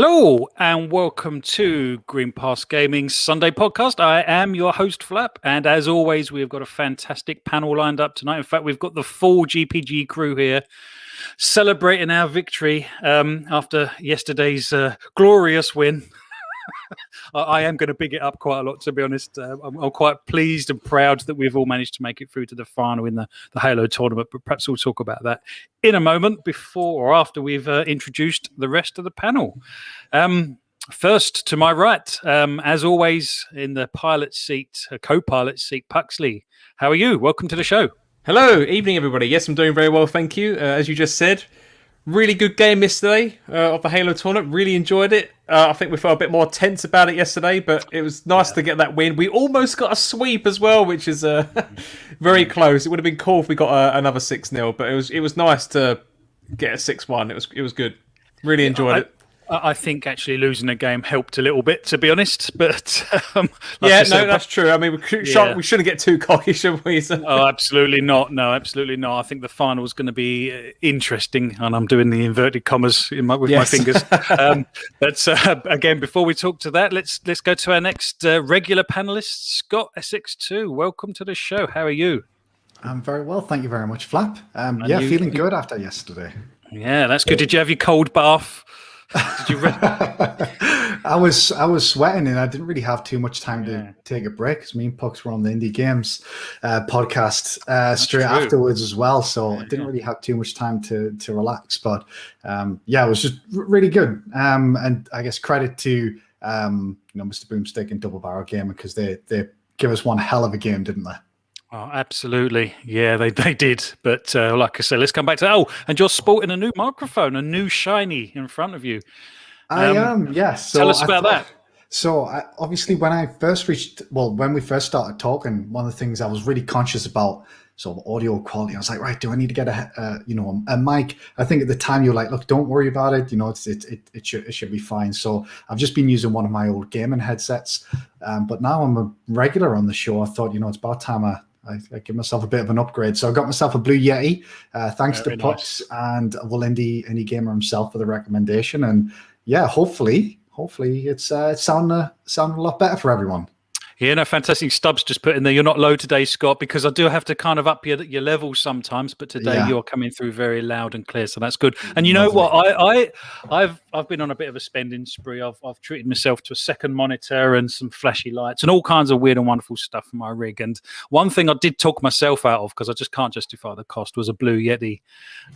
Hello and welcome to Green Pass Gaming's Sunday podcast. I am your host Flap, and as always we've got a fantastic panel lined up tonight. In fact, we've got the full GPG crew here celebrating our victory after yesterday's glorious win. I am going to big it up quite a lot, to be honest. I'm quite pleased and proud that we've all managed to make it through to the final in the Halo tournament, but perhaps we'll talk about that in a moment before or after we've introduced the rest of the panel. First, to my right, as always, in the pilot seat, co-pilot seat, Puxley. How are you? Welcome to the show. Hello, evening everybody. Yes, I'm doing very well, thank you. As you just said, really good game yesterday of the Halo tournament. Really enjoyed it. I think we felt a bit more tense about it yesterday, but it was nice to get that win. We almost got a sweep as well, which is very close. It would have been cool if we got another 6-0, but it was nice to get a 6-1. It was good. Really enjoyed it. I think actually losing a game helped a little bit, to be honest. But that's true. I mean, we shouldn't get too cocky, should we? Oh, absolutely not. No, absolutely not. I think the final is going to be interesting, and I'm doing the inverted commas with my fingers. But again, before we talk to that, let's go to our next regular panelist, Scott SX2. Welcome to the show. How are you? I'm very well, thank you very much, Flap. Feeling good after yesterday. Yeah, that's good. Did you have your cold bath? Did you I was sweating and I didn't really have too much time to take a break because me and Pucks were on the Indie Games podcast straight afterwards as well, so I didn't really have too much time to relax, but it was just really good, and I guess credit to Mr. Boomstick and Double Barrel Gamer because they give us one hell of a game, didn't they? Oh, absolutely. Yeah, they did. But like I said, let's come back to that. Oh, and you're sporting a new microphone, a new shiny in front of you. I am, yes. So tell us about that. So obviously when we first started talking, one of the things I was really conscious about sort of audio quality. I was like, right, do I need to get a mic? I think at the time you were like, look, don't worry about it. It should be fine. So I've just been using one of my old gaming headsets, but now I'm a regular on the show. I thought, it's about time I give myself a bit of an upgrade. So I got myself a Blue Yeti, thanks to Pucks and Indie Gamer himself for the recommendation. And yeah, hopefully it's sounding a lot better for everyone. Yeah, no, fantastic. Stubbs just put in there, you're not low today, Scott, because I do have to kind of up your level sometimes, but today you're coming through very loud and clear, so that's good. And you know what? I've been on a bit of a spending spree. I've treated myself to a second monitor and some flashy lights and all kinds of weird and wonderful stuff for my rig. And one thing I did talk myself out of, because I just can't justify the cost, was a Blue Yeti.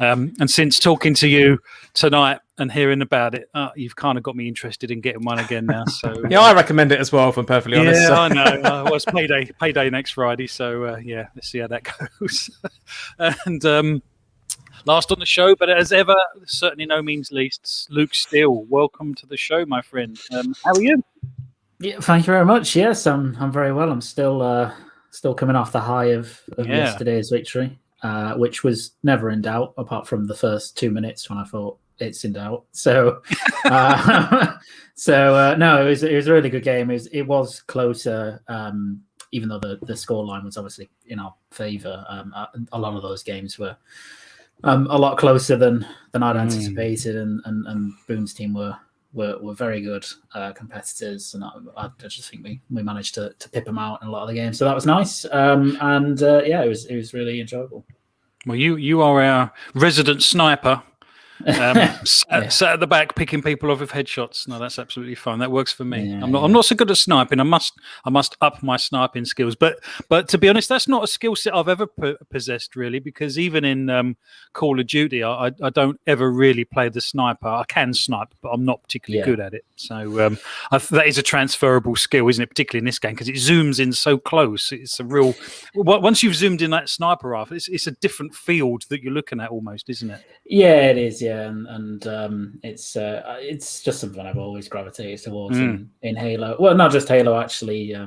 And since talking to you tonight and hearing about it, you've kind of got me interested in getting one again now. So yeah, I recommend it as well, if I'm perfectly honest. Yeah, I know. Well, it's payday next Friday, so let's see how that goes. And last on the show, but as ever, certainly no means least, Luke Steele. Welcome to the show, my friend. How are you? Yeah, thank you very much. Yes, I'm very well. I'm still coming off the high of yesterday's victory, which was never in doubt, apart from the first 2 minutes when I thought it's in doubt. So, no, it was a really good game. It was closer, even though the scoreline was obviously in our favour. A lot of those games were a lot closer than I'd anticipated, and Boone's team were very good competitors, and I just think we managed to pip them out in a lot of the games. So that was nice, it was really enjoyable. Well, you are our resident sniper. Sat at the back picking people off with headshots. No, that's absolutely fine. That works for me. I'm not so good at sniping. I must up my sniping skills. But to be honest, that's not a skill set I've ever possessed really, because even in Call of Duty, I don't ever really play the sniper. I can snipe, but I'm not particularly good at it. So that is a transferable skill, isn't it? Particularly in this game, because it zooms in so close. It's a real. Once you've zoomed in that sniper rifle, it's a different field that you're looking at almost, isn't it? Yeah, it is. Yeah. And it's just something I've always gravitated towards in Halo. Well, not just Halo, actually.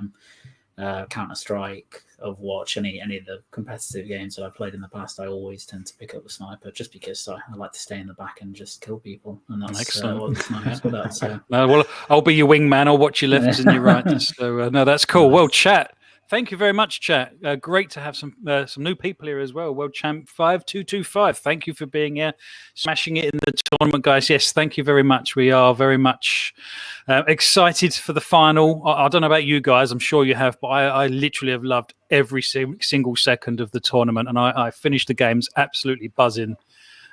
Counter-Strike, Overwatch, any of the competitive games that I've played in the past, I always tend to pick up the sniper just because I like to stay in the back and just kill people, and that's what the sniper's good at. So. Well, I'll be your wingman. I'll watch your lefts and your rights. So no, that's cool. Well, chat. Thank you very much, chat. Great to have some new people here as well. World Champ 5225. Thank you for being here, smashing it in the tournament, guys. Yes, thank you very much. We are very much excited for the final. I don't know about you guys. I'm sure you have, but I literally have loved every single second of the tournament, and I finished the games absolutely buzzing.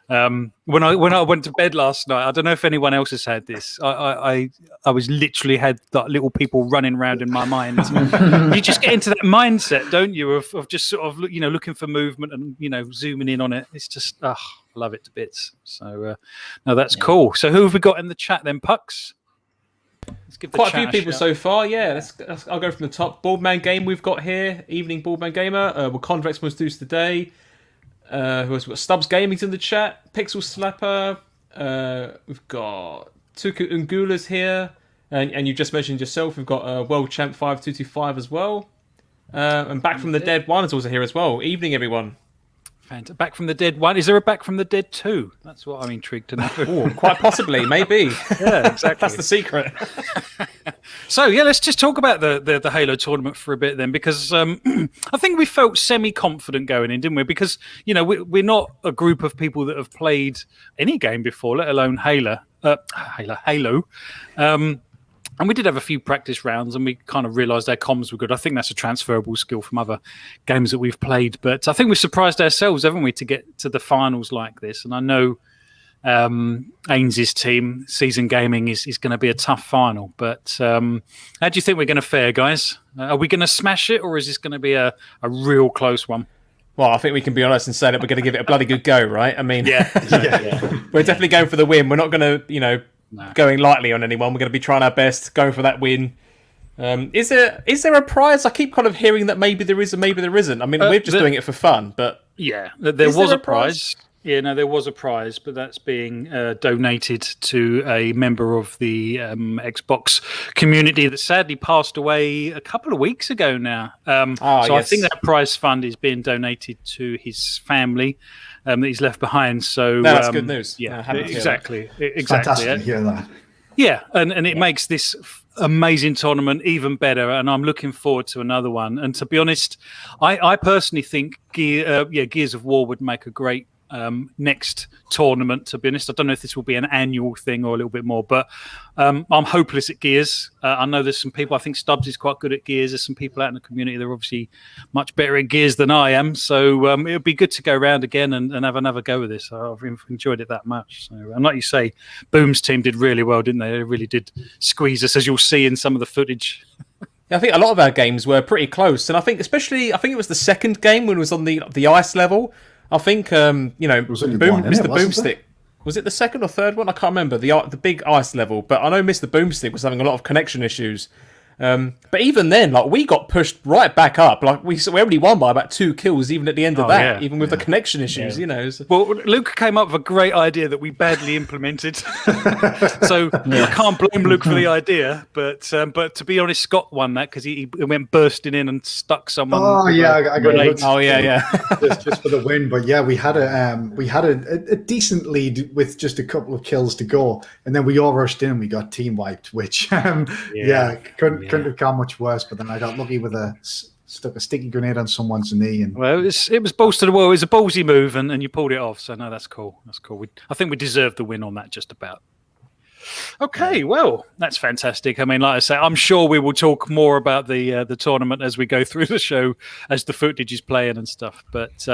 When I went to bed last night, I don't know if anyone else has had this. I was literally had that little people running around in my mind. You just get into that mindset, don't you, of just sort of looking for movement and zooming in on it. It's just I love it to bits. So no, that's cool. So who have we got in the chat then, Pucks? Let's give quite a few people so far. Yeah, I'll go from the top. Boardman Game we've got here. Evening Boardman Gamer. Wakanda must do today. Who else? We've got Stubbs Gaming's in the chat. Pixel Slapper. We've got Tuku Ungula's here, and you just mentioned yourself. We've got World Champ 5225 as well, and Back from the Dead 1 is also here as well. Evening, everyone. Back from the Dead 1. Is there a Back from the Dead 2? That's what I'm intrigued to know. Oh, quite possibly, maybe. Yeah, exactly. That's the secret. So yeah, let's just talk about the Halo tournament for a bit then, because I think we felt semi-confident going in, didn't we? Because we're not a group of people that have played any game before, let alone Halo. And we did have a few practice rounds, and we kind of realised our comms were good. I think that's a transferable skill from other games that we've played. But I think we surprised ourselves, haven't we, to get to the finals like this? And I know Ains's team, Season Gaming, is going to be a tough final. But how do you think we're going to fare, guys? Are we going to smash it, or is this going to be a real close one? Well, I think we can be honest and say that we're going to give it a bloody good go, right? I mean, yeah. We're definitely going for the win. We're not going to, going lightly on anyone. We're going to be trying our best, going for that win. Is there a prize? I keep kind of hearing that maybe there is and maybe there isn't. I mean, we're just doing it for fun, but yeah, there was a prize. Yeah, no, there was a prize, but that's being donated to a member of the Xbox community that sadly passed away a couple of weeks ago now. Yes. I think that prize fund is being donated to his family that he's left behind. So that's good news. Yeah, exactly. Fantastic to hear that. Yeah, and it makes this amazing tournament even better, and I'm looking forward to another one. And to be honest, I personally think Gears of War would make a great next tournament. To be honest, I don't know if this will be an annual thing or a little bit more, but I'm hopeless at Gears. I know there's some people, I think Stubbs is quite good at Gears. There's some people out in the community that are obviously much better at Gears than I am, so it would be good to go around again and have another go with this. I've enjoyed it that much. So, and like you say, Boom's team did really well, didn't they? They really did squeeze us, as you'll see in some of the footage. I think a lot of our games were pretty close, and I think it was the second game when it was on the ice level. I think Mr. Boomstick. Was it the second or third one? I can't remember the big ice level, but I know Mr. Boomstick was having a lot of connection issues. But even then, like, we got pushed right back up. Like we only won by about 2 kills, even at the end of that, even with the connection issues. Yeah. Well, Luke came up with a great idea that we badly implemented. So I can't blame Luke for the idea, but to be honest, Scott won that because he went bursting in and stuck someone. Oh yeah, I got it. Oh yeah. just for the win, but yeah, we had a decent lead with just a couple of kills to go, and then we all rushed in and we got team wiped, which couldn't have gone much worse. But then I got lucky with stuck a sticky grenade on someone's knee. And well, it was balls to the wall. It was a ballsy move, and you pulled it off. So no, that's cool. That's cool. I think we deserved the win on that, just about. Okay, well, that's fantastic. I mean, like I say, I'm sure we will talk more about the tournament as we go through the show, as the footage is playing and stuff. But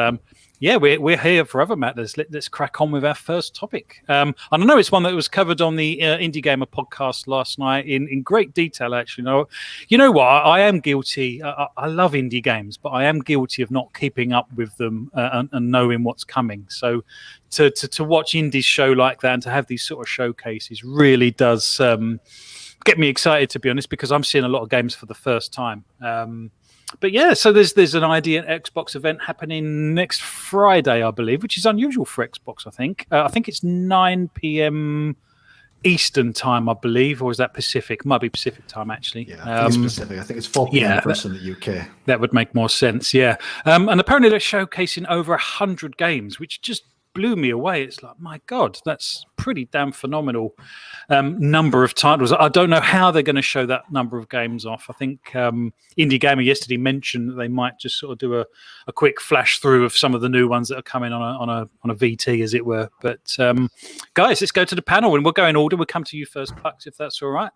yeah, we're here forever, Matt. Let's crack on with our first topic. And I know it's one that was covered on the Indie Gamer podcast last night in great detail, actually. You know what? I am guilty. I love indie games, but I am guilty of not keeping up with them and knowing what's coming. So to watch indies show like that and to have these sort of showcases really does get me excited, to be honest, because I'm seeing a lot of games for the first time. But yeah, so there's an ID Xbox event happening next Friday, I believe, which is unusual for Xbox, I think. I think it's 9 p.m. Eastern time, I believe, or is that Pacific? Might be Pacific time, actually. Yeah, I think it's Pacific. I think it's 4 p.m. for us in the UK. That would make more sense, yeah. And apparently they're showcasing over 100 games, which just blew me away. It's like, my God, that's pretty damn phenomenal number of titles. I don't know how they're going to show that number of games off. I think Indie Gamer yesterday mentioned that they might just sort of do a quick flash through of some of the new ones that are coming on a VT, as it were. But guys, let's go to the panel, and we'll go in order. We'll come to you first, Pucks, if that's all right.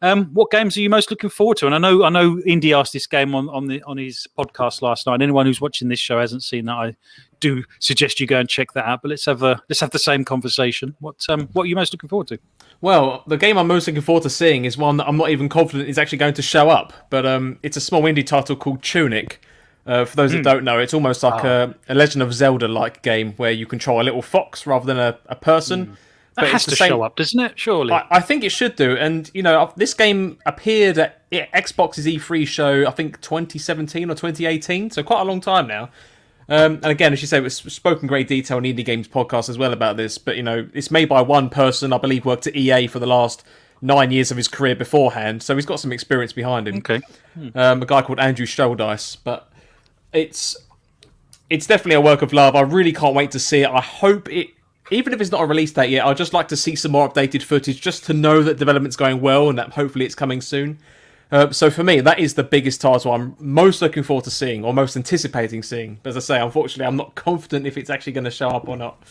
What games are you most looking forward to? And I know Indy asked this game on his podcast last night. Anyone who's watching this show hasn't seen that, I do suggest you go and check that out. But let's have the same conversation. What are you most looking forward to? Well, the game I'm most looking forward to seeing is one that I'm not even confident is actually going to show up. But it's a small indie title called Tunic. For those that don't know, it's almost like a Legend of Zelda-like game where you control a little fox rather than a person. That has to show up, doesn't it? Surely. I think it should do. And, this game appeared at Xbox's E3 show, I think 2017 or 2018, so quite a long time now. And again, as you say, it was spoken great detail on Indie Games podcast as well about this. But, it's made by one person, I believe worked at EA for the last 9 years of his career beforehand. So he's got some experience behind him. Okay. A guy called Andrew Shouldice. But it's definitely a work of love. I really can't wait to see it. I hope it... Even if it's not a release date yet, I'd just like to see some more updated footage just to know that development's going well and that hopefully it's coming soon. So for me, that is the biggest title I'm most looking forward to seeing or most anticipating seeing. But as I say, unfortunately, I'm not confident if it's actually going to show up or not.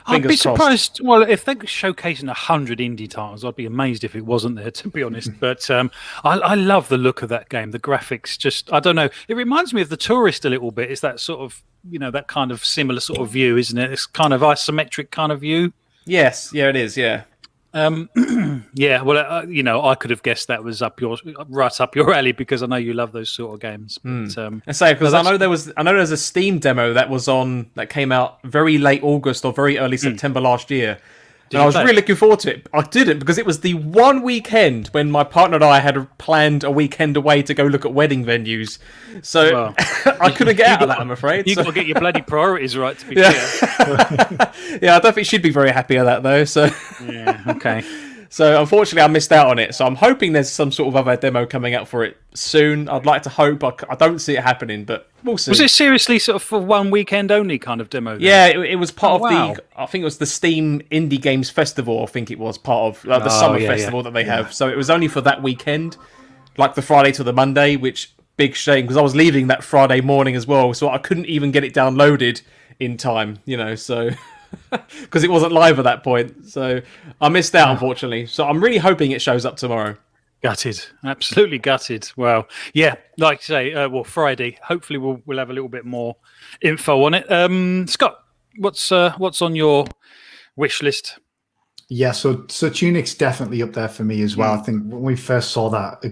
I'd be surprised. Well, if they're showcasing 100 indie titles, I'd be amazed if it wasn't there, to be honest. But I love the look of that game. The graphics, just, I don't know. It reminds me of The Tourist a little bit. It's that sort of, that kind of similar sort of view, isn't it? It's kind of isometric kind of view. Yes, yeah, it is, yeah. Yeah, well, I could have guessed that was right up your alley because I know you love those sort of games. But, I say because I know there's a Steam demo that came out very late August or very early September last year. And I was really looking forward to it. I didn't because it was the one weekend when my partner and I had planned a weekend away to go look at wedding venues. So I couldn't get out of that, I'm afraid. You've got to get your bloody priorities right, to be fair. Yeah, I don't think she'd be very happy with that, though. So yeah, okay. So unfortunately, I missed out on it. So I'm hoping there's some sort of other demo coming out for it soon. I'd like to hope. I don't see it happening, but we'll see. Was it seriously sort of for one weekend only kind of demo? Then? Yeah, it was part of the. I think it was the Steam Indie Games Festival. I think it was part of the summer festival that they have. So it was only for that weekend, like the Friday to the Monday. Which big shame because I was leaving that Friday morning as well, so I couldn't even get it downloaded in time. So. Because it wasn't live at that point, so I missed out, unfortunately. So I'm really hoping it shows up tomorrow. Gutted, absolutely gutted. Well, yeah, like you say, Friday. Hopefully, we'll have a little bit more info on it. Scott, what's on your wish list? Yeah, so Tunic's definitely up there for me as well. I think when we first saw that.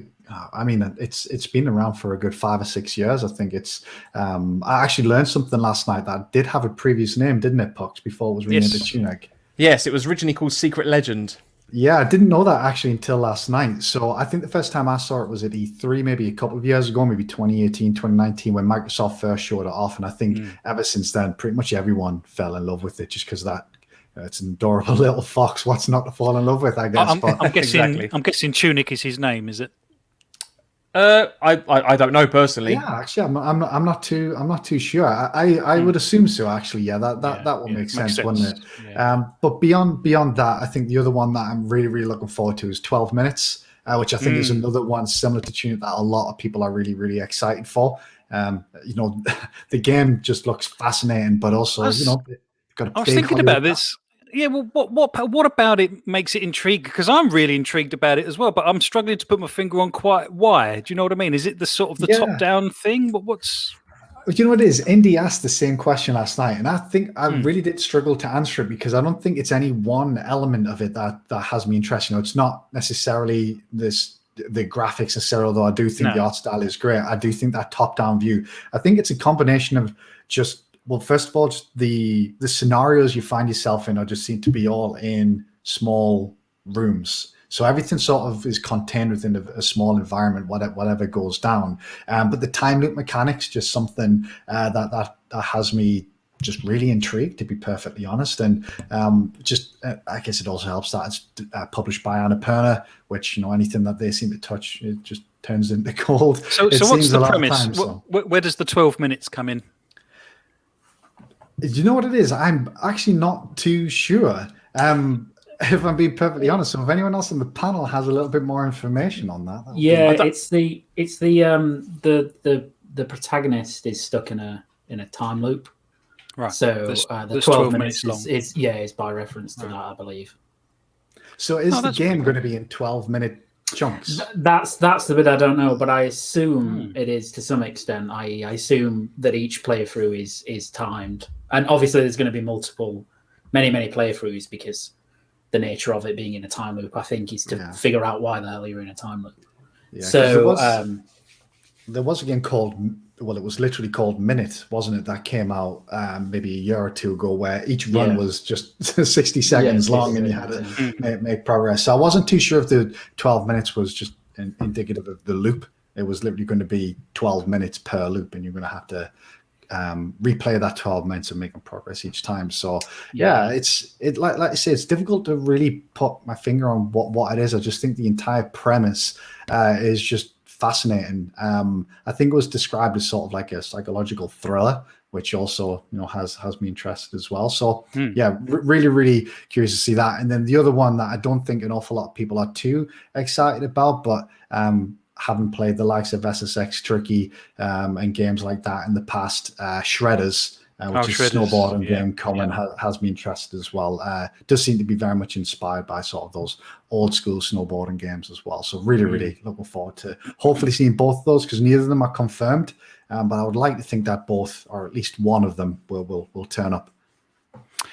It's been around for a good 5 or 6 years. I think it's. I actually learned something last night that did have a previous name, didn't it, Pucks? Before it was renamed to Tunic. Yes, it was originally called Secret Legend. Yeah, I didn't know that actually until last night. So I think the first time I saw it was at E3, maybe a couple of years ago, maybe 2018, 2019, when Microsoft first showed it off. And I think ever since then, pretty much everyone fell in love with it just because that. It's an adorable little fox. What's not to fall in love with? I guess. I'm guessing. I'm guessing Tunic is his name. Is it? I don't know personally. Yeah, actually, I'm not too sure. I would assume so. Actually, yeah, that would make sense, wouldn't it? Yeah. But beyond that, I think the other one that I'm really really looking forward to is 12 Minutes, which I think is another one similar to Tunic that a lot of people are really really excited for. The game just looks fascinating, but also got a I was thinking about this. Yeah, well, what about it makes it intriguing? Because I'm really intrigued about it as well, but I'm struggling to put my finger on quite why. Do you know what I mean? Is it the sort of the top-down thing? But what's... You know what it is? Indy asked the same question last night, and I think I really did struggle to answer it because I don't think it's any one element of it that has me interested. It's not necessarily the graphics necessarily, although I do think the art style is great. I do think that top-down view. I think it's a combination of just... Well, first of all, just the scenarios you find yourself in just seem to be all in small rooms. So everything sort of is contained within a small environment, whatever goes down. But the time loop mechanics, just something that has me just really intrigued, to be perfectly honest. And I guess it also helps that it's published by Annapurna, which, anything that they seem to touch, it just turns into gold. So what's the premise? Where does the 12 minutes come in? Do you know what it is? I'm actually not too sure. If I'm being perfectly honest, so if anyone else on the panel has a little bit more information on that, it's the protagonist is stuck in a time loop. Right. So the 12 minutes long. is by reference to that, I believe. So is the game going to be in 12-minute chunks? That's the bit I don't know, but I assume it is to some extent. I assume that each playthrough is timed, and obviously there's going to be many playthroughs, because the nature of it being in a time loop, I think, is to figure out why the hell you're in a time loop. Yeah, so there was a game called, well, it was literally called Minute, wasn't it? That came out maybe a year or two ago, where each run was just 60 seconds long, and you had to make progress. So I wasn't too sure if the 12 minutes was just indicative of the loop. It was literally going to be 12 minutes per loop, and you're going to have to replay that 12 minutes and making progress each time. So it's like I say, it's difficult to really put my finger on what it is. I just think the entire premise is just fascinating. I think it was described as sort of like a psychological thriller, which also has me interested as well. So really curious to see that. And then the other one that I don't think an awful lot of people are too excited about, but haven't played the likes of SSX Tricky and games like that in the past, Shredders, which is a snowboarding game coming, has me interested as well. Does seem to be very much inspired by sort of those old school snowboarding games as well. So really looking forward to hopefully seeing both of those, because neither of them are confirmed, but I would like to think that both, or at least one of them, will turn up.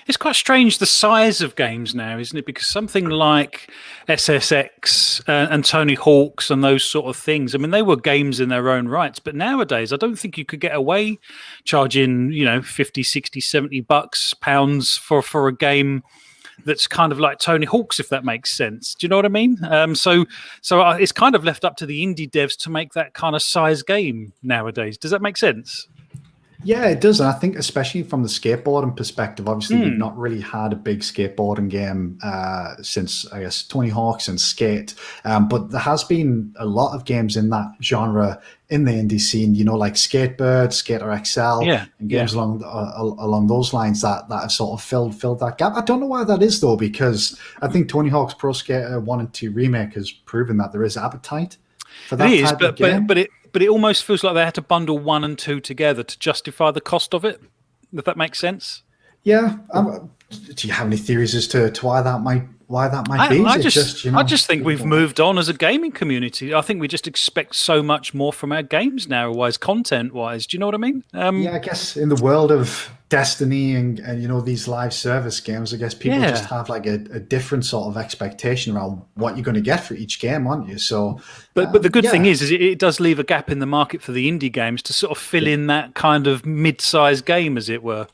It's quite strange, the size of games now, isn't it? Because something like SSX and Tony Hawk's and those sort of things, I mean, they were games in their own rights. But nowadays, I don't think you could get away charging, 50, 60, 70 bucks, pounds for a game that's kind of like Tony Hawk's, if that makes sense. Do you know what I mean? So it's kind of left up to the indie devs to make that kind of size game nowadays. Does that make sense? Yeah, it does. And I think especially from the skateboarding perspective, obviously we've not really had a big skateboarding game since, I guess, Tony Hawk's and Skate. But there has been a lot of games in that genre in the indie scene, like Skatebird, Skater XL, and games along those lines that have sort of filled that gap. I don't know why that is, though, because I think Tony Hawk's Pro Skater 1 and 2 Remake has proven that there is appetite for that type of game. But it almost feels like they had to bundle 1 and 2 together to justify the cost of it. If that makes sense. Yeah. Do you have any theories as to why that might be? I just think we've moved on as a gaming community. I think we just expect so much more from our games now-wise, content-wise. Do you know what I mean? I guess in the world of Destiny and these live service games, I guess people just have like a different sort of expectation around what you're going to get for each game, aren't you? So, but the good thing is it does leave a gap in the market for the indie games to sort of fill in that kind of mid-sized game, as it were.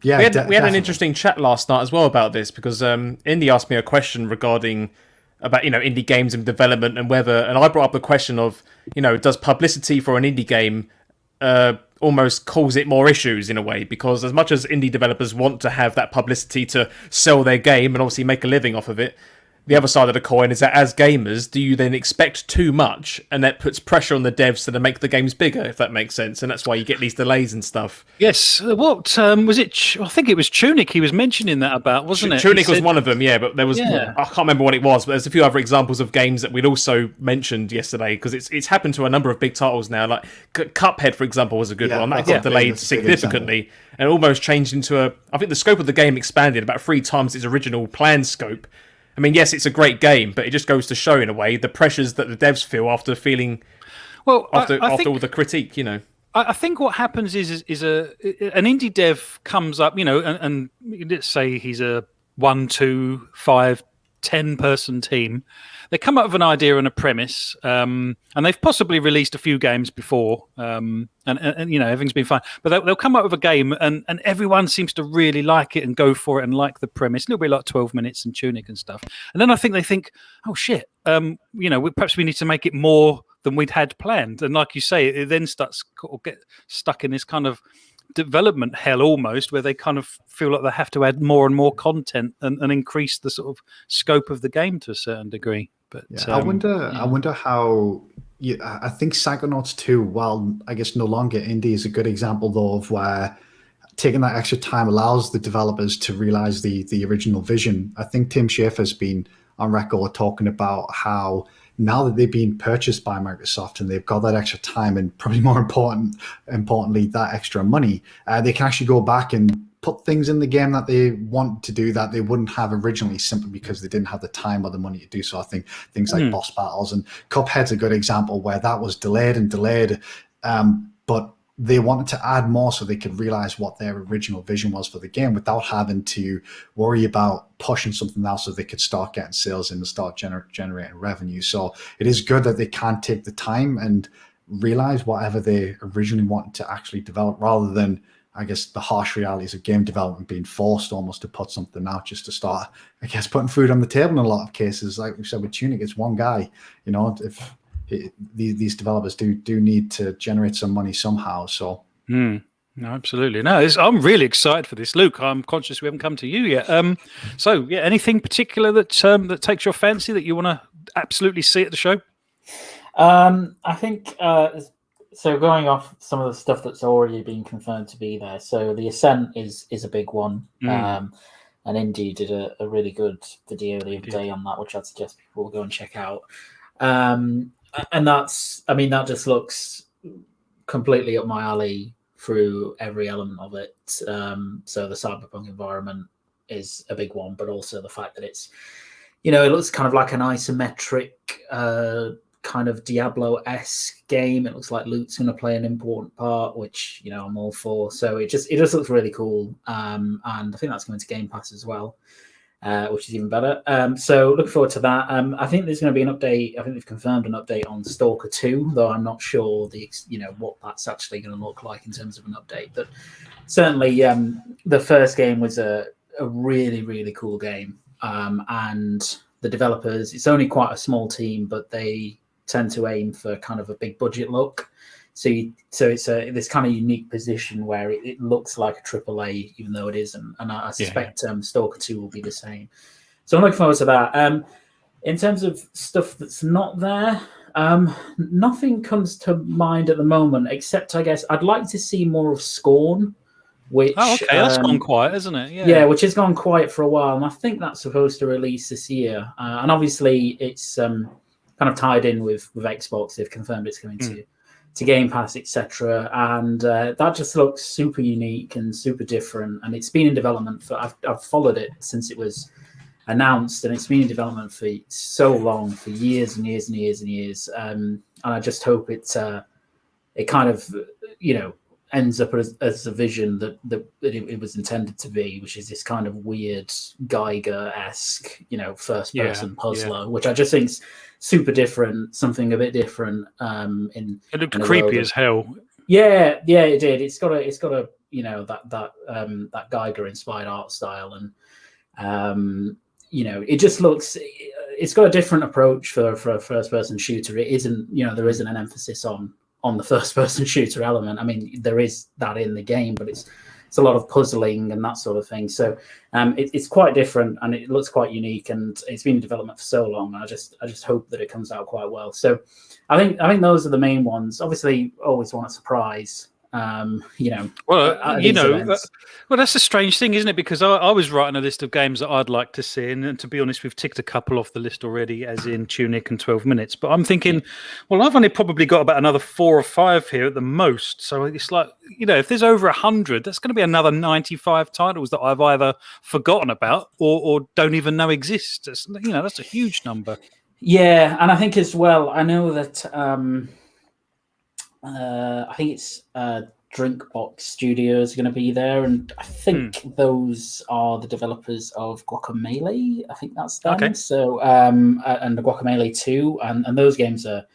Yeah, we had an interesting chat last night as well about this, because Indy asked me a question regarding about indie games and development, and I brought up the question of does publicity for an indie game almost cause it more issues in a way, because as much as indie developers want to have that publicity to sell their game and obviously make a living off of it, the other side of the coin is that as gamers, do you then expect too much, and that puts pressure on the devs to make the games bigger, if that makes sense, and that's why you get these delays and stuff. Yes. What was it? I think it was Tunic he was mentioning that about, wasn't it? Tunic was one of them, but there was I can't remember what it was, but there's a few other examples of games that we'd also mentioned yesterday, because it's happened to a number of big titles now. Like Cuphead, for example, was a good one. That got delayed significantly and almost changed into I think the scope of the game expanded about 3 times its original planned scope. I mean, yes, it's a great game, but it just goes to show, in a way, the pressures that the devs feel after after all the critique, I think what happens is an indie dev comes up, and let's say he's a 1, 2, 5, 10 person team. They come up with an idea and a premise, and they've possibly released a few games before, and everything's been fine. But they'll come up with a game, and everyone seems to really like it and go for it and like the premise. A little bit like 12 Minutes and Tunic and stuff. And then I think they think, oh shit, perhaps we need to make it more than we'd had planned. And like you say, it then starts to get stuck in this kind of development hell almost, where they kind of feel like they have to add more and more content and increase the sort of scope of the game to a certain degree. But I wonder how. I think Psychonauts 2, while I guess no longer indie, is a good example though of where taking that extra time allows the developers to realize the original vision. I think Tim Schafer's been on record talking about how now that they've been purchased by Microsoft and they've got that extra time and probably more importantly, that extra money, they can actually go back and put things in the game that they want to do that they wouldn't have originally simply because they didn't have the time or the money to do so. I think things like boss battles and Cuphead's a good example where that was delayed, but they wanted to add more so they could realize what their original vision was for the game without having to worry about pushing something else so they could start getting sales and start generating revenue. So it is good that they can take the time and realize whatever they originally wanted to actually develop rather than, I guess, the harsh realities of game development being forced almost to put something out just to start, I guess, putting food on the table in a lot of cases. Like we said with Tunic, it's one guy, if these developers do need to generate some money somehow. So no, absolutely. No, I'm really excited for this, Luke. I'm conscious we haven't come to you yet. So yeah, anything particular that takes your fancy that you want to absolutely see at the show? I think so. Going off some of the stuff that's already been confirmed to be there, so the Ascent is a big one. And Indy did a really good video the other day on that, which I'd suggest people go and check out. And that just looks completely up my alley through every element of it. So the cyberpunk environment is a big one, but also the fact that it's, it looks kind of like an isometric kind of Diablo-esque game. It looks like loot's going to play an important part, which I'm all for. So it just looks really cool, and I think that's going to Game Pass as well. Which is even better. So looking forward to that. I think there's going to be an update. I think they've confirmed an update on Stalker 2, though I'm not sure what that's actually going to look like in terms of an update. But certainly the first game was a really, really cool game. And the developers, it's only quite a small team, but they tend to aim for kind of a big budget look. So it's this kind of unique position where it looks like a AAA, even though it isn't. And I suspect Stalker 2 will be the same. So I'm looking forward to that. In terms of stuff that's not there, nothing comes to mind at the moment, except I guess I'd like to see more of Scorn, which... Oh, okay, that's gone quiet, isn't it? Yeah, which has gone quiet for a while. And I think that's supposed to release this year. And obviously it's kind of tied in with Xbox. They've confirmed it's coming to Game Pass, etc., and that just looks super unique and super different. And it's been in development for I've followed it since it was announced, and it's been in development for so long, for years and years and years and years. And I just hope it kind of ends up as a vision that it was intended to be, which is this kind of weird Geiger-esque, first person puzzler, which I just think's super different, something a bit different. It looked creepy as hell. Yeah, it did. It's got a that Geiger inspired art style, and it just looks. It's got a different approach for a first person shooter. It isn't, there isn't an emphasis on the first person shooter element. I mean, there is that in the game, but it's a lot of puzzling and that sort of thing. So it's quite different, and it looks quite unique, and it's been in development for so long. I just hope that it comes out quite well. So I think those are the main ones. Obviously, always want a surprise. Well, that's a strange thing, isn't it? Because I was writing a list of games that I'd like to see, and to be honest, we've ticked a couple off the list already, as in Tunic and 12 Minutes. But I'm thinking, well, I've only probably got about another 4 or 5 here at the most. So it's like, if there's over 100, that's going to be another 95 titles that I've either forgotten about or don't even know exist. That's a huge number. Yeah, and I think as well, I know that. I think it's Drinkbox Studios are going to be there, and I think those are the developers of Guacamelee. I think that's them. Okay. So, and the Guacamelee 2, and those games are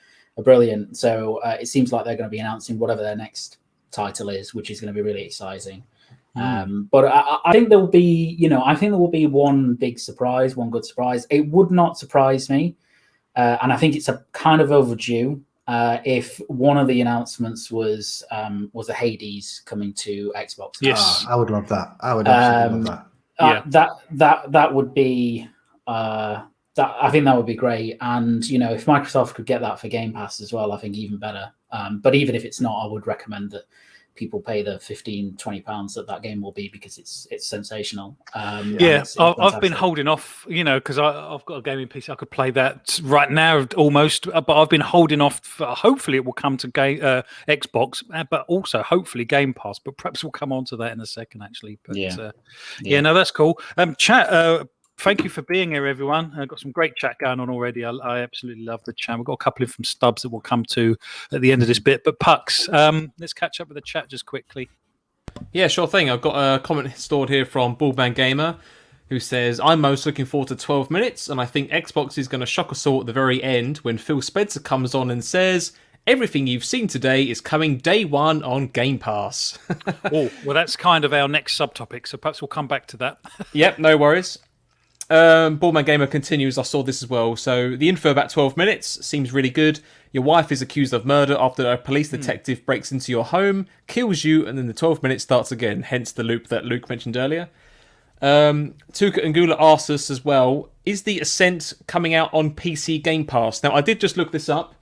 brilliant. So it seems like they're going to be announcing whatever their next title is, which is going to be really exciting. But I think there will be, one big surprise, one good surprise. It would not surprise me, and I think it's a kind of overdue. If one of the announcements was a Hades coming to Xbox. Yes, I would love that. I would absolutely love that. That would be I think that would be great. And if Microsoft could get that for Game Pass as well, I think even better. But even if it's not, I would recommend that people pay the £15-20 that game will be, because it's sensational. I've been holding off, because I've got a gaming PC. I could play that right now almost, but I've been holding off. Hopefully it will come to Xbox, but also hopefully Game Pass, but perhaps we'll come on to that in a second actually. But no, that's cool. Chat, thank you for being here, everyone. I've got some great chat going on already. I absolutely love the chat. We've got a couple of from Stubbs that we'll come to at the end of this bit. But Pucks, let's catch up with the chat just quickly. Yeah, sure thing. I've got a comment stored here from Baldman Gamer, who says, I'm most looking forward to 12 minutes, and I think Xbox is going to shock us all at the very end when Phil Spencer comes on and says, everything you've seen today is coming day one on Game Pass. Well, that's kind of our next subtopic, so perhaps we'll come back to that. Yep, no worries. Ballman Gamer continues, I saw this as well. So the info about 12 minutes seems really good. Your wife is accused of murder after a police detective breaks into your home, kills you, and then the 12 minutes starts again, hence the loop that Luke mentioned earlier. Tuka and Gula asked us as well, is the Ascent coming out on PC Game Pass? Now, I did just look this up.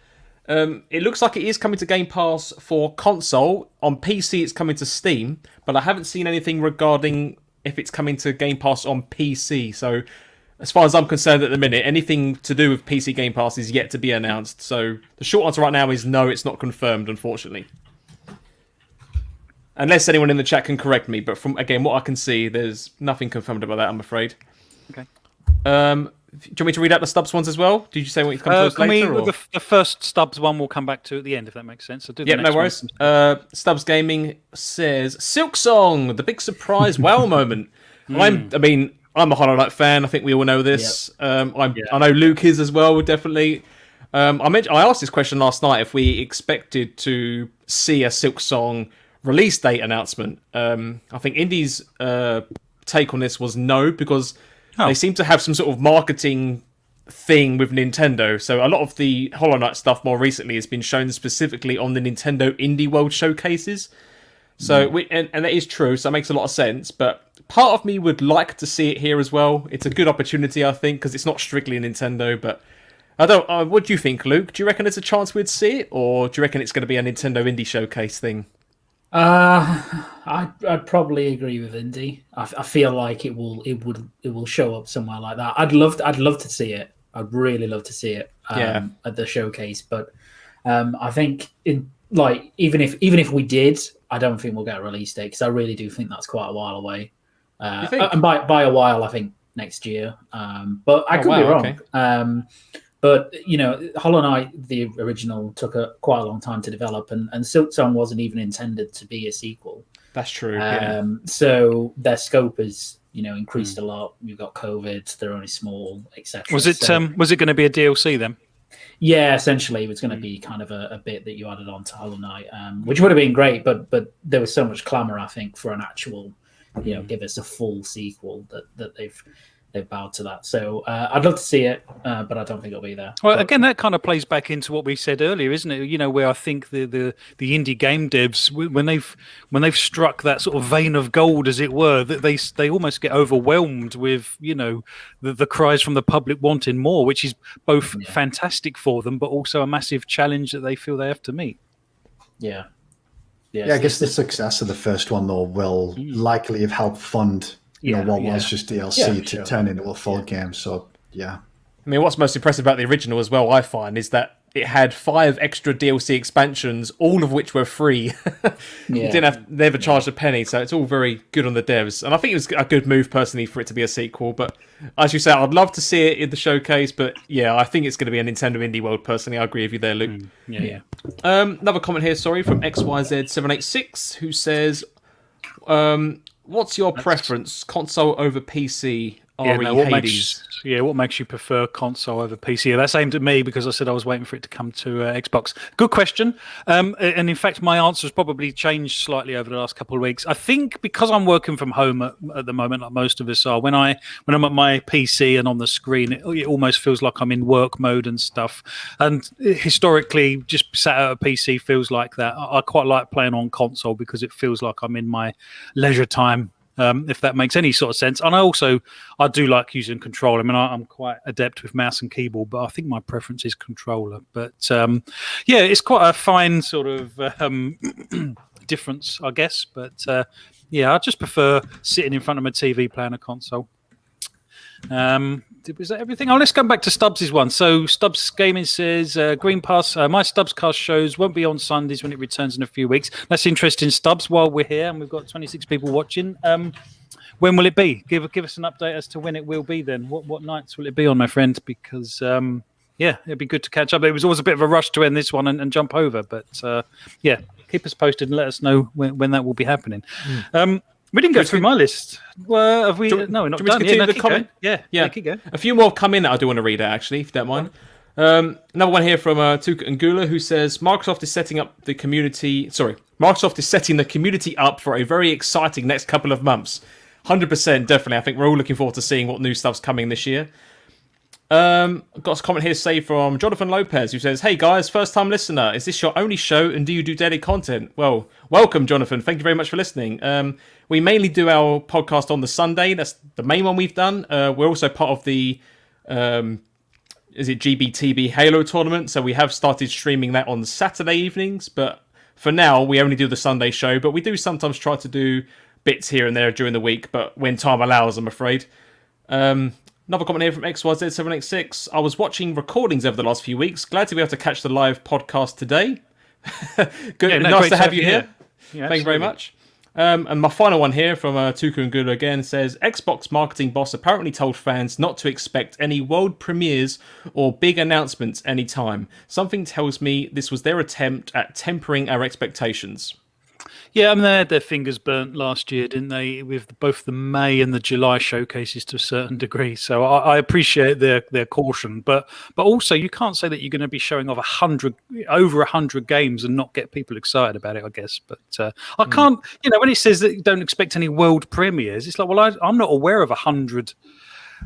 It looks like it is coming to Game Pass for console. On PC, it's coming to Steam, but I haven't seen anything regarding if it's coming to Game Pass on PC. So, as far as I'm concerned at the minute, anything to do with PC Game Pass is yet to be announced. So, the short answer right now is no, it's not confirmed, unfortunately. Unless anyone in the chat can correct me, but from, again, what I can see, there's nothing confirmed about that, I'm afraid. Okay. Do you want me to read out the Stubbs ones as well? Did you say what you come to us later? The first Stubbs one we'll come back to at the end, if that makes sense. So no worries. Stubbs Gaming says, Silk Song, the big surprise wow moment. I'm a Hollow Knight fan. I think we all know this. Yep. I know Luke is as well, definitely. I asked this question last night if we expected to see a Silk Song release date announcement. I think Indy's take on this was no, because they seem to have some sort of marketing thing with Nintendo. So a lot of the Hollow Knight stuff more recently has been shown specifically on the Nintendo Indie World showcases. So and that is true, so it makes a lot of sense. But part of me would like to see it here as well. It's a good opportunity, I think, because it's not strictly Nintendo. But I don't. What do you think, Luke? Do you reckon there's a chance we'd see it, or do you reckon it's going to be a Nintendo Indie Showcase thing? I'd probably agree with Indy. I feel like it will show up somewhere like that. I'd love to see it. I'd really love to see it at the showcase. But I think even if we did, I don't think we'll get a release date, because I really do think that's quite a while away. And by a while, I think next year. But I could be wrong. Okay. But, Hollow Knight, the original, took quite a long time to develop, and Silksong wasn't even intended to be a sequel. That's true. So their scope has, increased a lot. We've got COVID, they're only small, etc. Was it going to be a DLC then? Yeah, essentially, it was going to be kind of a bit that you added on to Hollow Knight, which would have been great, but there was so much clamour, I think, for an actual, give us a full sequel that they've bowed to that. So I'd love to see it, but I don't think it'll be there. Well, again, that kind of plays back into what we said earlier, isn't it? Where I think the indie game devs, when they've struck that sort of vein of gold, as it were, that they almost get overwhelmed with the cries from the public wanting more, which is both fantastic for them, but also a massive challenge that they feel they have to meet. Yeah, I guess the success of the first one though will likely have helped fund what was just DLC to turn into a full game. So, I mean, what's most impressive about the original as well, I find, is that it had 5 extra DLC expansions, all of which were free. Never charged a penny, so it's all very good on the devs. And I think it was a good move, personally, for it to be a sequel. But as you say, I'd love to see it in the showcase. But I think it's going to be a Nintendo Indie World, personally. I agree with you there, Luke. Another comment here, from XYZ786, who says... what's your preference, console over PC? What makes you prefer console over PC? That's aimed at me, because I said I was waiting for it to come to Xbox. Good question. And in fact, my answer has probably changed slightly over the last couple of weeks. I think because I'm working from home at the moment, like most of us are, when I'm at my PC and on the screen, it almost feels like I'm in work mode and stuff. And historically, just sat at a PC feels like that. I quite like playing on console because it feels like I'm in my leisure time. if that makes any sort of sense. And I do like using controller. I mean, I'm quite adept with mouse and keyboard, but I think my preference is controller. But yeah, it's quite a fine sort of difference, I guess. But yeah, I just prefer sitting in front of my TV playing a console. Was that everything? Oh, let's go back to Stubbs' one. So Stubbs Gaming says Green Pass, my Stubbs cast shows won't be on Sundays when it returns in a few weeks. That's interesting, Stubbs. While we're here and we've got 26 people watching, when will it be? Give us an update as to when it will be. Then what nights will it be on, my friend? Because yeah, it'd be good to catch up. It was always a bit of a rush to end this one and jump over, but yeah, keep us posted and let us know when that will be happening. We didn't go through my list. Well, have we? No, we're not done. Yeah, keep going. A few more have come in that I do want to read out, actually, if you don't mind. Another one here from Tuka Ngula, who says Microsoft is setting the community up for a very exciting next couple of months. 100%, definitely. I think we're all looking forward to seeing what new stuff's coming this year. Got a comment here, say, from Jonathan Lopez, who says, "Hey guys, first time listener. Is this your only show, and do you do daily content?" Well, welcome, Jonathan. Thank you very much for listening. We mainly do our podcast on the Sunday. That's the main one we've done. We're also part of the GBTB Halo tournament, so we have started streaming that on Saturday evenings. But for now, we only do the Sunday show. But we do sometimes try to do bits here and there during the week, but when time allows, I'm afraid. Another comment here from XYZ786. I was watching recordings over the last few weeks. Glad to be able to catch the live podcast today. Good, yeah, nice to have you here. Yeah, thank you very much. And my final one here from Tuku and Gula again says, Xbox marketing boss apparently told fans not to expect any world premieres or big announcements anytime. Something tells me this was their attempt at tempering our expectations. Yeah, I mean, they had their fingers burnt last year, didn't they, with both the May and the July showcases to a certain degree. So I appreciate their caution, but also you can't say that you're going to be showing off over 100 games and not get people excited about it, I guess. But I can't, when it says that you don't expect any world premieres, it's like, well, I'm not aware of 100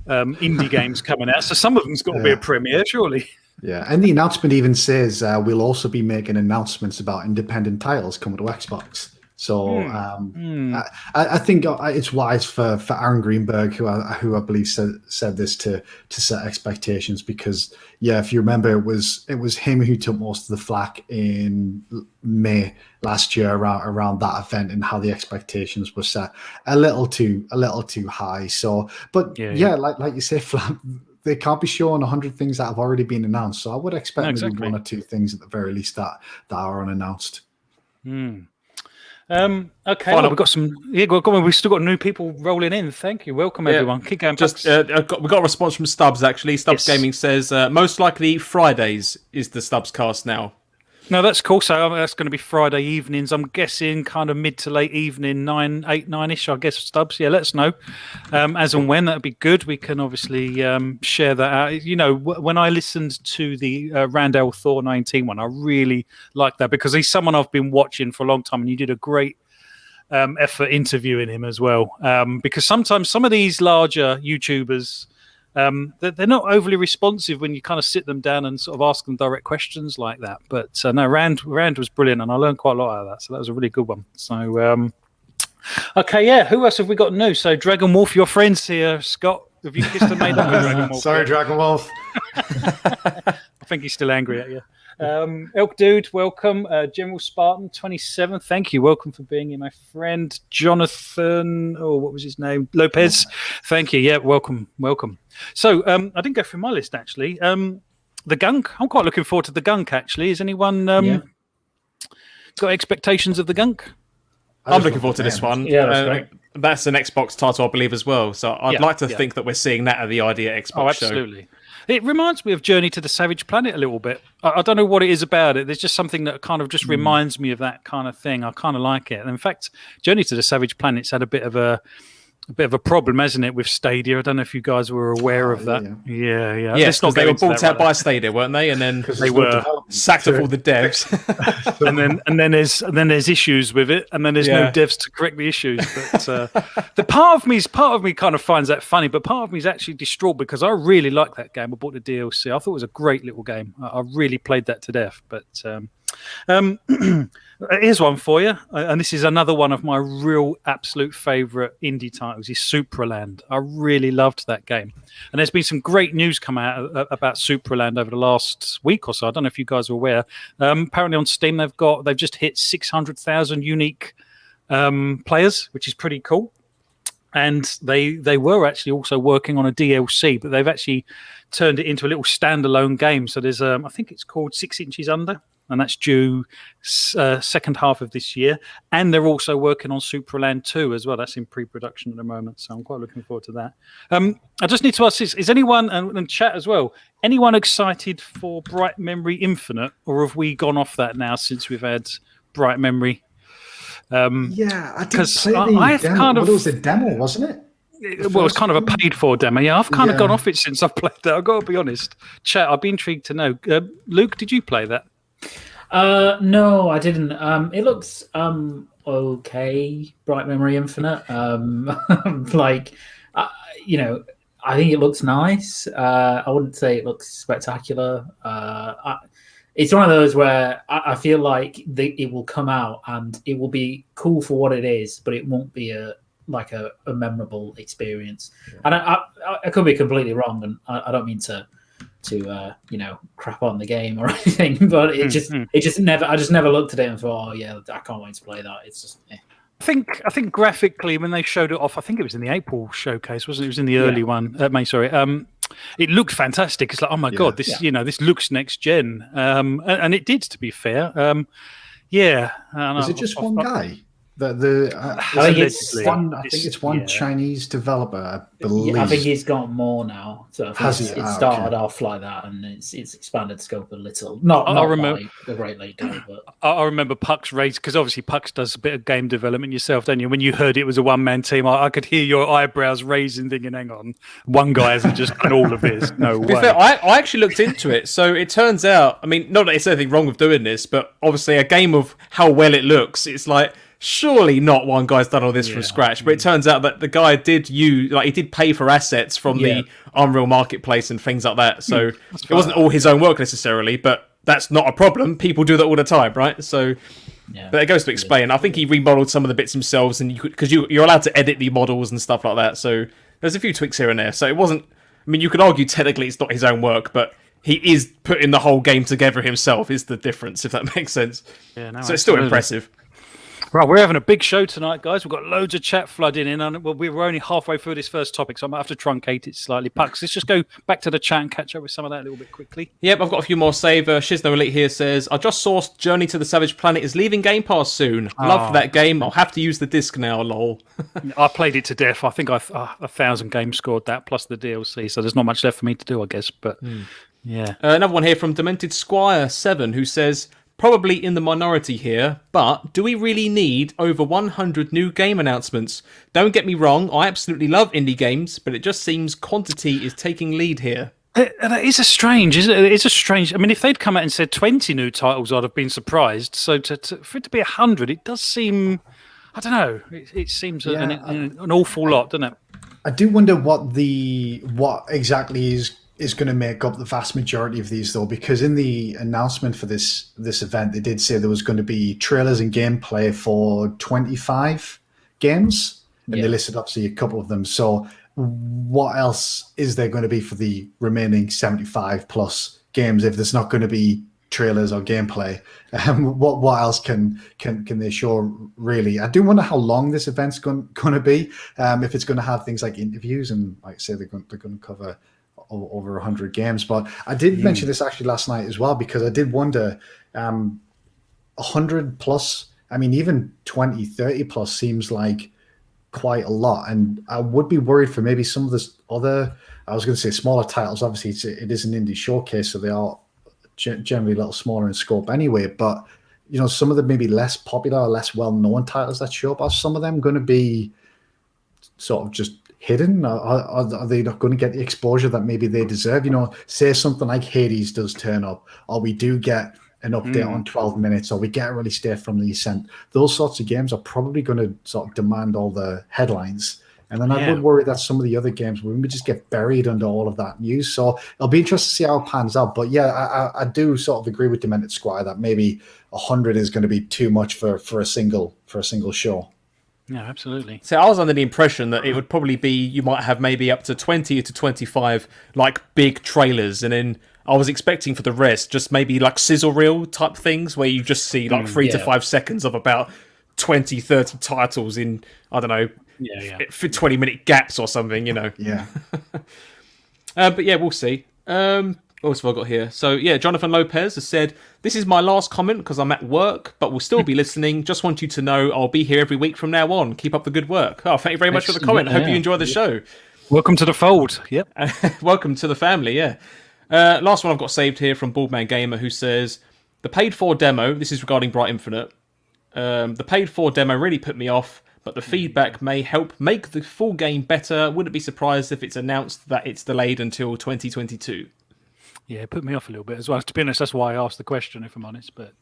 indie games coming out, so some of them's got to be a premiere, surely. Yeah, and the announcement even says we'll also be making announcements about independent titles coming to Xbox. So I think it's wise for Aaron Greenberg, who I believe said this to set expectations, because if you remember, it was him who took most of the flack in May last year around that event and how the expectations were set a little too high. So, but like you say, Flap, they can't be showing 100 things that have already been announced. So I would expect maybe one or two things at the very least that are unannounced. Okay, we've got some. Yeah, go on. We've still got new people rolling in. Thank you. Welcome, everyone. Keep going. We got a response from Stubbs, actually. Stubbs Gaming says, most likely Fridays is the Stubbs cast now. No, that's cool. So that's going to be Friday evenings. I'm guessing kind of mid to late evening, 9-ish, I guess, Stubbs. Yeah, let us know as and when. That'd be good. We can obviously share that out. When I listened to the Randall Thor 19 one, I really liked that because he's someone I've been watching for a long time, and you did a great effort interviewing him as well. Because sometimes some of these larger YouTubers, they're not overly responsive when you kind of sit them down and sort of ask them direct questions like that. But no, Rand was brilliant, and I learned quite a lot out of that. So that was a really good one. So, okay, who else have we got new? So Dragon Wolf, your friends here, Scott. Have you kissed and made up with Dragon Wolf? Sorry, Dragon Wolf. I think he's still angry at you. Elk Dude, welcome. General Spartan 27, thank you. Welcome for being here, my friend. Jonathan, what was his name? Lopez, thank you. Yeah, welcome. So I didn't go through my list, actually. The Gunk, I'm quite looking forward to the Gunk, actually. Has anyone got expectations of the Gunk? I'm looking forward to this one. Yeah, that's great. That's an Xbox title, I believe, as well. So I'd like to think that we're seeing that at the ID Xbox show. Absolutely. It reminds me of Journey to the Savage Planet a little bit. I don't know what it is about it. There's just something that kind of just reminds me of that kind of thing. I kind of like it. And in fact, Journey to the Savage Planet's had a bit of a problem, hasn't it, with Stadia? I don't know if you guys were aware of that. Yeah. Yes, because they were bought out by Stadia, weren't they? And then they were sacked of all the devs. and then there's issues with it, and then there's no devs to correct the issues. But the part of me kind of finds that funny, but part of me is actually distraught because I really like that game. I bought the DLC. I thought it was a great little game. I really played that to death. But Here's one for you, and this is another one of my real absolute favourite indie titles. Is Supraland. I really loved that game, and there's been some great news come out about Supraland over the last week or so. I don't know if you guys are aware. Apparently on Steam they've just hit 600,000 unique players, which is pretty cool. And they were actually also working on a DLC, but they've actually turned it into a little standalone game. So there's I think it's called 6 Inches Under. And that's due second half of this year. And they're also working on Supraland 2 as well. That's in pre-production at the moment. So I'm quite looking forward to that. I just need to ask this. Is anyone, and chat as well, anyone excited for Bright Memory Infinite? Or have we gone off that now since we've had Bright Memory? I did play the demo. It was a demo, wasn't it? Well, it's kind of a paid-for demo. Yeah, I've kind of gone off it since I've played that. I've got to be honest. Chat, I'd be intrigued to know. Luke, did you play that? No, I didn't. It looks okay. Bright Memory Infinite. I think it looks nice. I wouldn't say it looks spectacular. It's one of those where I feel like it will come out and it will be cool for what it is, but it won't be a memorable experience. Yeah. And I could be completely wrong, and I don't mean to crap on the game or anything, but I just never looked at it and thought, oh yeah, I can't wait to play that. It's just I think graphically when they showed it off, I think it was in the April showcase, wasn't it? It was in the early one, May, sorry. It looked fantastic. It's like, oh my god, this looks next gen, and it did, to be fair. Is it just one guy? I think it's one Chinese developer, I believe. I think he's got more now. So it started off like that, and it's expanded scope a little. Not by a great late time, but I remember Puck's raise, because obviously Puck does a bit of game development yourself, don't you? When you heard it was a one-man team, I could hear your eyebrows raising, thinking, "Hang on, one guy hasn't just done all of this." No way. Fair, I actually looked into it, so it turns out, I mean, not that it's anything wrong with doing this, but obviously a game of how well it looks, it's like, surely not one guy's done all this from scratch. But it turns out that the guy did he did pay for assets from the Unreal Marketplace and things like that. So it wasn't all his own work necessarily, but that's not a problem. People do that all the time, right? So, but it goes to explain. I think he remodeled some of the bits himself, and because you're allowed to edit the models and stuff like that. So there's a few tweaks here and there. So it wasn't. I mean, you could argue technically it's not his own work, but he is putting the whole game together himself. Is the difference, if that makes sense? Yeah, no, so it's still impressive. Right, we're having a big show tonight, guys. We've got loads of chat flooding in, and we're only halfway through this first topic, so I might have to truncate it slightly. Pucks, let's just go back to the chat and catch up with some of that a little bit quickly. Yep, I've got a few more save. Shizno Elite here says, I just saw Journey to the Savage Planet is leaving Game Pass soon. Love that game. I'll have to use the disc now, lol. I played it to death. I think 1,000 games scored that, plus the DLC, so there's not much left for me to do, I guess. But yeah. Another one here from Demented Squire 7, who says, probably in the minority here, but do we really need over 100 new game announcements? Don't get me wrong, I absolutely love indie games, but it just seems quantity is taking lead here. It is a strange, isn't it? It's a strange. I mean, if they'd come out and said 20 new titles, I'd have been surprised. So for it to be 100, it does seem, I don't know, it seems an awful lot, doesn't it? I do wonder what exactly is going to make up the vast majority of these, though, because in the announcement for this event, they did say there was going to be trailers and gameplay for 25 games, and they listed obviously a couple of them. So what else is there going to be for the remaining 75 plus games if there's not going to be trailers or gameplay? What else can they show, really? I do wonder how long this event's going to be, if it's going to have things like interviews, and like I say, they're going to cover over 100 games. But I did mention this actually last night as well, because I did wonder, 100 plus, I mean, even 20, 30 plus seems like quite a lot. And I would be worried for maybe some of this other, I was going to say smaller titles. Obviously, it is an indie showcase, so they are generally a little smaller in scope anyway. But, some of the maybe less popular or less well-known titles that show up, are some of them going to be sort of just hidden? Are they not going to get the exposure that maybe they deserve? Say something like Hades does turn up, or we do get an update on 12 minutes, or we get a release date from the Ascent. Those sorts of games are probably going to sort of demand all the headlines. And then I would worry that some of the other games would just get buried under all of that news. So it'll be interesting to see how it pans out. But yeah, I do sort of agree with Demented Squire that maybe 100 is going to be too much for a single show. Yeah, absolutely. So I was under the impression that it would probably be, you might have maybe up to 20 to 25 like big trailers, and then I was expecting for the rest just maybe like sizzle reel type things where you just see like 3 to 5 seconds of about 20, 30 titles in, I don't know, for 20-minute gaps or something, you know. Yeah. But yeah, we'll see. What else have I got here? So yeah, Jonathan Lopez has said, "This is my last comment because I'm at work, but will still be listening. Just want you to know I'll be here every week from now on. Keep up the good work." Oh, thank you very much for the comment. I hope you enjoy the show. Welcome to the fold. Yep. Welcome to the family, yeah. Last one I've got saved here from Baldman Gamer, who says, "The paid-for demo," this is regarding Bright Infinite, "the paid-for demo really put me off, but the feedback may help make the full game better. Wouldn't be surprised if it's announced that it's delayed until 2022. Yeah, it put me off a little bit as well. To be honest, that's why I asked the question, if I'm honest. But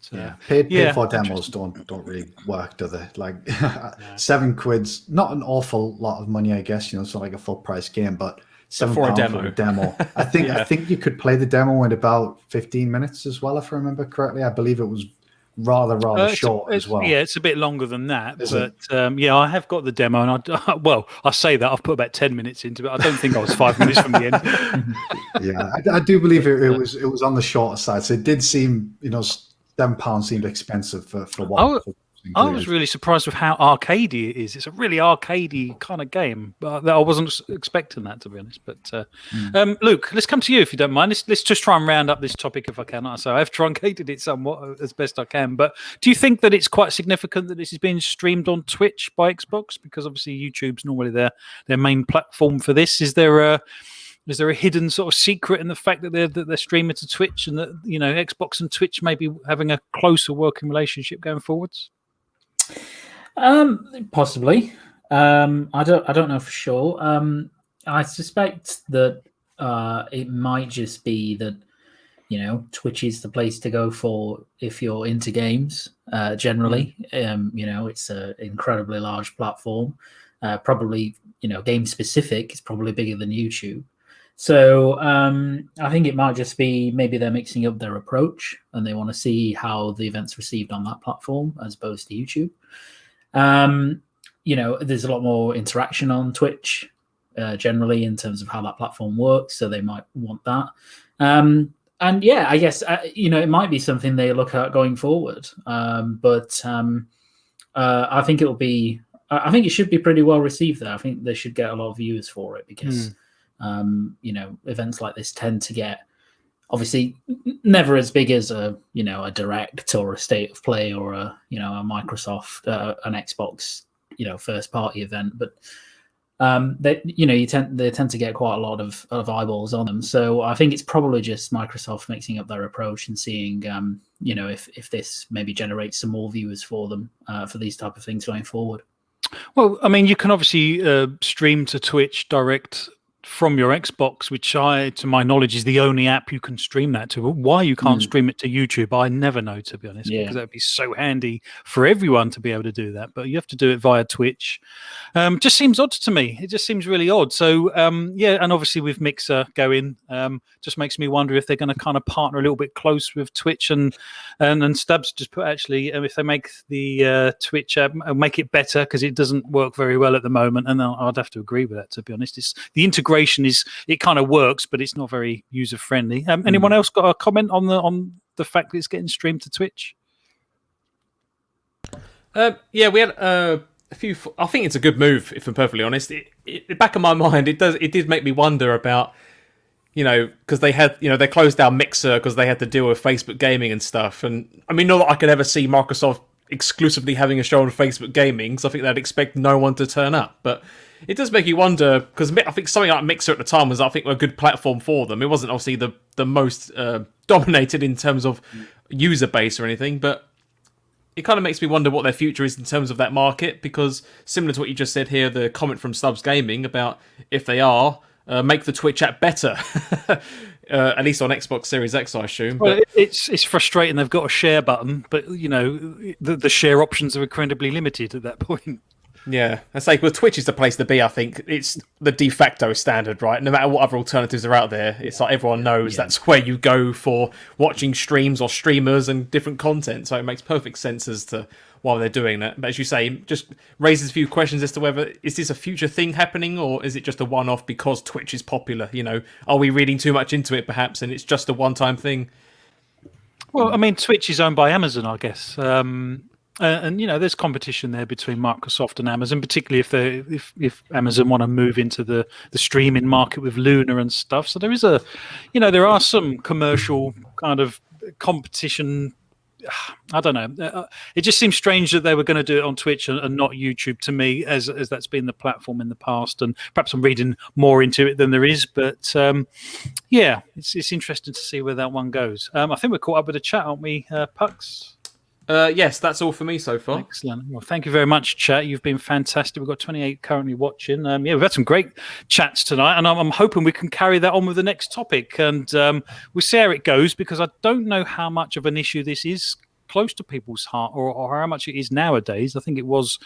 paid for demos don't really work, do they? Like £7, not an awful lot of money, I guess. You know, it's not like a full price game, but £7 for a demo. I think you could play the demo in about 15 minutes as well, if I remember correctly. I believe it was rather short as well. Yeah, it's a bit longer than that. I have got the demo, and I say that I've put about 10 minutes into it. I don't think I was 5 minutes from the end. Yeah, I do believe it was on the shorter side. So it did seem, £7 seemed expensive for what. I was really surprised with how arcadey it is. It's a really arcadey kind of game. But I wasn't expecting that, to be honest. But Luke, let's come to you if you don't mind. Let's just try and round up this topic if I can. So I've truncated it somewhat as best I can. But do you think that it's quite significant that this is being streamed on Twitch by Xbox? Because obviously YouTube's normally their main platform for this. Is there a hidden sort of secret in the fact that they're streaming to Twitch, and that Xbox and Twitch may be having a closer working relationship going forwards? Possibly. I don't know for sure. I suspect that it might just be that Twitch is the place to go for if you're into games. Generally, it's an incredibly large platform. Probably game specific. It's probably bigger than YouTube. So I think it might just be maybe they're mixing up their approach and they want to see how the event's received on that platform as opposed to YouTube. There's a lot more interaction on Twitch generally in terms of how that platform works, so they might want that. I guess it might be something they look at going forward. But I think it'll be. I think it should be pretty well received there. I think they should get a lot of viewers for it because. Events like this tend to get obviously never as big as a Direct or a State of Play or a Microsoft, an Xbox, first party event, but they tend to get quite a lot of eyeballs on them. So I think it's probably just Microsoft mixing up their approach and seeing if this maybe generates some more viewers for them for these type of things going forward. Well, I mean, you can obviously stream to Twitch direct from your Xbox, which to my knowledge, is the only app you can stream that to. Why you can't stream it to YouTube, I never know, to be honest, because that would be so handy for everyone to be able to do that. But you have to do it via Twitch. Just seems odd to me. It just seems really odd. So, and obviously with Mixer going, just makes me wonder if they're going to kind of partner a little bit close with Twitch and Stubbs just put actually, if they make the Twitch app, make it better because it doesn't work very well at the moment. And I'd have to agree with that, to be honest. It's the integration it kind of works, but it's not very user friendly. Anyone else got a comment on the fact that it's getting streamed to Twitch? We had a few. I think it's a good move, if I'm perfectly honest. The back of my mind, it did make me wonder about, because they had, they closed down Mixer because they had to deal with Facebook gaming and stuff. And I mean, not that I could ever see Microsoft exclusively having a show on Facebook gaming, because I think they'd expect no one to turn up. But it does make you wonder, because I think something like Mixer at the time was, I think, a good platform for them. It wasn't obviously the most dominated in terms of user base or anything, but it kind of makes me wonder what their future is in terms of that market, because similar to what you just said here, the comment from Stubbs Gaming about if they are, make the Twitch app better. At least on Xbox Series X, I assume. Well, it's frustrating. They've got a share button, but the share options are incredibly limited at that point. Yeah, I say, well, Twitch is the place to be. I think it's the de facto standard, right? No matter what other alternatives are out there, it's like everyone knows that's where you go for watching streams or streamers and different content. So it makes perfect sense as to why they're doing that. But as you say, just raises a few questions as to whether is this a future thing happening or is it just a one-off because Twitch is popular? You know, are we reading too much into it perhaps, and it's just a one-time thing? Well, I mean, Twitch is owned by Amazon, I guess. And there's competition there between Microsoft and Amazon, particularly if Amazon want to move into the streaming market with Luna and stuff. So there is there are some commercial kind of competition. I don't know. It just seems strange that they were going to do it on Twitch and not YouTube to me, as that's been the platform in the past. And perhaps I'm reading more into it than there is, but it's interesting to see where that one goes. I think we're caught up with the chat, aren't we, Pucks? Yes, that's all for me so far. Excellent. Well, thank you very much, chat. You've been fantastic. We've got 28 currently watching. We've had some great chats tonight, and I'm hoping we can carry that on with the next topic. And we'll see how it goes, because I don't know how much of an issue this is close to people's heart, or how much it is nowadays. I think it was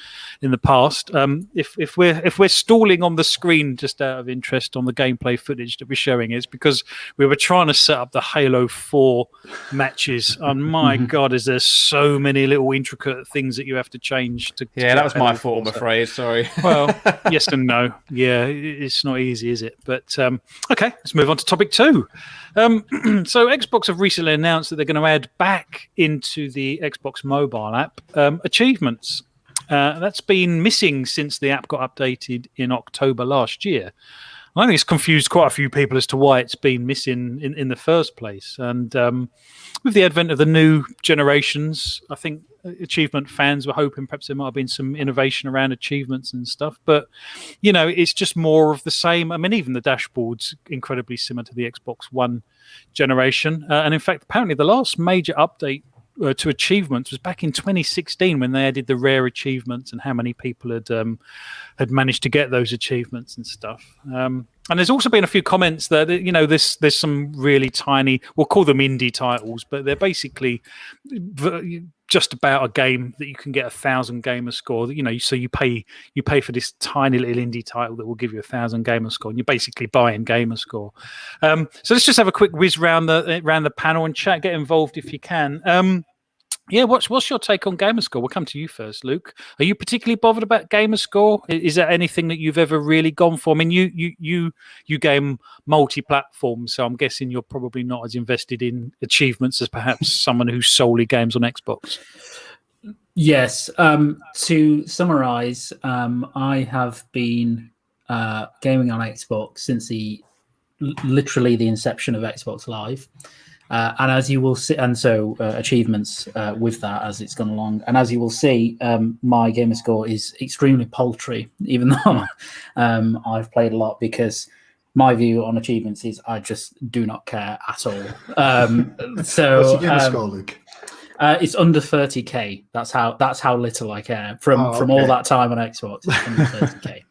in the past. If we're stalling on the screen just out of interest on the gameplay footage that we're showing, it's because we were trying to set up the Halo 4 matches. And my God, is there so many little intricate things that you have to change to that was my fault, I'm afraid. Sorry. Well, yes and no. Yeah, it's not easy, is it? But okay, let's move on to topic 2. So Xbox have recently announced that they're going to add back into the Xbox mobile app achievements. That's been missing since the app got updated in October last year. I think it's confused quite a few people as to why it's been missing in the first place. And with the advent of the new generations, I think achievement fans were hoping perhaps there might have been some innovation around achievements and stuff. But, it's just more of the same. I mean, even the dashboard's incredibly similar to the Xbox One generation. And in fact, apparently the last major update to achievements was back in 2016 when they added the rare achievements and how many people had managed to get those achievements and stuff. And there's also been a few comments that there's some really tiny, we'll call them indie titles, but they're basically just about a game that you can get 1,000 gamer score. So you pay for this tiny little indie title that will give you 1,000 gamer score, and you're basically buying gamer score. So let's just have a quick whiz round the panel and chat. Get involved if you can. What's your take on gamerscore? We'll come to you first, Luke. Are you particularly bothered about gamerscore? Is there anything that you've ever really gone for? I mean, you game multi-platform, so I'm guessing you're probably not as invested in achievements as perhaps someone who solely games on Xbox. Yes. To summarize, I have been gaming on Xbox since literally the inception of Xbox Live. And as you will see, and so achievements with that as it's gone along. And as you will see, my gamer score is extremely paltry, even though I've played a lot, because my view on achievements is I just do not care at all. What's your gamer score, Luke? It's under 30k. That's how little I care from all that time on Xbox. It's under 30k.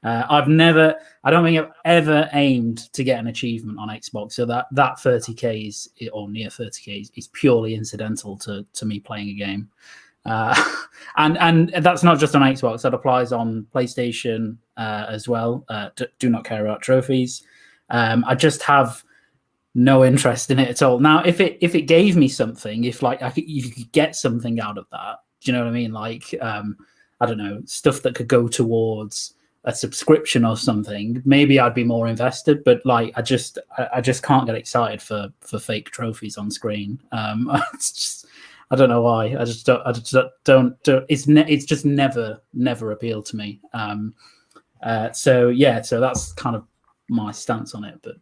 I don't think I've ever aimed to get an achievement on Xbox, so that 30k is, or near 30k is purely incidental to me playing a game. And that's not just on Xbox, that applies on PlayStation as well. Do not care about trophies. I just have no interest in it at all. Now, if it gave me something, if you could get something out of that, do you know what I mean? Like, I don't know, stuff that could go towards a subscription or something, maybe I'd be more invested. But like, I just can't get excited for fake trophies on screen. It's just, I don't know why. I just don't. It's just never appealed to me. So that's kind of my stance on it. But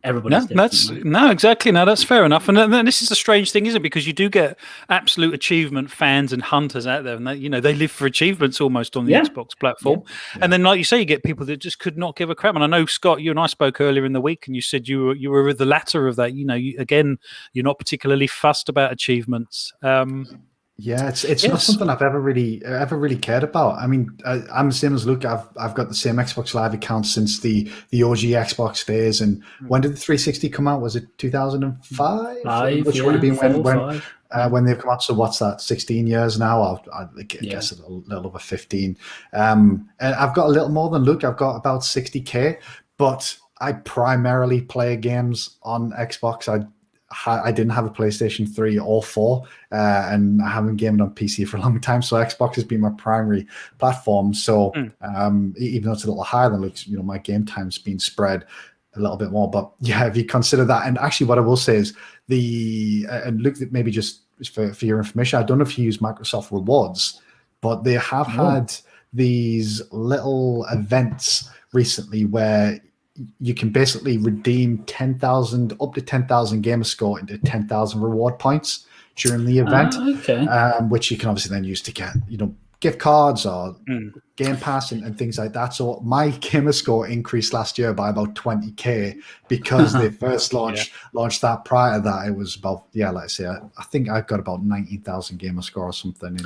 everybody's different. Exactly. No, that's fair enough. And then this is a strange thing, isn't it? Because you do get absolute achievement fans and hunters out there, and they live for achievements almost on the Xbox platform. Yeah. And then, like you say, you get people that just could not give a crap. And I know, Scott, you and I spoke earlier in the week, and you said you were the latter of that. You're not particularly fussed about achievements. Yeah, it's not something I've ever really cared about. I mean, I'm the same as Luke. I've got the same Xbox Live account since the OG Xbox days. And when did the 360 come out? Was it 2005? Which would have been when they've come out. So what's that? 16 years now. I guess a little over 15. And I've got a little more than Luke. I've got about 60k, but I primarily play games on Xbox. I didn't have a PlayStation 3 or 4, and I haven't gamed on PC for a long time. So Xbox has been my primary platform. So even though it's a little higher than Luke's, my game time's been spread a little bit more. But yeah, if you consider that, and actually what I will say is and Luke, maybe just for your information, I don't know if you use Microsoft Rewards, but they have had these little events recently where you can basically redeem 10,000 up to 10,000 gamer score into 10,000 reward points during the event, which you can obviously then use to get gift cards or Game Pass and things like that. So my gamer score increased last year by about 20k because they first launched that. Prior to that, it was about like I say, I think I got about 19,000 gamer score or something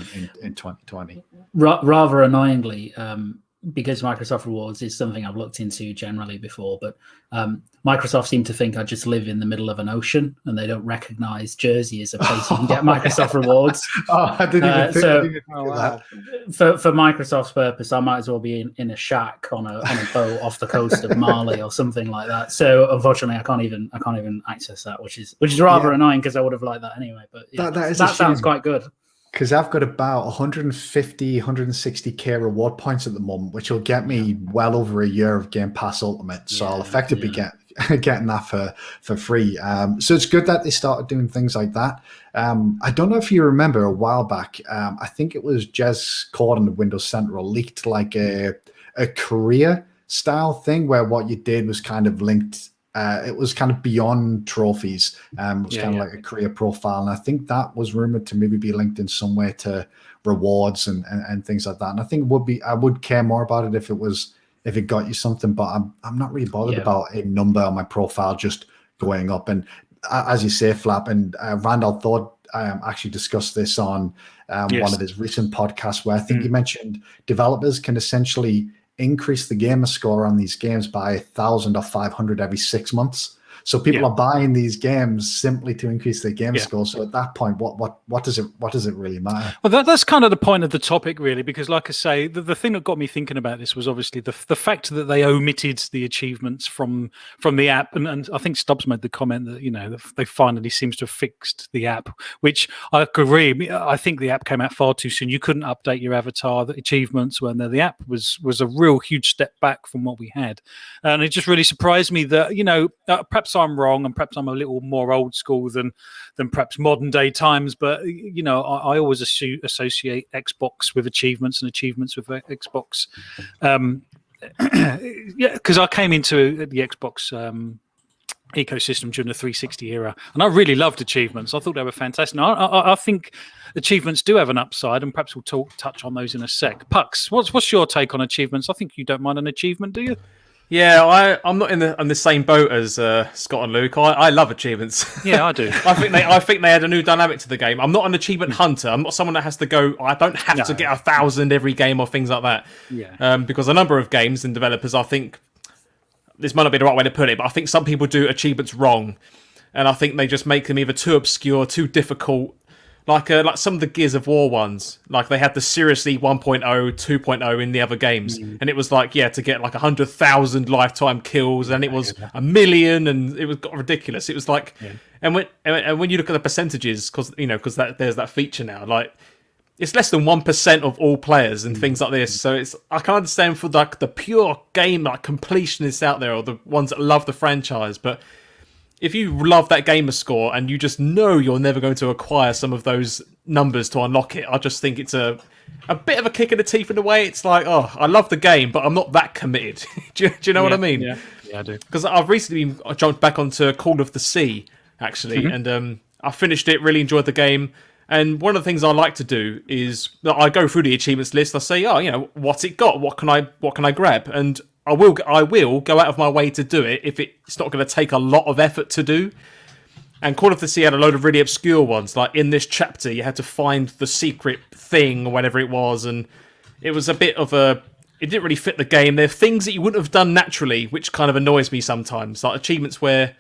in 2020. Rather annoyingly, because Microsoft Rewards is something I've looked into generally before, but Microsoft seem to think I just live in the middle of an ocean and they don't recognize Jersey as a place you can get Microsoft Rewards. I didn't even think of that. For Microsoft's purpose, I might as well be in a shack on a boat off the coast of Mali or something like that. So unfortunately, I can't even access that, which is rather annoying because I would have liked that anyway. But that sounds quite good. Because I've got about 150, 160k reward points at the moment, which will get me well over a year of Game Pass Ultimate. So I'll effectively getting that for free. So it's good that they started doing things like that. I don't know if you remember a while back, I think it was Jez Corden of Windows Central leaked like a career style thing where what you did was kind of linked. It was kind of beyond trophies. It was kind of like a career profile. And I think that was rumored to maybe be linked in some way to rewards and things like that. And I think I would care more about it if it got you something, but I'm not really bothered about a number on my profile just going up. And as you say, Flap, and Randall Thorpe actually discussed this on one of his recent podcasts where I think he mentioned developers can essentially increase the gamer score on these games by 1,000 or 500 every 6 months. So people are buying these games simply to increase their gamer score. So at that point, what does it really matter? Well, that's kind of the point of the topic, really, because like I say, the thing that got me thinking about this was obviously the fact that they omitted the achievements from the app, and I think Stubbs made the comment that they finally seems to have fixed the app, which I agree. I think the app came out far too soon. You couldn't update your avatar. The achievements weren't there. The app was a real huge step back from what we had, and it just really surprised me that perhaps I'm wrong, and perhaps I'm a little more old school than perhaps modern day times. But I always associate Xbox with achievements and achievements with Xbox. Because I came into the Xbox ecosystem during the 360 era, and I really loved achievements. I thought they were fantastic. I think achievements do have an upside, and perhaps we'll touch on those in a sec. Pux, what's your take on achievements? I think you don't mind an achievement, do you? Yeah, I'm not in the same boat as Scott and Luke. I love achievements. Yeah, I do. I think they add a new dynamic to the game. I'm not an achievement hunter. I'm not someone that has to go. I don't have to get 1,000 every game or things like that. Yeah. Because a number of games and developers, I think this might not be the right way to put it, but I think some people do achievements wrong, and I think they just make them either too obscure, too difficult. Like some of the Gears of War ones, like they had the seriously 1.0, 2.0 in the other games, and it was like to get like 100,000 lifetime kills, and it was 1 million, and it got ridiculous. It was like, and when you look at the percentages, because there's that feature now, like it's less than 1% of all players and things like this. So I can understand for like the pure game like completionists out there, or the ones that love the franchise, but if you love that gamer score and you just know you're never going to acquire some of those numbers to unlock it, I just think it's a bit of a kick in the teeth in a way. It's like, I love the game, but I'm not that committed. do you know what I mean? Yeah, I do. Because I've recently jumped back onto Call of the Sea, actually, and I finished it, really enjoyed the game. And one of the things I like to do is that I go through the achievements list. I say, what's it got? What can I grab? And I will go out of my way to do it if it's not going to take a lot of effort to do. And Call of the Sea had a load of really obscure ones. Like in this chapter, you had to find the secret thing or whatever it was. And it was a bit of it didn't really fit the game. There are things that you wouldn't have done naturally, which kind of annoys me sometimes. Like achievements where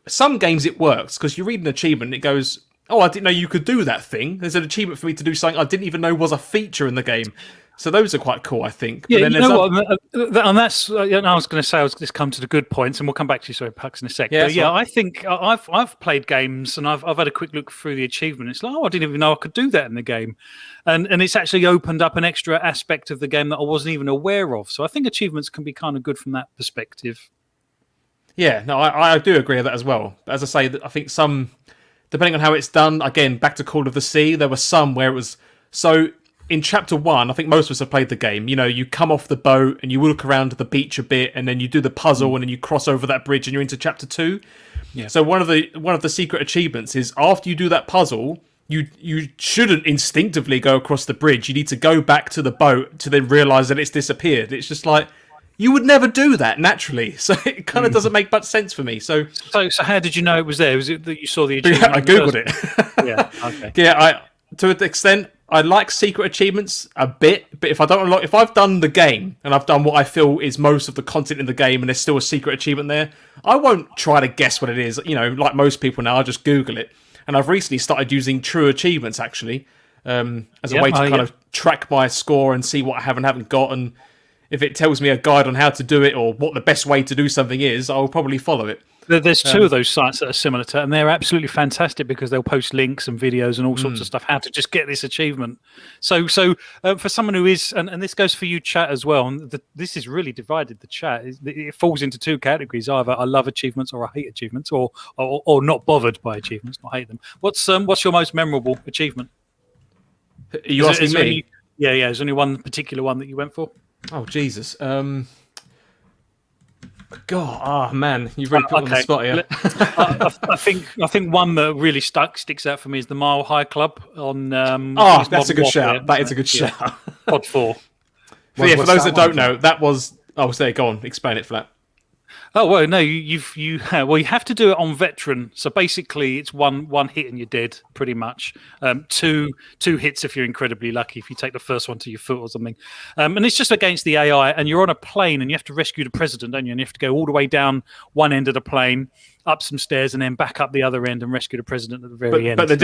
some games it works, because you read an achievement, it goes, oh, I didn't know you could do that thing. There's an achievement for me to do something I didn't even know was a feature in the game. So those are quite cool, I think. Yeah, but then you know what? And that's. I was going to say, I was just come to the good points, and we'll come back to you, sorry, Pucks, in a sec. Yeah, but yeah, I think I've played games, and I've had a quick look through the achievement. It's like, oh, I didn't even know I could do that in the game, and it's actually opened up an extra aspect of the game that I wasn't even aware of. So I think achievements can be kind of good from that perspective. Yeah, no, I do agree with that as well. As I say, I think some, depending on how it's done, again, back to Call of the Sea, there were some where it was so. In Chapter 1, I think most of us have played the game. You know, you come off the boat and you look around the beach a bit, and then you do the puzzle, and then you cross over that bridge, and you're into Chapter 2. Yeah. So one of the secret achievements is after you do that puzzle, you shouldn't instinctively go across the bridge. You need to go back to the boat to then realise that it's disappeared. It's just like you would never do that naturally, so it kind of doesn't make much sense for me. So how did you know it was there? Was it that you saw the achievement? Yeah, I googled it. Yeah, okay. Yeah, to an extent. I like secret achievements a bit, but if I've done the game and I've done what I feel is most of the content in the game and there's still a secret achievement there, I won't try to guess what it is. You know, like most people now, I'll just Google it. And I've recently started using true achievements, actually, as a way to kind of track my score and see what I have and haven't got. And if it tells me a guide on how to do it or what the best way to do something is, I'll probably follow it. There's two of those sites that are similar to it, and they're absolutely fantastic because they'll post links and videos and all sorts of stuff, how to just get this achievement. So for someone who is, and this goes for you, chat, as well, and this is really divided, the chat. It falls into two categories. Either I love achievements or I hate achievements, or not bothered by achievements, not hate them. What's your most memorable achievement? Are you asking me? Yeah, is there only one particular one that you went for? Oh, Jesus. God, man, you've really put me on the spot here. I think one that really sticks out for me is the Mile High Club on. That's a good shout. That is a good shout. Pod 4. For those that don't know, that was. Oh, so go on, explain it, Flat. Oh well, no, you have to do it on veteran. So basically, it's one hit and you're dead, pretty much. Two hits if you're incredibly lucky. If you take the first one to your foot or something, and it's just against the AI. And you're on a plane and you have to rescue the president, don't you? And you have to go all the way down one end of the plane, up some stairs, and then back up the other end and rescue the president at the very end. But the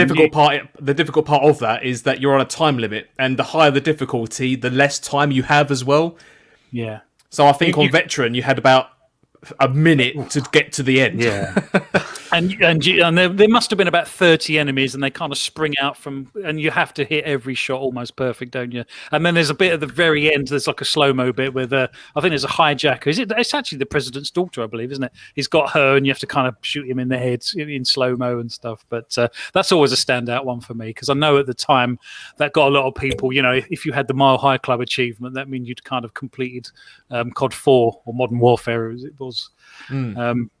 difficult part of that is that you're on a time limit, and the higher the difficulty, the less time you have as well. Yeah. So I think on veteran you had about a minute to get to the end. Yeah. and there must have been about 30 enemies, and they kind of spring out from, and you have to hit every shot almost perfect, don't you? And then there's a bit at the very end, there's like a slow-mo bit where I think there's a hijacker. It's actually the president's daughter, I believe, isn't it? He's got her, and you have to kind of shoot him in the head in slow-mo and stuff. But that's always a standout one for me, because I know at the time that got a lot of people, you know, if you had the Mile High Club achievement, that means you'd kind of completed COD 4 or Modern Warfare as it was.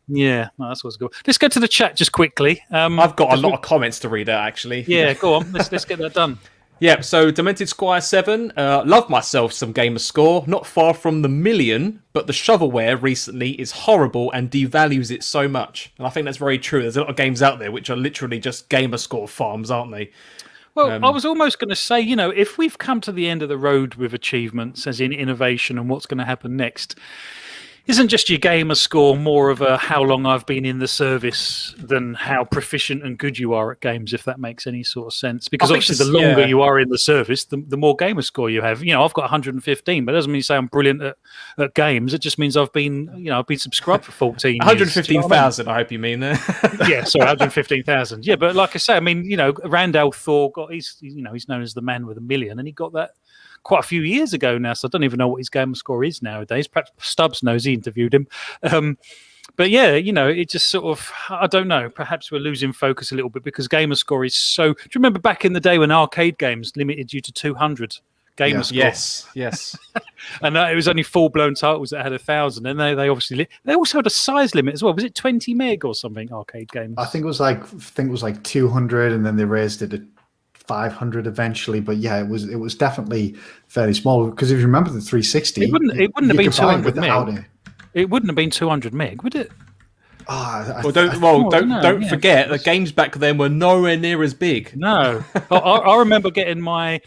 Yeah, no, that's what's good. Let's go to the chat just quickly. I've got a lot of comments to read out, actually. Yeah, go on. Let's get that done. Yeah, so Demented Squire 7, love myself some gamer score, not far from the million, but the shovelware recently is horrible and devalues it so much. And I think that's very true. There's a lot of games out there which are literally just gamer score farms, aren't they? Well, I was almost going to say, you know, if we've come to the end of the road with achievements, as in innovation and what's going to happen next, isn't just your gamer score more of a how long I've been in the service than how proficient and good you are at games, if that makes any sort of sense? Because obviously the longer you are in the service, the more gamer score you have. You know, I've got 115, but it doesn't mean to say I'm brilliant at games. It just means I've been subscribed for 14 115,000, I hope you mean there. Yeah, sorry, 115,000. Yeah, but like I say, I mean, you know, Randall Thor he's known as the man with a million, and he got that quite a few years ago now, so I don't even know what his gamer score is nowadays. Perhaps Stubbs knows, he interviewed him. But yeah, you know, it just sort of, I don't know, perhaps we're losing focus a little bit because gamer score is so... Do you remember back in the day when arcade games limited you to 200 gamer score? Yes. And it was only full-blown titles that had 1,000, and they obviously... They also had a size limit as well. Was it 20 meg or something, arcade games? I think it was like 200, and then they raised it to 500 eventually, but yeah, it was definitely fairly small, because if you remember the 360, it wouldn't have been 200 meg. It wouldn't have been 200 meg, would it? Don't forget that games back then were nowhere near as big. No, I remember getting my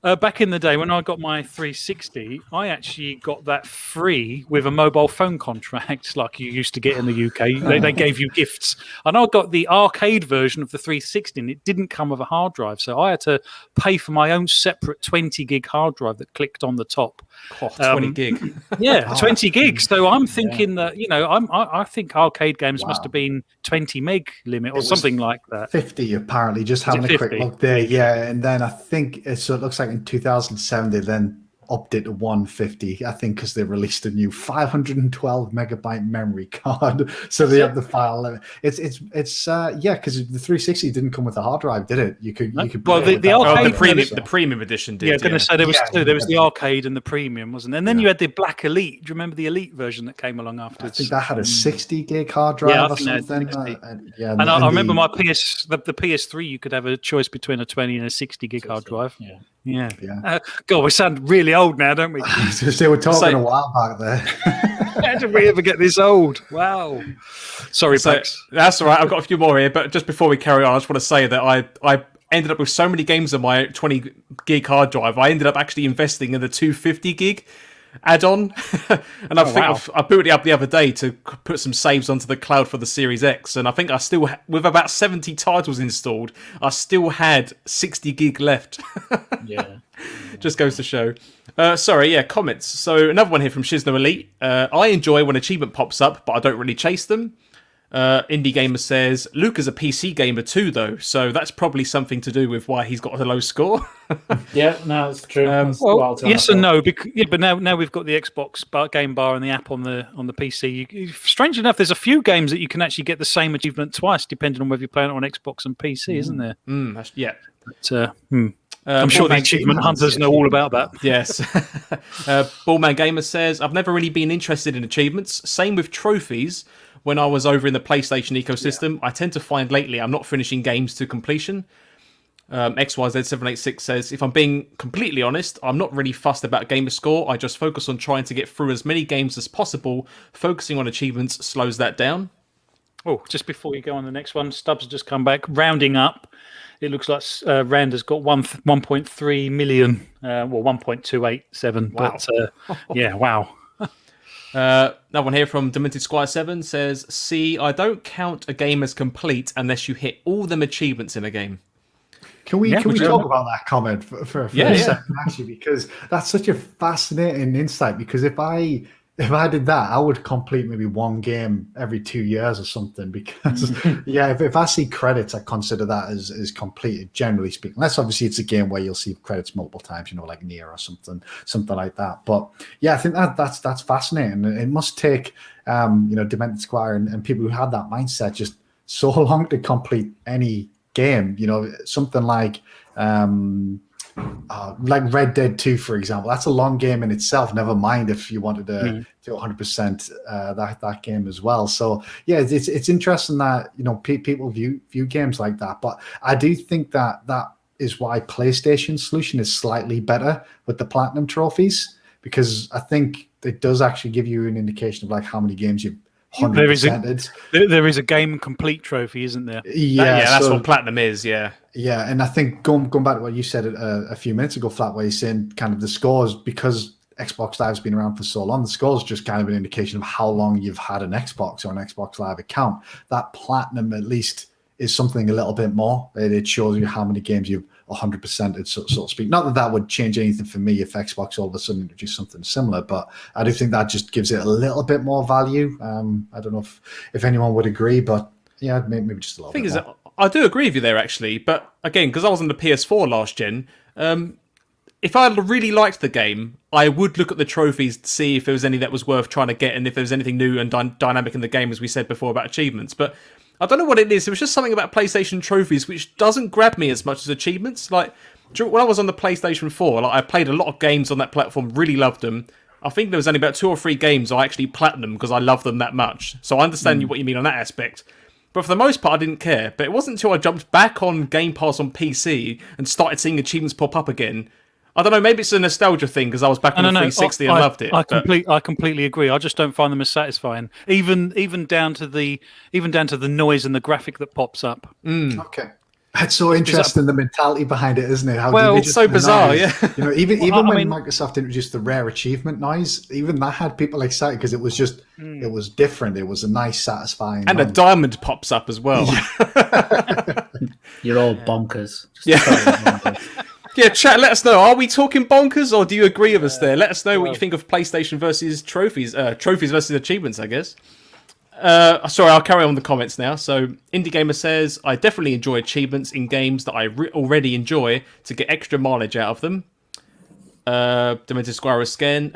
back in the day when I got my 360. I actually got that free with a mobile phone contract, like you used to get in the UK. They gave you gifts, and I got the arcade version of the 360, and it didn't come with a hard drive, so I had to pay for my own separate 20 gig hard drive that clicked on the top. 20 gig. Yeah, 20 gigs. So I'm thinking that I think arcade games must have been 20 meg limit or something like that. 50 apparently. Just having a quick look there, yeah. And then I think it looks like in 2007 they then upped it to 150. I think because they released a new 512 megabyte memory card, so they have the file limit. It's because the 360 didn't come with a hard drive, did it? You could. Well, the arcade the premium edition did. Yeah, I was going to say there was two. There was the arcade and the premium, wasn't there? And then you had the Black Elite. Do you remember the Elite version that came along afterwards? I think that had a 60 gig hard drive or something. And I remember my the PS3. You could have a choice between a 20 and a 60 gig hard drive. Yeah. God, we sound really old now, don't we? They were talking a while back there. How did we ever get this old? Wow. Sorry, Pax. That's all right. I've got a few more here, but just before we carry on, I just want to say that I ended up with so many games on my 20 gig hard drive. I ended up actually investing in the 250 gig add-on, and I booted it up the other day to put some saves onto the cloud for the Series X, and I think I still, with about 70 titles installed, I still had 60 gig left. Just goes to show. Comments. So another one here from Shizno Elite. I enjoy when achievement pops up, but I don't really chase them. Indie Gamer says, Luke is a PC gamer too, though, so that's probably something to do with why he's got a low score. Yeah, no, it's true. Yes and no, but now we've got the Xbox game bar and the app on the PC. Strange enough, there's a few games that you can actually get the same achievement twice, depending on whether you're playing it on Xbox and PC, isn't there? I'm sure the achievement hunters know all about that. Yes. Ballman Gamer says, I've never really been interested in achievements. Same with trophies. When I was over in the PlayStation ecosystem, I tend to find lately I'm not finishing games to completion. XYZ786 says, if I'm being completely honest, I'm not really fussed about gamer score. I just focus on trying to get through as many games as possible. Focusing on achievements slows that down. Oh, just before you go on the next one, Stubbs has just come back. Rounding up, it looks like Rand has got 1.3 million, 1.287. Wow. But wow. Another one here from Demented Squire 7 says, see, I don't count a game as complete unless you hit all them achievements in a game. Can we talk about that comment for a second, actually, because that's such a fascinating insight. Because if I did that, I would complete maybe one game every 2 years or something. Because if I see credits, I consider that as completed, generally speaking. Unless obviously it's a game where you'll see credits multiple times, like Nier or something like that. But yeah, I think that's fascinating. It must take Demented Squire and people who have that mindset just so long to complete any game. Something like Red Dead 2, for example. That's a long game in itself, never mind if you wanted to do 100% that game as well. So yeah, it's interesting that people view games like that, but I do think that is why PlayStation's solution is slightly better with the platinum trophies, because I think it does actually give you an indication of like how many games you've 100%. There is a game complete trophy, isn't there? That's what platinum is. Yeah, and I think going back to what you said a few minutes ago, Flat, where you're saying kind of the scores, because Xbox Live's been around for so long, the scores just kind of an indication of how long you've had an Xbox or an Xbox Live account. That platinum at least is something a little bit more. It shows you how many games you've 100%, so to speak. Not that would change anything for me if Xbox all of a sudden introduced something similar, but I do think that just gives it a little bit more value. I don't know if anyone would agree, but yeah, maybe just a little bit more. I do agree with you there, actually. But again, because I was on the PS4 last gen, if I really liked the game, I would look at the trophies to see if there was any that was worth trying to get and if there was anything new and dynamic in the game, as we said before about achievements. But I don't know what it is. It was just something about PlayStation trophies which doesn't grab me as much as achievements. Like when I was on the PlayStation 4, I played a lot of games on that platform, really loved them. I think there was only about 2 or 3 games I actually platinum because I love them that much. So I understand what you mean on that aspect. But for the most part, I didn't care. But it wasn't until I jumped back on Game Pass on PC and started seeing achievements pop up again, I don't know. Maybe it's a nostalgia thing because I was back on the 360 and loved it. I completely agree. I just don't find them as satisfying, even down to the noise and the graphic that pops up. Okay. That's so interesting, the mentality behind it, isn't it? It's so bizarre, noise. Even when Microsoft introduced the rare achievement noise, even that had people excited because it was just, it was different. It was a nice, satisfying. And a diamond pops up as well. You're all bonkers. Yeah, chat, let us know. Are we talking bonkers, or do you agree with us there? Let us know what you think of PlayStation versus trophies. Trophies versus achievements, I guess. Sorry, I'll carry on the comments now. So, Indie Gamer says, I definitely enjoy achievements in games that I already enjoy to get extra mileage out of them. Demented Squire 7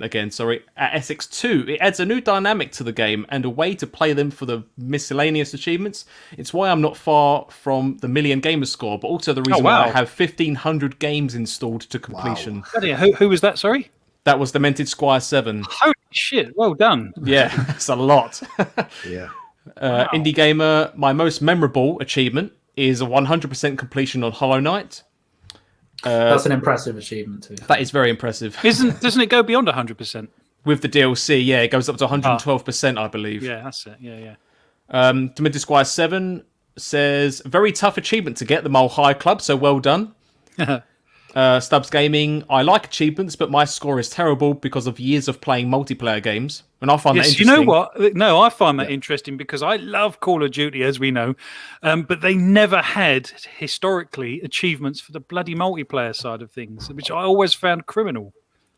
again, sorry. At Essex 2, it adds a new dynamic to the game and a way to play them for the miscellaneous achievements. It's why I'm not far from the million gamer score, but also the reason why I have 1,500 games installed to completion. Wow. Who was that, sorry? That was Demented Squire 7. Holy shit, well done. Yeah, that's a lot. Yeah. Indie Gamer, my most memorable achievement is a 100% completion on Hollow Knight. That's an impressive achievement too. That is very impressive. Doesn't it go beyond 100%? With the DLC, yeah, it goes up to 112%, I believe. Yeah, that's it. Yeah. Demented Squire 7 says, very tough achievement to get the Mole High Club, so well done. Stubbs Gaming, I like achievements, but my score is terrible because of years of playing multiplayer games. And I find that interesting. You know what? No, I find that interesting because I love Call of Duty, as we know, but they never had, historically, achievements for the bloody multiplayer side of things, which I always found criminal.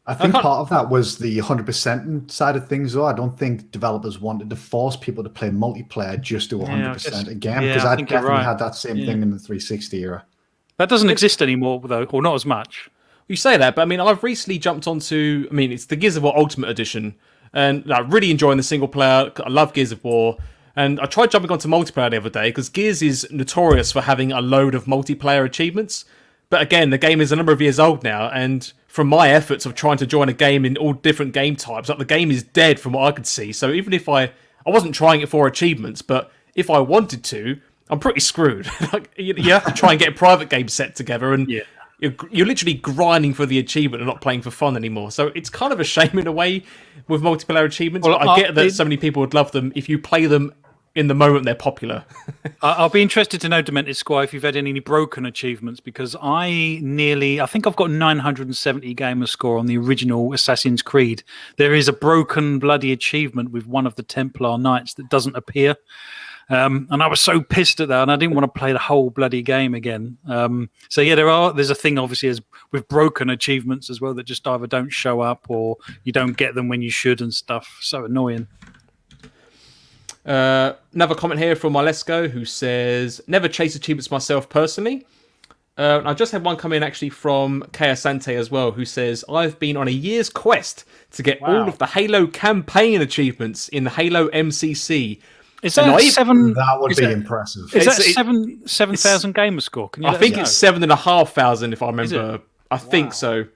I think part of that was the 100% side of things, though. I don't think developers wanted to force people to play multiplayer just to 100% again, because I definitely had that same thing in the 360 era. That doesn't exist anymore, though, or not as much. You say that, but I mean, I've recently jumped onto, it's the Gears of War Ultimate Edition, and I'm really enjoying the single player. I love Gears of War, and I tried jumping onto multiplayer the other day, because Gears is notorious for having a load of multiplayer achievements. But again, the game is a number of years old now, and from my efforts of trying to join a game in all different game types, the game is dead from what I could see. So even if I wasn't trying it for achievements, but if I wanted to, I'm pretty screwed. You have to try and get a private game set together, and you're literally grinding for the achievement and not playing for fun anymore. So it's kind of a shame in a way with multiplayer achievements. Well, but I get that so many people would love them if you play them in the moment they're popular. I'll be interested to know, Demented Squire, if you've had any broken achievements, because I think I've got 970 gamer score on the original Assassin's Creed. There is a broken bloody achievement with one of the Templar Knights that doesn't appear. And I was so pissed at that, and I didn't want to play the whole bloody game again. So yeah, there's a thing obviously as with broken achievements as well that just either don't show up or you don't get them when you should and stuff. So annoying. Another comment here from Malesko who says, never chase achievements myself personally. I just had one come in actually from Kea Sante as well, who says, I've been on a year's quest to get all of the Halo campaign achievements in the Halo MCC. Is that 7? That would be impressive. Is that 7,000 gamer score? Can you I think it's 7,500 if I remember. I think so.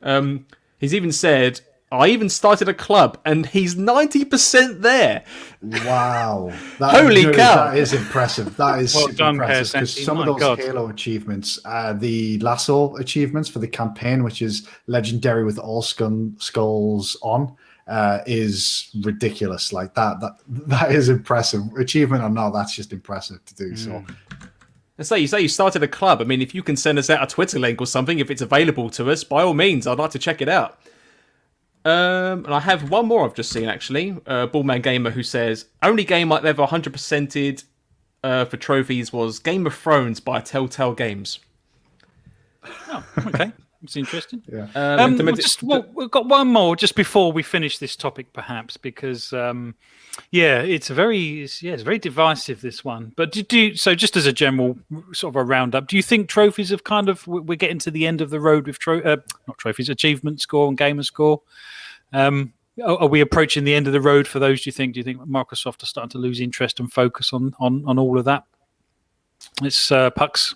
He's even said, I even started a club and he's 90% there. Wow. Holy cow. That is impressive. That is super impressive. Because some of those Halo achievements, the Lasso achievements for the campaign, which is legendary with all skulls on, is ridiculous. Like that is impressive. Achievement or not, that's just impressive to do. So and so you say you started a club. If you can send us out a Twitter link or something, if it's available to us, by all means, I'd like to check it out. And I have one more I've just seen actually. Ballman Gamer who says, only game I've ever 100%ed for trophies was Game of Thrones by Telltale Games. Oh, okay. It's interesting. Yeah. We've got one more just before we finish this topic, perhaps, because it's very divisive, this one. But so just as a general sort of a roundup, do you think trophies have we're getting to the end of the road with not trophies, achievement score and gamer score? Are we approaching the end of the road for those? Do you think Microsoft are starting to lose interest and focus on all of that? It's Pucks.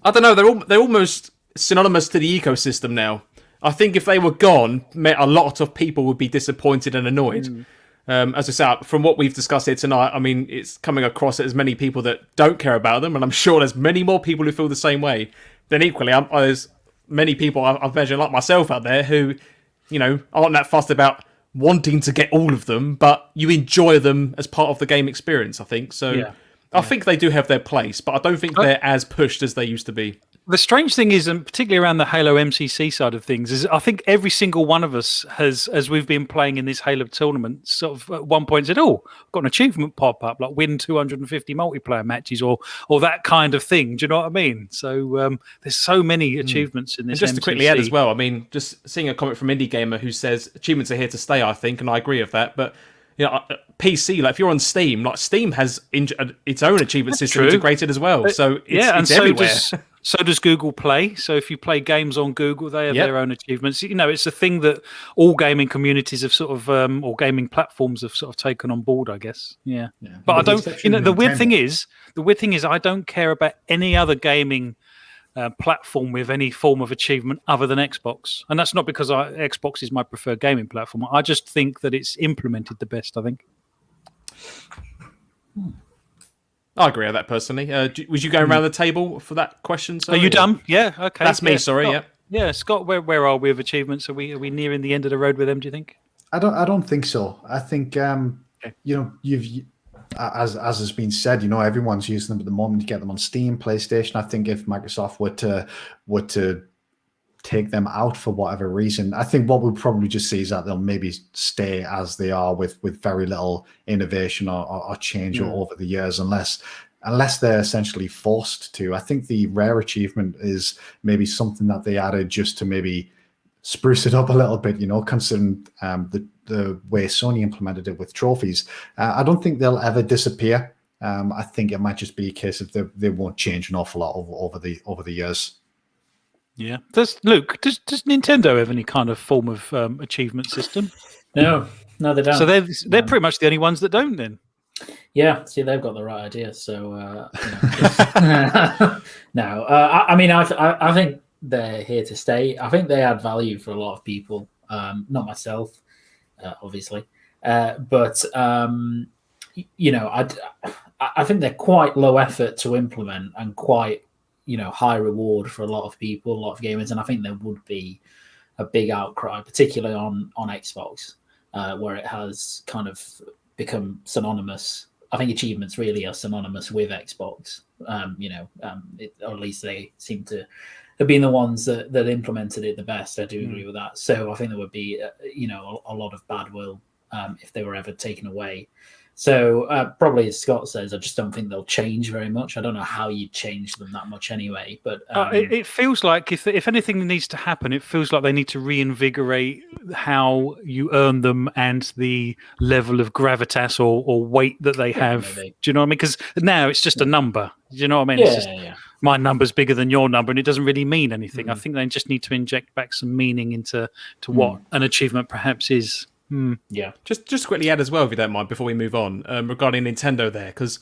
I don't know. They're almost synonymous to the ecosystem now. I think if they were gone, a lot of people would be disappointed and annoyed. As I said, from what we've discussed here tonight, it's coming across as many people that don't care about them, and I'm sure there's many more people who feel the same way. then equally, there's many people I imagine like myself out there who, aren't that fussed about wanting to get all of them, but you enjoy them as part of the game experience, I think. So Yeah. I think they do have their place, but I don't think they're as pushed as they used to be. The strange thing is, and particularly around the Halo MCC side of things, is I think every single one of us has, as we've been playing in this Halo tournament, sort of at one point said, "Oh, I've got an achievement pop up, like win 250 multiplayer matches, or that kind of thing." Do you know what I mean? So there's so many achievements in this. And just MCC. to quickly add as well, I mean, just seeing a comment from Indie Gamer who says achievements are here to stay, I think, and I agree with that. But PC, like if you're on Steam, like Steam has its own achievement system integrated as well, so it's everywhere. So does Google Play. So if you play games on Google, they have their own achievements. It's a thing that all gaming communities have sort of, or gaming platforms have sort of taken on board, I guess. Yeah. But I don't. The weird thing is, I don't care about any other gaming platform with any form of achievement other than Xbox, and that's not because Xbox is my preferred gaming platform. I just think that it's implemented the best. I think. I agree with that personally. Was you going around the table for that question? Are you done? Yeah. Okay. That's me. Sorry. Scott, yeah, Scott. Where are we with achievements? Are we nearing the end of the road with them? Do you think? I don't think so. I think you've as has been said, everyone's using them at the moment to get them on Steam, PlayStation. I think if Microsoft were to take them out for whatever reason, I think what we'll probably just see is that they'll maybe stay as they are with very little innovation or change over the years, unless they're essentially forced to. I think the rare achievement is maybe something that they added just to maybe spruce it up a little bit, considering the way Sony implemented it with trophies. I don't think they'll ever disappear. I think it might just be a case of they won't change an awful lot over the years. Yeah. Does Nintendo have any kind of form of achievement system? No, they don't. So they're pretty much the only ones that don't then. Yeah, see, they've got the right idea. So no, I think they're here to stay. I think they add value for a lot of people. Not myself, obviously, but I think they're quite low effort to implement and quite high reward for a lot of people, a lot of gamers, and I think there would be a big outcry, particularly on Xbox, where it has kind of become synonymous. I think achievements really are synonymous with Xbox, or at least they seem to have been the ones that implemented it the best. I do agree with that. So I think there would be, a lot of bad will if they were ever taken away. So probably, as Scott says, I just don't think they'll change very much. I don't know how you change them that much anyway. But it feels like if anything needs to happen, it feels like they need to reinvigorate how you earn them and the level of gravitas or weight that they have. Maybe. Do you know what I mean? Because now it's just a number. Do you know what I mean? Yeah. My number's bigger than your number, and it doesn't really mean anything. I think they just need to inject back some meaning into what an achievement perhaps is. Yeah. Just quickly add as well, if you don't mind, before we move on, regarding Nintendo there, because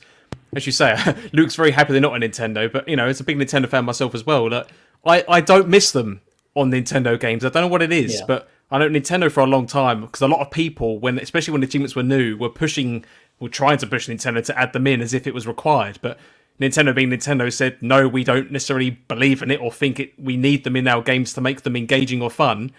as you say, Luke's very happy they're not a Nintendo, but as a big Nintendo fan myself as well, that I don't miss them on Nintendo games. I don't know what it is, but I know Nintendo for a long time, because a lot of people, especially when the achievements were new, were trying to push Nintendo to add them in as if it was required, but Nintendo being Nintendo said, no, we don't necessarily believe in it or think we need them in our games to make them engaging or fun,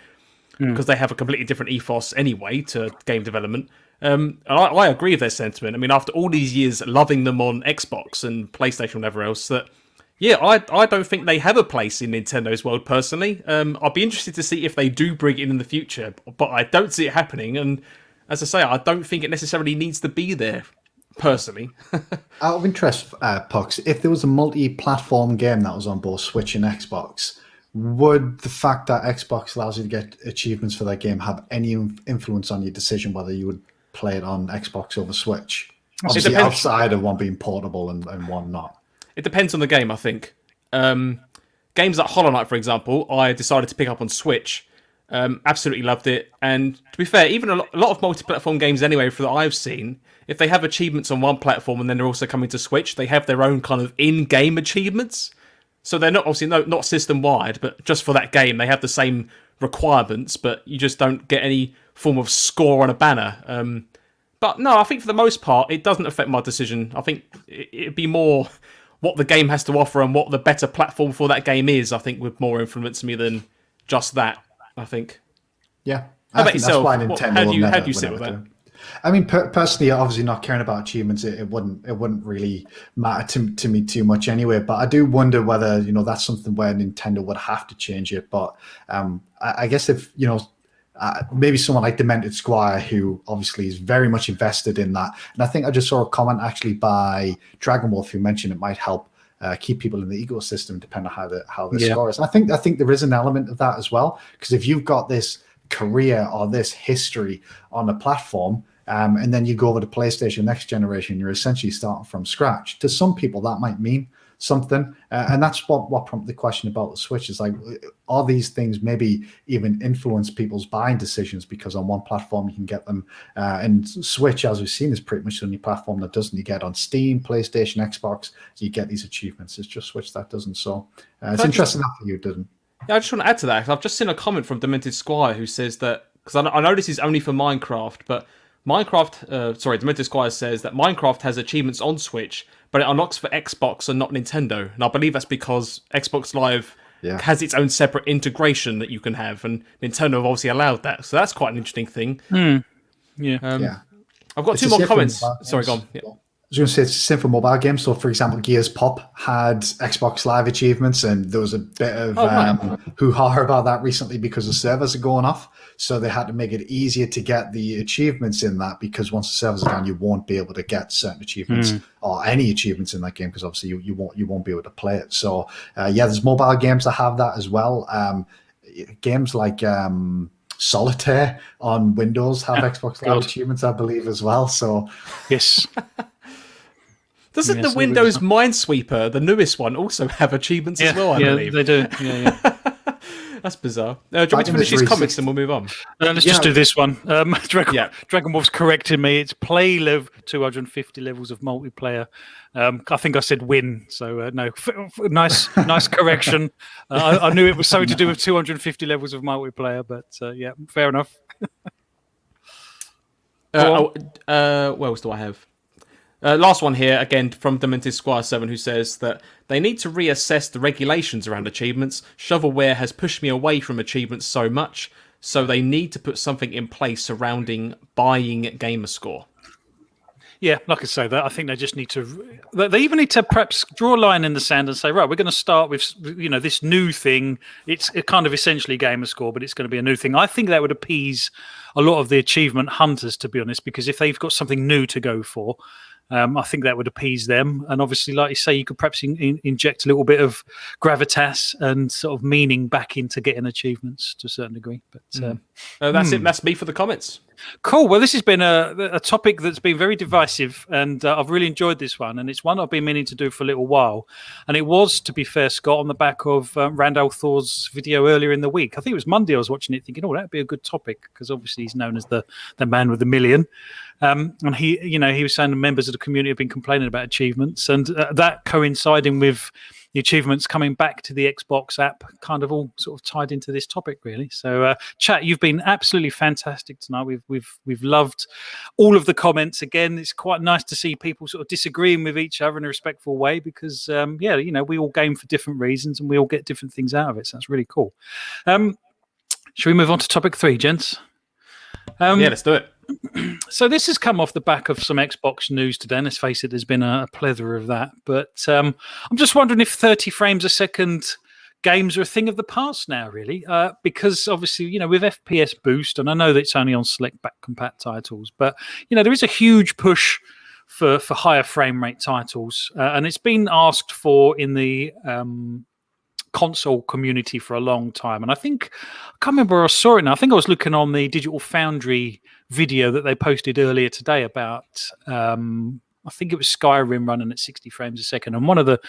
because they have a completely different ethos anyway to game development. I agree with their sentiment. I mean, after all these years loving them on Xbox and PlayStation and whatever else, I don't think they have a place in Nintendo's world personally. I'll be interested to see if they do bring it in the future, but I don't see it happening. And as I say, I don't think it necessarily needs to be there personally. Out of interest, Pucks, if there was a multi-platform game that was on both Switch and Xbox, would the fact that Xbox allows you to get achievements for that game have any influence on your decision whether you would play it on Xbox over Switch? Obviously, outside of one being portable and one not. It depends on the game, I think. Games like Hollow Knight, for example, I decided to pick up on Switch. Absolutely loved it. And to be fair, even a lot of multi-platform games anyway, for that I've seen, if they have achievements on one platform and then they're also coming to Switch, they have their own kind of in-game achievements. So they're not obviously not system-wide, but just for that game, they have the same requirements, but you just don't get any form of score on a banner. But no, I think for the most part, it doesn't affect my decision. I think it'd be more what the game has to offer and what the better platform for that game is, I think would more influence me than just that, I think. Yeah. How I about think yourself? that's why Nintendo How do you sit with that? I mean, personally, obviously not caring about achievements, it wouldn't really matter to me too much anyway. But I do wonder whether that's something where Nintendo would have to change it. But I guess if maybe someone like Demented Squire, who obviously is very much invested in that, and I think I just saw a comment actually by Dragon Wolf who mentioned it might help keep people in the ecosystem depending on how the score is. And I think there is an element of that as well, because if you've got this career or this history on a platform, and then you go over to PlayStation next generation, you're essentially starting from scratch. To some people, that might mean something, and that's what prompted the question about the Switch. Is like, are these things maybe even influence people's buying decisions? Because on one platform you can get them, and Switch, as we've seen, is pretty much the only platform that doesn't. You get on Steam, PlayStation, Xbox, so you get these achievements. It's just Switch that doesn't. So it's interesting that for you, didn't. Yeah, I just want to add to that. I've just seen a comment from Demented Squire who says that, because I know this is only for Minecraft, but Demented Squire says that Minecraft has achievements on Switch, but it unlocks for Xbox and not Nintendo. And I believe that's because Xbox Live has its own separate integration that you can have, and Nintendo have obviously allowed that. So that's quite an interesting thing. Yeah. I've got two more comments. Sorry, go on. Yeah. I was going to say it's the same for mobile games. So, for example, Gears Pop had Xbox Live achievements, and there was a bit of hoo-ha about that recently because the servers are going off. So they had to make it easier to get the achievements in that, because once the servers are down, you won't be able to get certain achievements or any achievements in that game, because obviously you won't be able to play it. So, there's mobile games that have that as well. Games like Solitaire on Windows have Xbox Live achievements, I believe, as well. So, yes. Doesn't the Windows Minesweeper, the newest one, also have achievements as well, I believe? They do. Yeah. That's bizarre. Do you want me to finish these comments and we'll move on? Let's just do this one. Dragon Wolf's corrected me. It's play 250 levels of multiplayer. I think I said win, so no. Nice correction. I knew it was something to do with 250 levels of multiplayer, but fair enough. What else do I have? Last one here, again, from Demented Squire 7, who says that they need to reassess the regulations around achievements. Shovelware has pushed me away from achievements so much, so they need to put something in place surrounding buying gamerscore. Yeah, like I say, that I think they just need to. They even need to perhaps draw a line in the sand and say, right, we're going to start with this new thing. It's kind of essentially gamerscore, but it's going to be a new thing. I think that would appease a lot of the achievement hunters, to be honest, because if they've got something new to go for. I think that would appease them. And obviously, like you say, you could perhaps inject a little bit of gravitas and sort of meaning back into getting achievements to a certain degree. But that's it. That's me for the comments. Cool. Well, this has been a topic that's been very divisive, and I've really enjoyed this one. And it's one I've been meaning to do for a little while. And it was, to be fair, Scott, on the back of Randall Thor's video earlier in the week. I think it was Monday I was watching it thinking, that'd be a good topic, because obviously he's known as the man with a million. And he was saying the members of the community have been complaining about achievements, and that coinciding with the achievements coming back to the Xbox app, kind of all sort of tied into this topic, really. So, chat, you've been absolutely fantastic tonight. We've loved all of the comments. Again, it's quite nice to see people sort of disagreeing with each other in a respectful way, because we all game for different reasons and we all get different things out of it. So that's really cool. Should we move on to topic 3, gents? Let's do it. So this has come off the back of some Xbox news today, and let's face it, there's been a plethora of that. But I'm just wondering if 30 frames a second games are a thing of the past now, really, because obviously, with FPS boost, and I know that it's only on select back-compat titles, but, there is a huge push for higher frame rate titles, and it's been asked for in the console community for a long time. And I can't remember where I saw it now. I think I was looking on the Digital Foundry video that they posted earlier today about I think it was Skyrim running at 60 frames a second. And one of the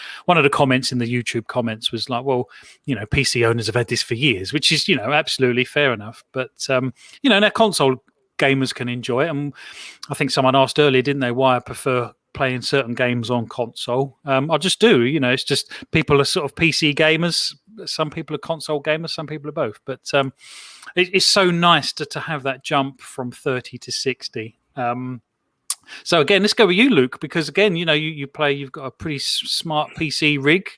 comments in the YouTube comments was like, well, PC owners have had this for years, which is, absolutely fair enough. But now console gamers can enjoy it. And I think someone asked earlier, didn't they, why I prefer playing certain games on console. I just do, it's just people are sort of PC gamers. Some people are console gamers, some people are both. But it's so nice to have that jump from 30 to 60. So again, let's go with you, Luke, because again, you've got a pretty smart PC rig.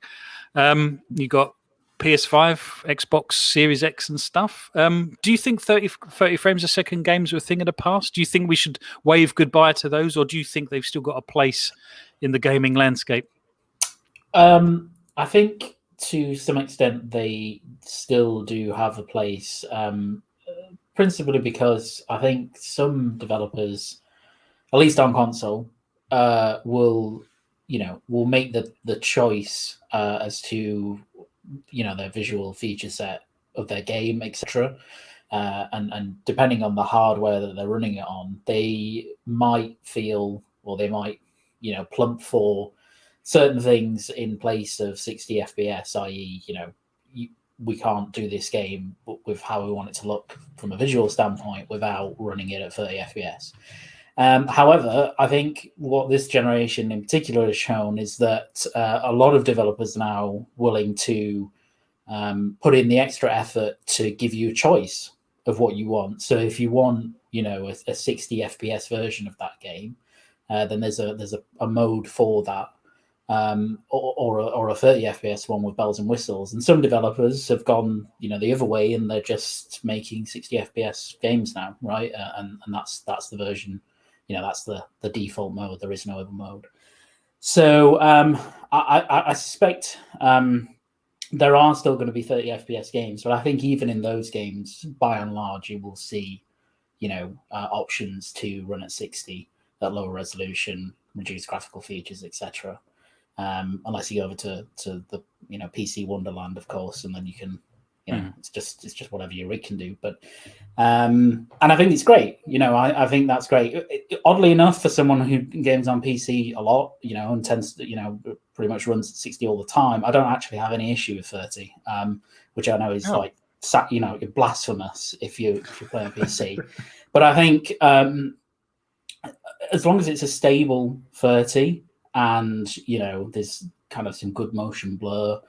You got PS5, Xbox Series X and stuff. Do you think 30 frames a second games are a thing of the past? Do you think we should wave goodbye to those, or do you think they've still got a place in the gaming landscape? I think to some extent they still do have a place, principally because I think some developers, at least on console, will make the choice as to their visual feature set of their game, etc. And depending on the hardware that they're running it on, they might feel, or they might plump for certain things in place of 60 FPS, i.e., we can't do this game with how we want it to look from a visual standpoint without running it at 30 FPS. However, I think what this generation in particular has shown is that a lot of developers are now willing to put in the extra effort to give you a choice of what you want. So if you want, a 60 FPS version of that game, then there's a mode for that, or a 30 FPS one with bells and whistles. And some developers have gone, the other way, and they're just making 60 FPS games now, right? And that's the version. That's the default mode. There is no other mode. So I suspect there are still going to be 30 FPS games, but I think even in those games, by and large, you will see, options to run at 60 at lower resolution, reduced graphical features, etc. Unless you go over to the PC Wonderland, of course, and then you can. It's just whatever your rig can do. But and I think it's great. I think that's great. Oddly enough, for someone who games on PC a lot, and tends to, pretty much runs at 60 all the time, I don't actually have any issue with 30, which I know is blasphemous if you play on PC. But I think as long as it's a stable 30 and there's kind of some good motion blur.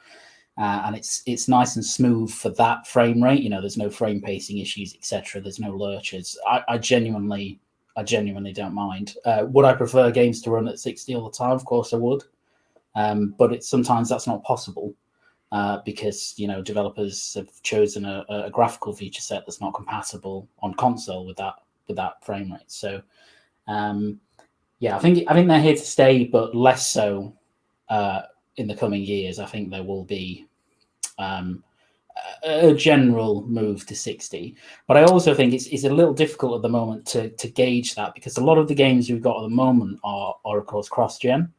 And it's nice and smooth for that frame rate. There's no frame pacing issues, etc. There's no lurches. I genuinely don't mind. Would I prefer games to run at 60 all the time? Of course I would. But sometimes that's not possible because developers have chosen a graphical feature set that's not compatible on console with that frame rate. So I think they're here to stay, but less so in the coming years. I think there will be a general move to 60, but I also think it's a little difficult at the moment to gauge that, because a lot of the games we've got at the moment are of course cross-gen,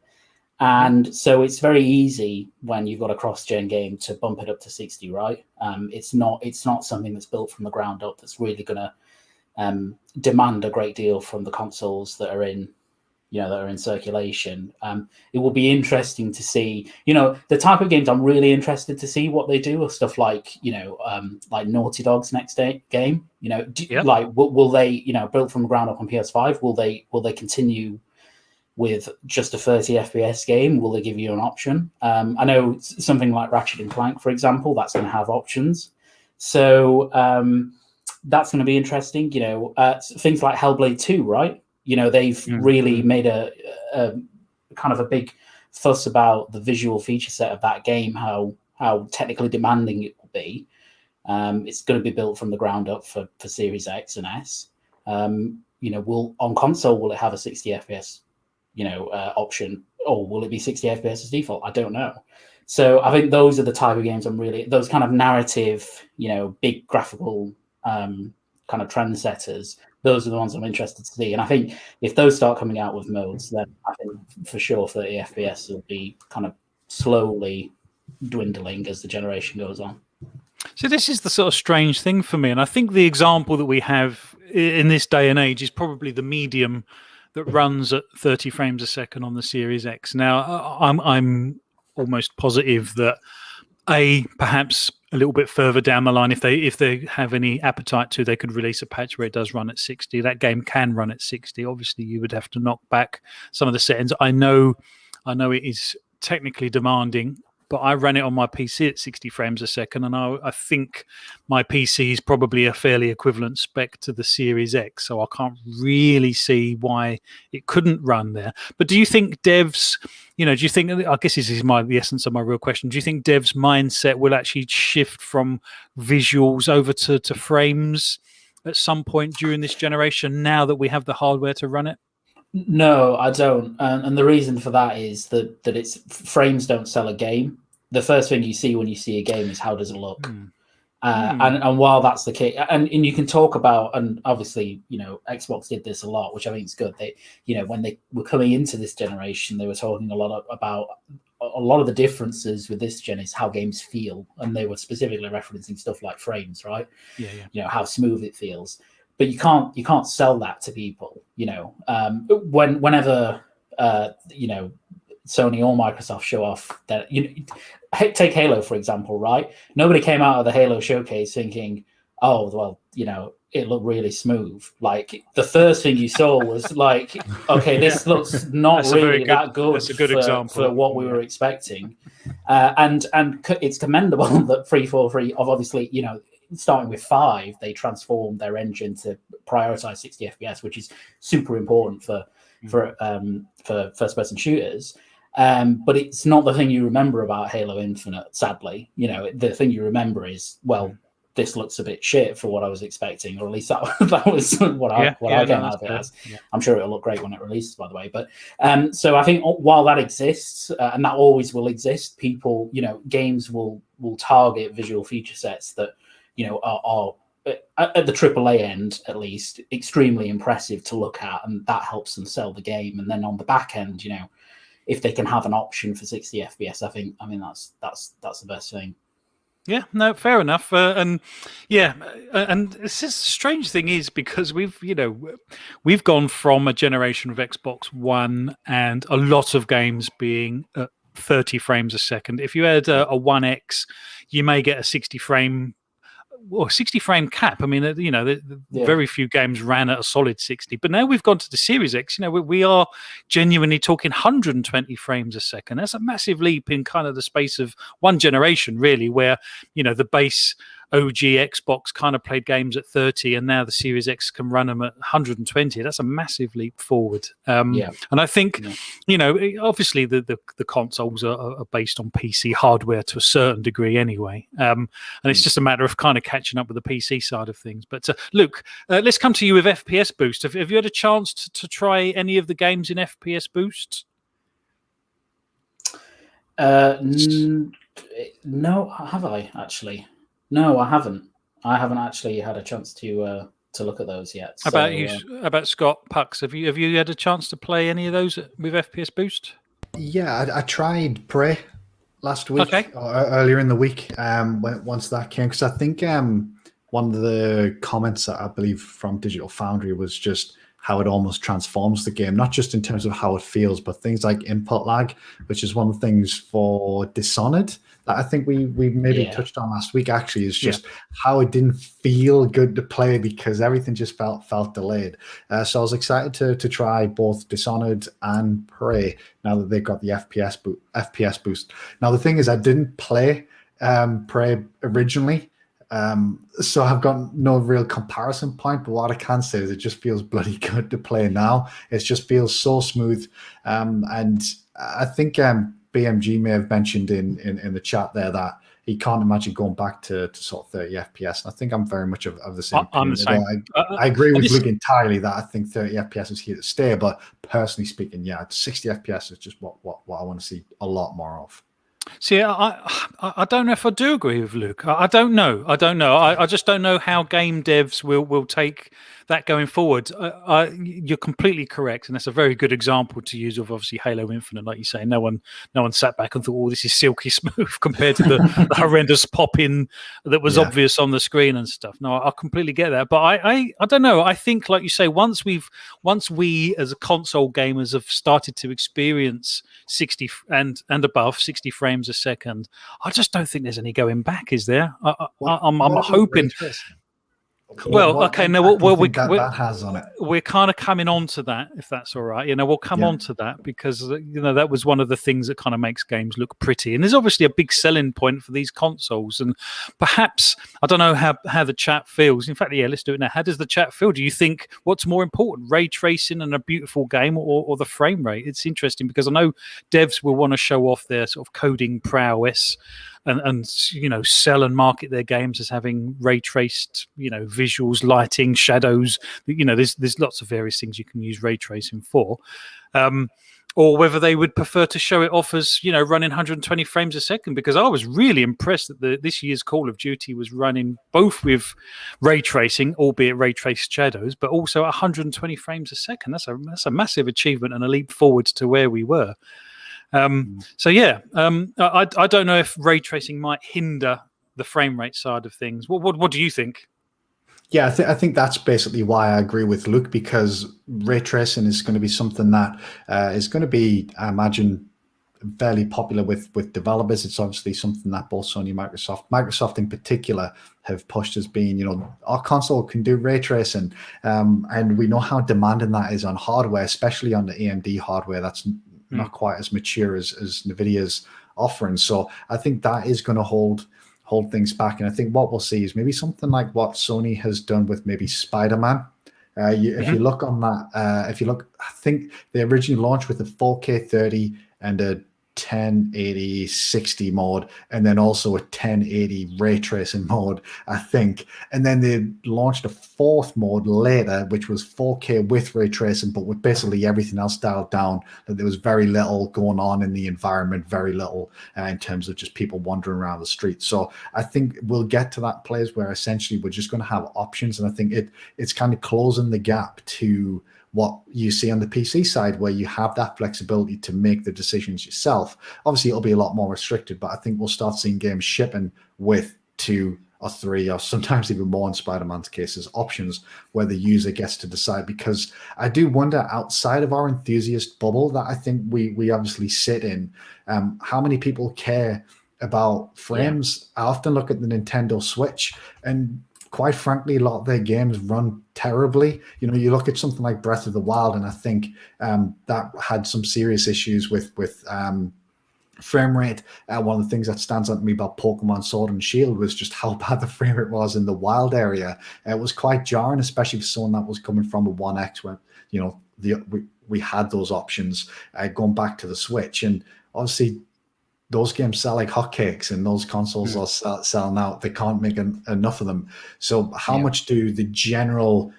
and so it's very easy when you've got a cross-gen game to bump it up to 60, right? It's not something that's built from the ground up that's really going to demand a great deal from the consoles that are in that are in circulation. It will be interesting to see, the type of games I'm really interested to see what they do are stuff like, like Naughty Dog's next game. Like will they, built from the ground up on PS5, will they continue with just a 30 FPS game? Will they give you an option? I know something like Ratchet and Clank, for example, that's going to have options. So that's going to be interesting. Things like Hellblade 2, right? They've really made a kind of a big fuss about the visual feature set of that game, how technically demanding it will be. It's going to be built from the ground up for Series X and S. On console, will it have a 60 FPS, option, or will it be 60 FPS as default? I don't know. So I think those are the type of games those kind of narrative, big graphical kind of trendsetters. Those are the ones I'm interested to see. And I think if those start coming out with modes, then I think for sure 30 FPS will be kind of slowly dwindling as the generation goes on. So this is the sort of strange thing for me. And I think the example that we have in this day and age is probably the medium that runs at 30 frames a second on the Series X. Now, I'm almost positive that perhaps a little bit further down the line, if they have any appetite to, they could release a patch where it does run at 60. That game can run at 60. Obviously, you would have to knock back some of the settings. I know it is technically demanding but I ran it on my PC at 60 frames a second, and I think my PC is probably a fairly equivalent spec to the Series X, so I can't really see why it couldn't run there. But do you think devs, do you think, I guess this is the essence of my real question, do you think devs' mindset will actually shift from visuals over to frames at some point during this generation, now that we have the hardware to run it? No, I don't, and the reason for that is that it's frames don't sell a game. The first thing you see when you see a game is how does it look. And while that's the case, and you can talk about, and obviously Xbox did this a lot, which I think is good. They when they were coming into this generation, they were talking a lot about a lot of the differences with this gen is how games feel, and they were specifically referencing stuff like frames, right? How smooth it feels. But you can't sell that to people. Whenever Sony or Microsoft show off that, take Halo for example, right? Nobody came out of the Halo showcase thinking, oh well, it looked really smooth. Like the first thing you saw was like, okay, this looks not really that good. That's a good example for what we were expecting, and it's commendable that 343 of obviously starting with 5, they transformed their engine to prioritize 60 FPS, which is super important for first-person shooters. But it's not the thing you remember about Halo Infinite, sadly. The thing you remember is, well, this looks a bit shit for what I was expecting, or at least that was what I came out of it as. Yeah. I'm sure it'll look great when it releases, by the way. But so I think while that exists, and that always will exist, people, games will target visual feature sets that are at the AAA end, at least, extremely impressive to look at, and that helps them sell the game. And then on the back end, if they can have an option for 60 FPS, I mean that's the best thing. Yeah, no, fair enough. And it's just a strange thing is because we've gone from a generation of Xbox One and a lot of games being at 30 frames a second. If you had a One X, you may get a 60 frame cap. I mean, very few games ran at a solid 60. But now we've gone to the Series X. We are genuinely talking 120 frames a second. That's a massive leap in kind of the space of one generation, really, where the base OG Xbox kind of played games at 30, and now the Series X can run them at 120. That's a massive leap forward. And I think, obviously the consoles are based on PC hardware to a certain degree anyway. And it's just a matter of kind of catching up with the PC side of things. But Luke, let's come to you with FPS Boost. Have you had a chance to try any of the games in FPS Boost? No, have I actually? No, I haven't. I haven't actually had a chance to look at those yet. How about you? About Scott Pucks? Have you had a chance to play any of those with FPS Boost? Yeah, I tried Prey last week or earlier in the week. Once that came, because I think one of the comments that I believe from Digital Foundry was just how it almost transforms the game, not just in terms of how it feels, but things like input lag, which is one of the things for Dishonored that I think we maybe touched on last week, actually, is just how it didn't feel good to play because everything just felt delayed. So I was excited to try both Dishonored and Prey now that they've got the FPS boost. Now, the thing is, I didn't play Prey originally, so I've got no real comparison point, but what I can say is it just feels bloody good to play now. It just feels so smooth. And I think BMG may have mentioned in the chat there that he can't imagine going back to sort of 30 FPS. And I think I'm very much of the same. I'm the same. I agree with Luke entirely that I think 30 FPS is here to stay, but personally speaking, 60 FPS is just what I want to see a lot more of. See, I don't know if I do agree with Luke. I don't know. I just don't know how game devs will take that going forward. You're completely correct, and that's a very good example to use of obviously Halo Infinite. Like you say, no one sat back and thought, "Oh, this is silky smooth" compared to the horrendous pop-in that was obvious on the screen and stuff. No, I completely get that, but I don't know. I think, like you say, once we as a console gamers have started to experience 60 and above 60 frames a second, I just don't think there's any going back, is there? I'm hoping. Well, okay, now that has on it. We're kind of coming on to that, if that's all right. We'll come on to that because that was one of the things that kind of makes games look pretty, and there's obviously a big selling point for these consoles. And perhaps I don't know how the chat feels. In fact, let's do it now. How does the chat feel? Do you think what's more important, ray tracing and a beautiful game, or the frame rate? It's interesting because I know devs will want to show off their sort of coding prowess. And sell and market their games as having ray traced, visuals, lighting, shadows. There's lots of various things you can use ray tracing for, or whether they would prefer to show it off as running 120 frames a second. Because I was really impressed that this year's Call of Duty was running both with ray tracing, albeit ray traced shadows, but also 120 frames a second. That's a massive achievement and a leap forward to where we were. I don't know if ray tracing might hinder the frame rate side of things. What do you think? Yeah, I think that's basically why I agree with Luke, because ray tracing is going to be something that is going to be, I imagine, fairly popular with developers. It's obviously something that both Sony and Microsoft in particular, have pushed as being, our console can do ray tracing, and we know how demanding that is on hardware, especially on the AMD hardware that's not quite as mature as NVIDIA's offering. So I think that is going to hold things back. And I think what we'll see is maybe something like what Sony has done with maybe Spider-Man. If you look on that, I think they originally launched with a 4K 30 and a 1080 60 mode, and then also a 1080 ray tracing mode, I think. And then they launched a fourth mode later, which was 4K with ray tracing, but with basically everything else dialed down. That there was very little going on in the environment, very little in terms of just people wandering around the street. So I think we'll get to that place where essentially we're just going to have options, and I think it's kind of closing the gap to what you see on the PC side, where you have that flexibility to make the decisions yourself. Obviously, it'll be a lot more restricted, but I think we'll start seeing games shipping with 2 or 3 or sometimes even more in Spider-Man's cases, options where the user gets to decide. Because I do wonder, outside of our enthusiast bubble that I think we obviously sit in, how many people care about frames? I often look at the Nintendo Switch, and quite frankly, a lot of their games run terribly. You look at something like Breath of the Wild, and I think that had some serious issues with frame rate. One of the things that stands out to me about Pokemon Sword and Shield was just how bad the frame rate was in the wild area. It was quite jarring, especially for someone that was coming from a 1X, where we had those options going back to the Switch. And obviously, those games sell like hotcakes, and those consoles are selling out. They can't make enough of them. So how much do the general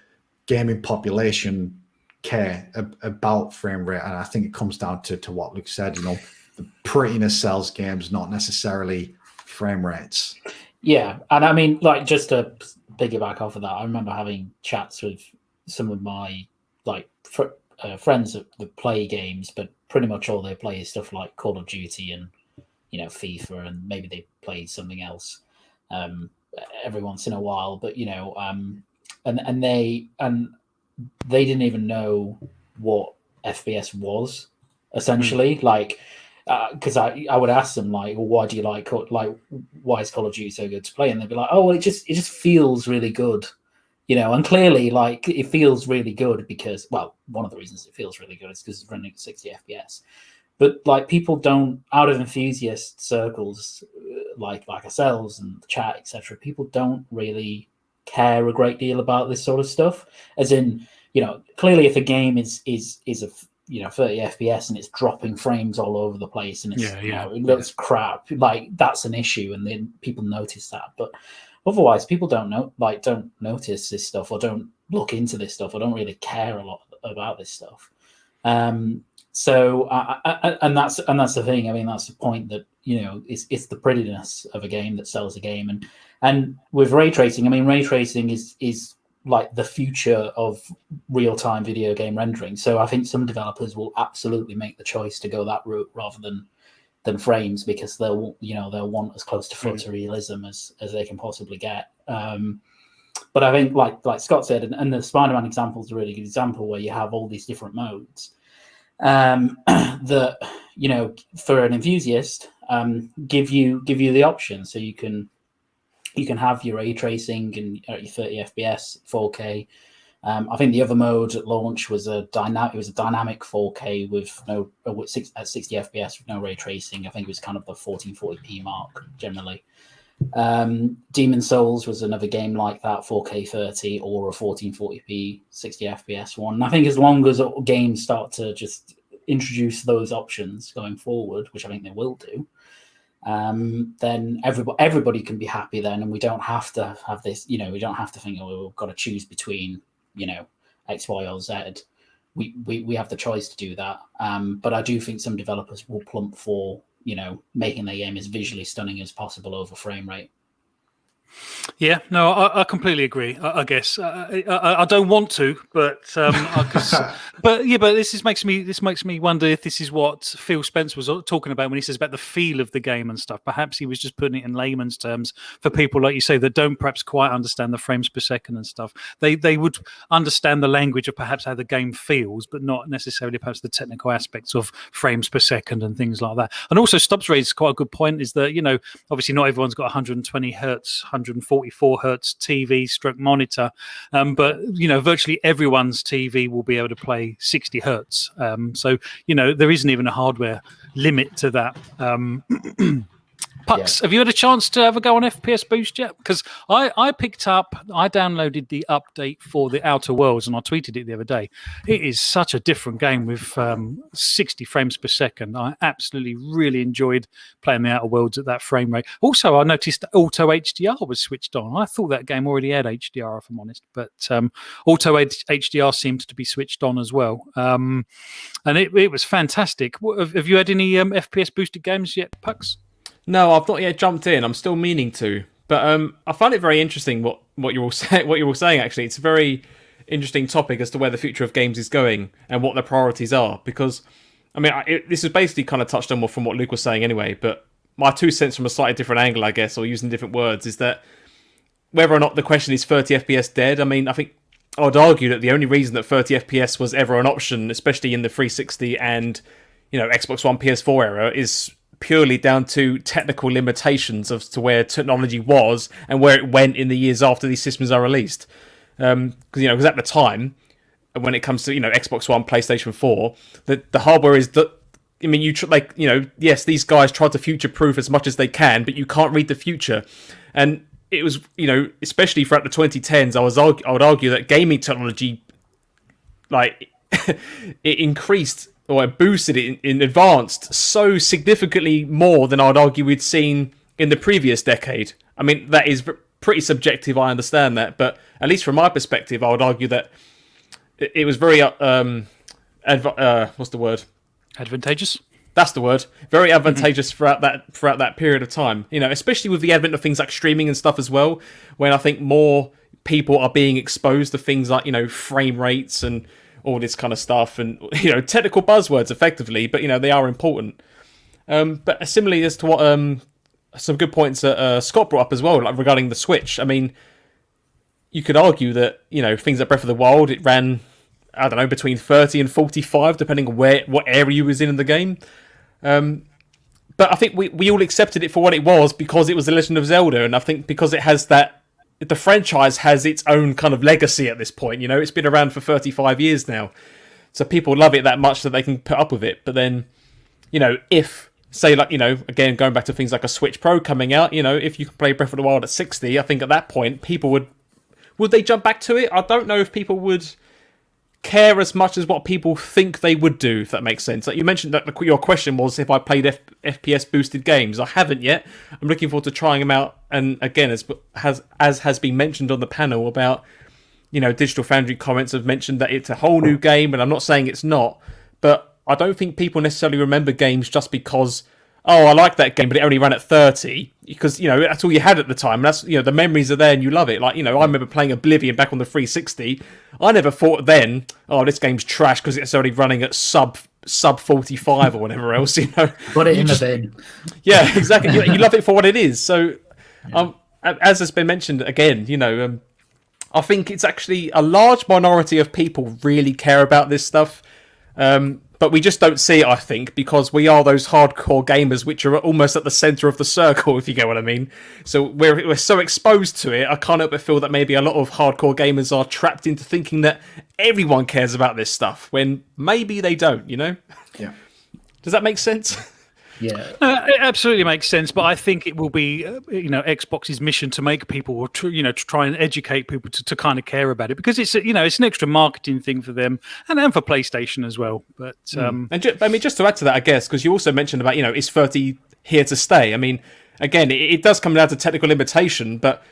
gaming population care about frame rate? And I think it comes down to what Luke said, the prettiness sells games, not necessarily frame rates. Yeah. And I mean, like, just to piggyback off of that, I remember having chats with some of my friends that play games, but pretty much all they play is stuff like Call of Duty and FIFA, and maybe they played something else every once in a while, but and they didn't even know what FPS was, essentially. Because I would ask them, like, well, why do you why is Call of Duty so good to play? And they'd be like, oh, well, it just feels really good, and clearly, it feels really good because, well, one of the reasons it feels really good is because it's running at 60 FPS. But people don't, out of enthusiast circles like ourselves and the chat, etc., people don't really care a great deal about this sort of stuff. As in, clearly if a game is a 30 FPS and it's dropping frames all over the place and it's it looks crap, that's an issue, and then people notice that. But otherwise, people don't notice this stuff, or don't look into this stuff, or don't really care a lot about this stuff. So and that's the thing. I mean, that's the point, that it's the prettiness of a game that sells a game. And with ray tracing, I mean, ray tracing is like the future of real-time video game rendering. So I think some developers will absolutely make the choice to go that route rather than frames, because they'll want as close to photorealism as they can possibly get. But I think, like Scott said, and the Spider-Man example is a really good example, where you have all these different modes that, for an enthusiast, give you the option. So you can you can have your ray tracing and your 30 FPS, 4K. I think the other mode at launch was a dynamic 4K with at 60 FPS with no ray tracing. I think it was kind of the 1440p mark generally. Demon Souls was another game like that, 4K 30 or a 1440p 60 FPS one. And I think as long as games start to just introduce those options going forward, which I think they will do, then everybody can be happy then, and we don't have to have this, we don't have to think, we've got to choose between, X, Y, or Z. We have the choice to do that. But I do think some developers will plump for, making their game as visually stunning as possible over frame rate. Yeah, no, I completely agree. I guess I don't want to, but but this makes me wonder if this is what Phil Spencer was talking about when he says about the feel of the game and stuff. Perhaps he was just putting it in layman's terms for people like you say that don't perhaps quite understand the frames per second and stuff. They would understand the language of perhaps how the game feels, but not necessarily perhaps the technical aspects of frames per second and things like that. And also, Stubbs raised quite a good point: is that obviously not everyone's got 120 hertz. 144 hertz TV stroke monitor, but virtually everyone's TV will be able to play 60 hertz. So there isn't even a hardware limit to that. Pucks, have you had a chance to have a go on FPS Boost yet? Because I downloaded the update for the Outer Worlds and I tweeted it the other day. It is such a different game with 60 frames per second. I absolutely really enjoyed playing the Outer Worlds at that frame rate. Also, I noticed Auto HDR was switched on. I thought that game already had HDR, if I'm honest, but Auto HDR seemed to be switched on as well. And it was fantastic. Have you had any FPS boosted games yet, Pucks? No, I've not yet jumped in. I'm still meaning to, but I find it very interesting what you're all saying. Actually, it's a very interesting topic as to where the future of games is going and what the priorities are. Because, this is basically kind of touched on more from what Luke was saying anyway. But my 2 cents from a slightly different angle, I guess, or using different words, is that whether or not the question is 30 FPS dead. I think I would argue that the only reason that 30 FPS was ever an option, especially in the 360 and Xbox One, PS4 era, is purely down to technical limitations as to where technology was and where it went in the years after these systems are released. Because at the time, when it comes to Xbox One, PlayStation 4, the hardware is that. Yes, these guys tried to future-proof as much as they can, but you can't read the future. And it was, especially throughout the 2010s, I would argue that gaming technology, it increased. Or it boosted it in advanced so significantly more than I'd argue we'd seen in the previous decade. That is pretty subjective, I understand that, but at least from my perspective, I would argue that it was very what's the word? Advantageous. That's the word. Very advantageous throughout that period of time. Especially with the advent of things like streaming and stuff as well, when I think more people are being exposed to things like frame rates and all this kind of stuff, and technical buzzwords effectively, but they are important. But similarly as to what some good points that Scott brought up as well, like regarding the Switch. You could argue that things like Breath of the Wild, it ran, I don't know, between 30 and 45 depending on what area you was in the game. But I think we all accepted it for what it was because it was The Legend of Zelda, and I think because it has that. The franchise has its own kind of legacy at this point. It's been around for 35 years now. So people love it that much that they can put up with it. But then, if, say, again, going back to things like a Switch Pro coming out, if you can play Breath of the Wild at 60, I think at that point, people would they jump back to it? I don't know if people would care as much as what people think they would do, if that makes sense. Like you mentioned that your question was if I played FPS boosted games. I haven't yet. I'm looking forward to trying them out. And again, as has been mentioned on the panel about, Digital Foundry comments have mentioned that it's a whole new game, and I'm not saying it's not, but I don't think people necessarily remember games just because, oh, I like that game, but it only ran at 30, because, that's all you had at the time. And that's, the memories are there and you love it. Like, I remember playing Oblivion back on the 360. I never thought then, oh, this game's trash because it's only running at sub 45 or whatever else, Put it in the bin. Yeah, exactly. You love it for what it is. So, as has been mentioned again, I think it's actually a large minority of people really care about this stuff. but we just don't see it, I think, because we are those hardcore gamers which are almost at the center of the circle, if you get what I mean. So we're so exposed to it, I can't help but feel that maybe a lot of hardcore gamers are trapped into thinking that everyone cares about this stuff, when maybe they don't, you know? Yeah. Does that make sense? Yeah, It absolutely makes sense, but I think it will be, Xbox's mission to make people, or to try and educate people to kind of care about it, because it's it's an extra marketing thing for them and for PlayStation as well. But And just to add to that, I guess, because you also mentioned about is 30 here to stay. I mean, again, it does come down to technical limitation, but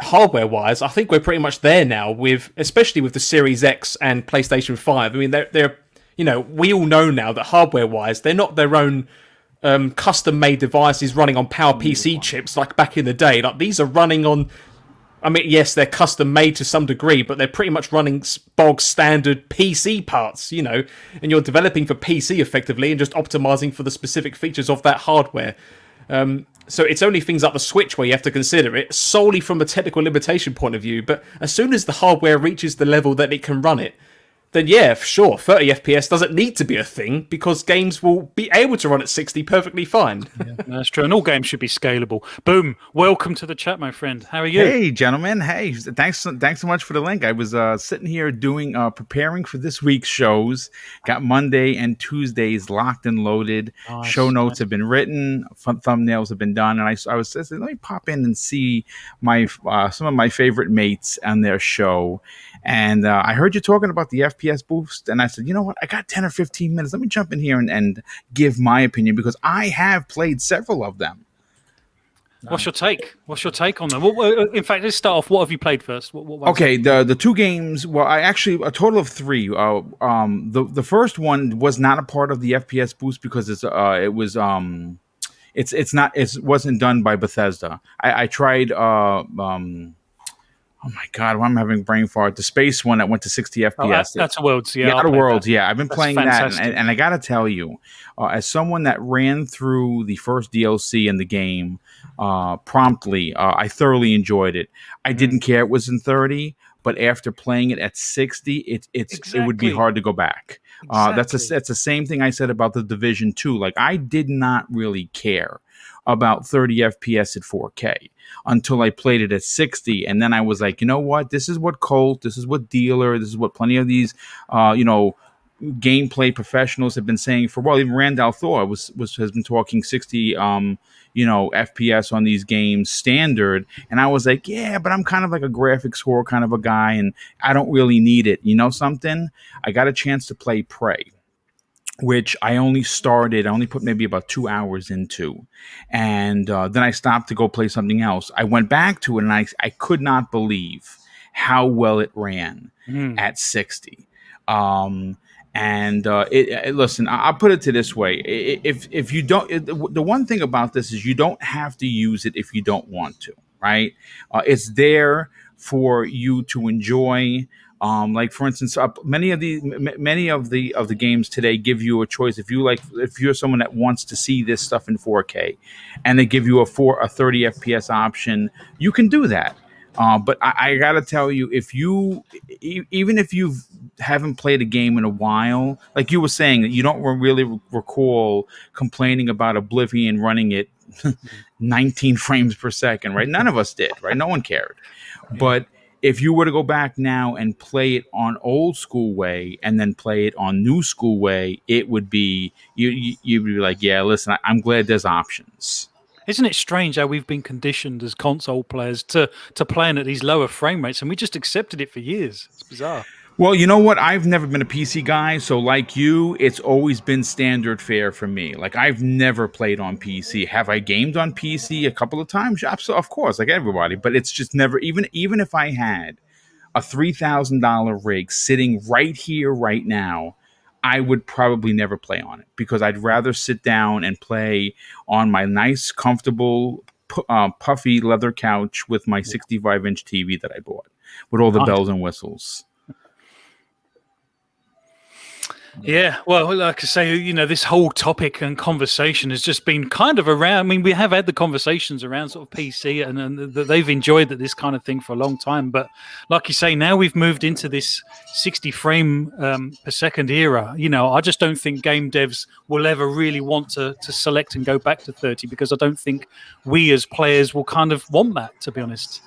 hardware-wise, I think we're pretty much there now, especially with the Series X and PlayStation 5. I mean, they're we all know now that hardware-wise, they're not their own custom-made devices running on PowerPC chips like back in the day. Like, these are running on, I mean, yes, they're custom-made to some degree, but they're pretty much running bog standard PC parts, and you're developing for PC effectively and just optimizing for the specific features of that hardware. So it's only things like the Switch where you have to consider it solely from a technical limitation point of view, but as soon as the hardware reaches the level that it can run it, then yeah, sure, 30 FPS doesn't need to be a thing, because games will be able to run at 60 perfectly fine. yeah, that's true, and all games should be scalable. Boom! Welcome to the chat, my friend. How are you? Hey, gentlemen. Hey, thanks so much for the link. I was sitting here doing preparing for this week's shows. Got Monday and Tuesdays locked and loaded. Nice, Show notes have been written. Thumbnails have been done, and I was saying, let me pop in and see my some of my favorite mates on their show. And I heard you talking about the FPS boost, and I said, you know what? I got 10 or 15 minutes. Let me jump in here and give my opinion, because I have played several of them. What's your take? What's your take on them? Well, in fact, let's start off. What have you played first? What Okay, the two games. Well, I actually a total of three. The first one was not a part of the FPS boost because it wasn't done by Bethesda. I tried. Oh my God, I'm having brain fart. The space one that went to 60 FPS. That's Worlds, yeah. Outer Worlds, yeah. I've been playing fantastic. that, and I got to tell you, as someone that ran through the first DLC in the game promptly, I thoroughly enjoyed it. I didn't care it was in 30, but after playing it at 60, it would be hard to go back. That's the same thing I said about the Division 2. Like, I did not really care about 30 FPS at 4K until I played it at 60, and then I was like, you know what? This is what Colt, this is what Dealer, this is what plenty of these, gameplay professionals have been saying for a while. Even Randall Thor has been talking 60, FPS on these games standard, and I was like, yeah, but I'm kind of like a graphics whore kind of a guy, and I don't really need it. You know something? I got a chance to play Prey, which I only put maybe about 2 hours into. And then I stopped to go play something else. I went back to it, and I could not believe how well it ran at 60. Listen, I'll put it to this way. If you don't, the one thing about this is you don't have to use it if you don't want to, right? It's there for you to enjoy. Like, for instance, many of the games today give you a choice. If you're someone that wants to see this stuff in 4K, and they give you a 30 FPS option, you can do that. But I gotta tell you, even if you haven't played a game in a while, like you were saying, that you don't really recall complaining about Oblivion running at 19 frames per second, right? None of us did, right? No one cared. But if you were to go back now and play it on old school way and then play it on new school way, it would be you'd be like, yeah, listen, I'm glad there's options. Isn't it strange how we've been conditioned as console players to playing at these lower frame rates, and we just accepted it for years? It's bizarre. Well, you know what? I've never been a PC guy, so like you, it's always been standard fare for me. Like, I've never played on PC. Have I gamed on PC a couple of times? Of course, like everybody, but it's just never, even if I had a $3,000 rig sitting right here, right now, I would probably never play on it, because I'd rather sit down and play on my nice, comfortable, puffy leather couch with my 65-inch TV that I bought with all the bells and whistles. Yeah, well, like I say, this whole topic and conversation has just been kind of around. I mean, we have had the conversations around sort of PC, and they've enjoyed this kind of thing for a long time. But like you say, now we've moved into this 60 frame per second era. I just don't think game devs will ever really want to select and go back to 30, because I don't think we as players will kind of want that, to be honest.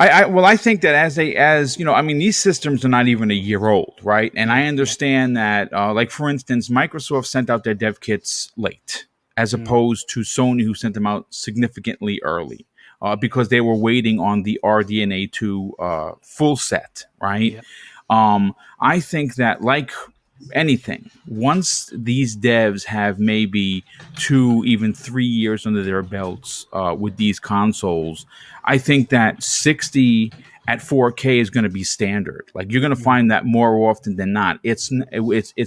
I think that as these systems are not even a year old, right? And I understand that, like for instance, Microsoft sent out their dev kits late, as opposed to Sony, who sent them out significantly early, because they were waiting on the RDNA 2 full set, right? Yeah. I think that, like anything, once these devs have maybe 2, even 3 years under their belts with these consoles, I think that 60 at 4K is going to be standard. Like, you're going to find that more often than not. It's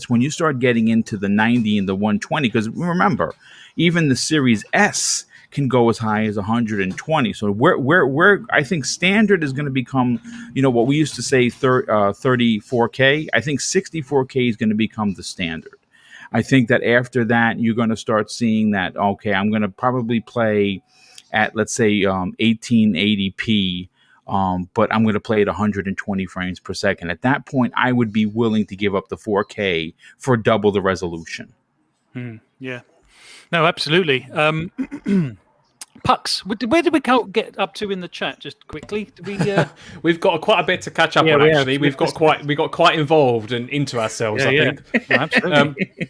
when you start getting into the 90 and the 120, because remember, even the Series S can go as high as 120. So where I think standard is going to become, what we used to say 34K. I think 64K is going to become the standard. I think that after that, you're going to start seeing that, okay, I'm going to probably play at, let's say, 1880p, but I'm going to play at 120 frames per second. At that point, I would be willing to give up the 4K for double the resolution. Yeah. No, absolutely. Pucks, where did we get up to in the chat? Just quickly, did we? We've got quite a bit to catch up on. Actually, we got quite involved and into ourselves. I think. No, absolutely.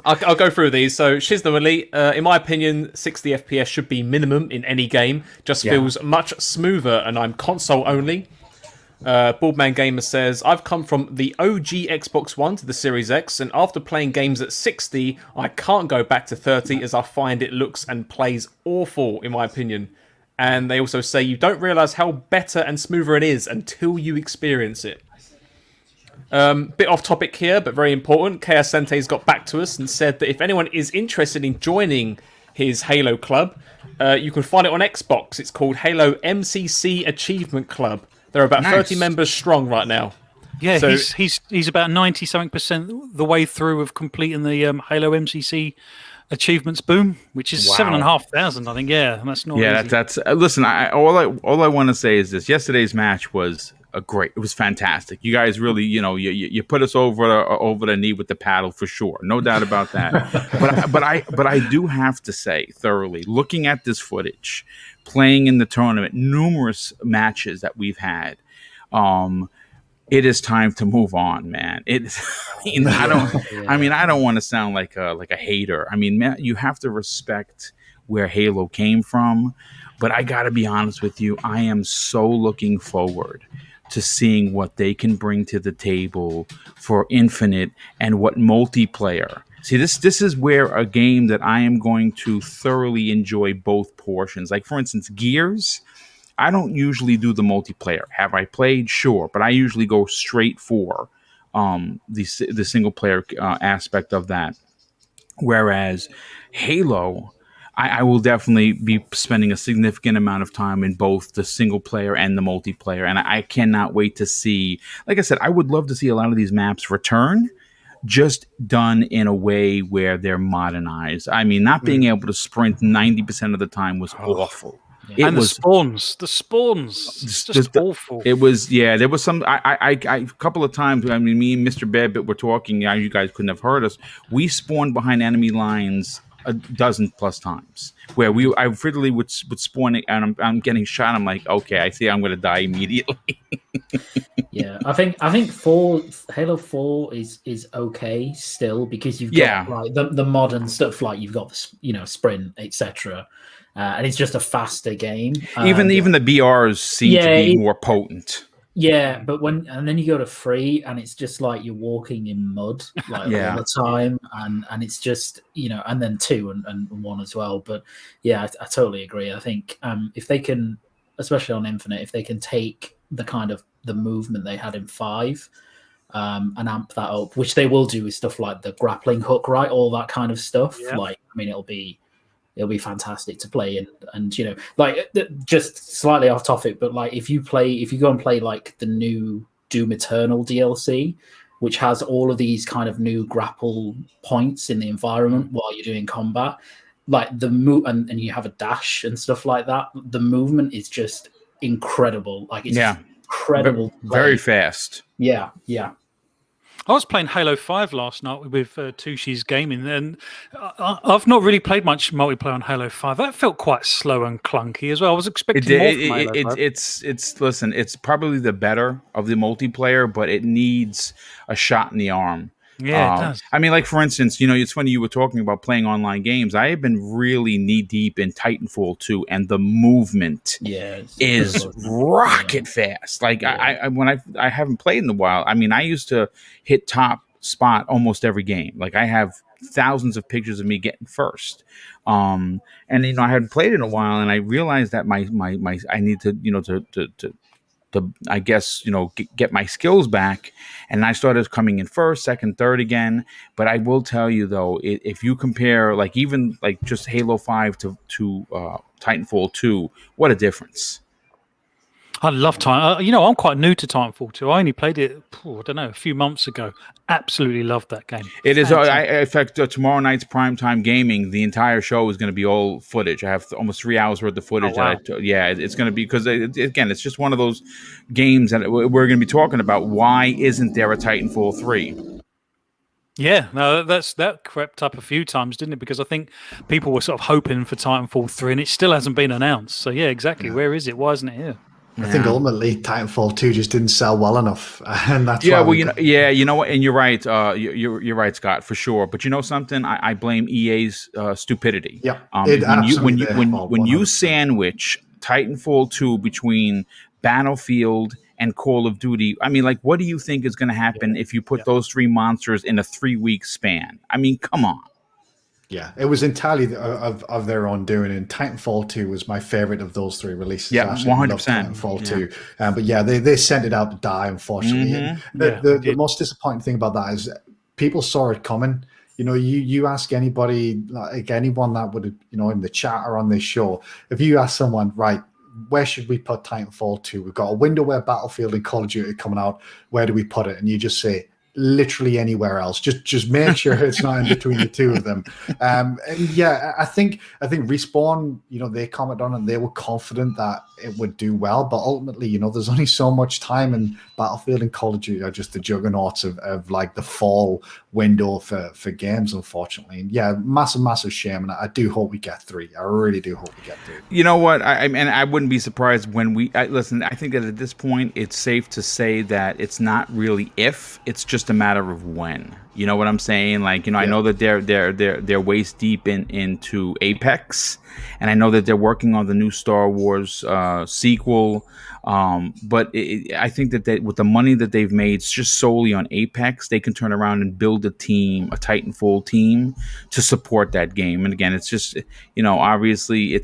I'll go through these. So, Shizna Elite, in my opinion, 60 FPS should be minimum in any game. Just feels much smoother, and I'm console only. Baldman Gamer says, I've come from the OG Xbox One to the Series X, and after playing games at 60, I can't go back to 30 as I find it looks and plays awful, in my opinion. And they also say, you don't realise how better and smoother it is until you experience it. Bit off topic here, but very important. Chaos Sente's got back to us and said that if anyone is interested in joining his Halo Club, you can find it on Xbox. It's called Halo MCC Achievement Club. There are about 30 members strong right now. Yeah, so he's about 90-something% the way through of completing the Halo MCC achievements boom, which is 7,500, I think. Yeah, and that's not easy. That's listen. All I want to say is this: yesterday's match was it was fantastic. You guys really, you put us over the knee with the paddle for sure, no doubt about that. but I do have to say, thoroughly looking at this footage, playing in the tournament, numerous matches that we've had, it is time to move on, man. I don't want to sound like a hater. I mean, man, you have to respect where Halo came from, but I got to be honest with you. I am so looking forward to seeing what they can bring to the table for Infinite and what multiplayer. See, this is where a game that I am going to thoroughly enjoy both portions. Like, for instance, Gears, I don't usually do the multiplayer. Have I played? Sure. But I usually go straight for the single player aspect of that. Whereas Halo, I will definitely be spending a significant amount of time in both the single player and the multiplayer. And I cannot wait to see, like I said, I would love to see a lot of these maps return, just done in a way where they're modernized. I mean, not being able to sprint 90% of the time was awful. Yeah. The spawns, just awful. It was, there was some, I a couple of times, I mean, me and Mr. Bedbit were talking, you guys couldn't have heard us. We spawned behind enemy lines a dozen plus times where I literally would spawn it and I'm getting shot. I'm like, okay, I see I'm going to die immediately. Yeah, I think Halo 4 is okay still, because you've got like the modern stuff, like you've got sprint, etc. And it's just a faster game. Even the BRs seem to be more potent. Yeah, but then you go to 3 and it's just like you're walking in mud all the time, and it's just and then 2 and 1 as well. But yeah, I totally agree. I think if they can, especially on Infinite, if they can take the kind of the movement they had in 5 and amp that up, which they will do with stuff like the grappling hook, right? All that kind of stuff. Yeah. Like, I mean, it'll be fantastic to play, and like, just slightly off topic, but like if you go and play like the new Doom Eternal DLC, which has all of these kind of new grapple points in the environment while you're doing combat. Like the move, and you have a dash and stuff like that. The movement is just incredible. Like it's incredible. Very fast. Yeah. I was playing Halo 5 last night with Tushi's Gaming, and I've not really played much multiplayer on Halo 5. That felt quite slow and clunky as well. I was expecting more from Halo 5. Listen, it's probably the better of the multiplayer, but it needs a shot in the arm. Yeah, it does. I mean, like, for instance, it's funny you were talking about playing online games. I have been really knee-deep in Titanfall 2, and the movement is rocket fast. Like, I haven't played in a while. I mean, I used to hit top spot almost every game. Like, I have thousands of pictures of me getting first. And, I hadn't played in a while, and I realized that my I need to, I guess, get my skills back. And I started coming in first, second, third again. But I will tell you, though, if you compare, like, even like just Halo 5 to Titanfall 2, what a difference. I love Titanfall. I'm quite new to Titanfall 2. I only played it, I don't know, a few months ago. Absolutely loved that game. It is. In fact, tomorrow night's primetime gaming, the entire show is going to be all footage. I have almost 3 hours worth of footage. Oh, wow. It's going to be because, again, it's just one of those games that we're going to be talking about. Why isn't there a Titanfall 3? Yeah, no, that crept up a few times, didn't it? Because I think people were sort of hoping for Titanfall 3, and it still hasn't been announced. So, yeah, exactly. Yeah. Where is it? Why isn't it here? I think ultimately Titanfall 2 just didn't sell well enough, and that's why. You know what, and you're right. You're right, Scott, for sure. But you know something, I blame EA's stupidity. Yeah, when you sandwich Titanfall 2 between Battlefield and Call of Duty, I mean, like, what do you think is going to happen if you put those 3 monsters in a 3-week span? I mean, come on. Yeah, it was entirely of their own doing, and Titanfall 2 was my favorite of those 3 releases. Yeah, 100%. Titanfall 2. But yeah, they sent it out to die, unfortunately. Mm-hmm. The most disappointing thing about that is people saw it coming. You ask anybody, like anyone that would, in the chat or on this show, if you ask someone, right, where should we put Titanfall 2? We've got a window where Battlefield and Call of Duty coming out. Where do we put it? And you just say, literally anywhere else. Just make sure it's not in between the two of them. And yeah, I think Respawn, they commented on it and they were confident that it would do well, but ultimately, there's only so much time, and Battlefield and Call of Duty are just the juggernauts of like the fall window for games, unfortunately. And yeah, massive shame, and I do hope we get 3. I really do hope we get 3. You know what? I wouldn't be surprised when listen. I think that at this point, it's safe to say that it's not really if, it's just a matter of when. You know what I'm saying? Like, I know that they're waist deep into Apex, and I know that they're working on the new Star Wars sequel. But I think that with the money that they've made just solely on Apex, they can turn around and build a Titanfall team to support that game. And again, it's just, obviously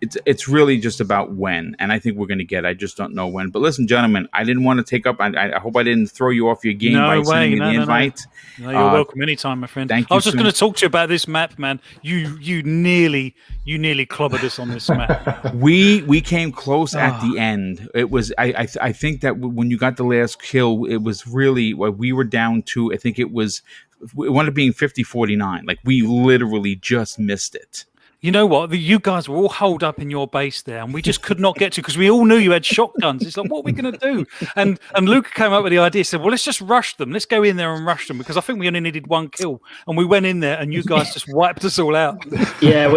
it's really just about when, and I think we're going to get. I just don't know when. But listen, gentlemen, I didn't want to take up. I hope I didn't throw you off your game by sending me the invite. No, you're welcome anytime, my friend. I was just going to talk to you about this map, man. You nearly clobbered us on this map. We came close at the end. It was I think that when you got the last kill, it was really we were down to. I think it wound up being 50-49. Like, we literally just missed it. You know what? You guys were all holed up in your base there, and we just could not get to, because we all knew you had shotguns. It's like, what are we going to do? And Luca came up with the idea, said, well, let's just rush them. Let's go in there and rush them, because I think we only needed 1 kill. And we went in there, and you guys just wiped us all out. Yeah,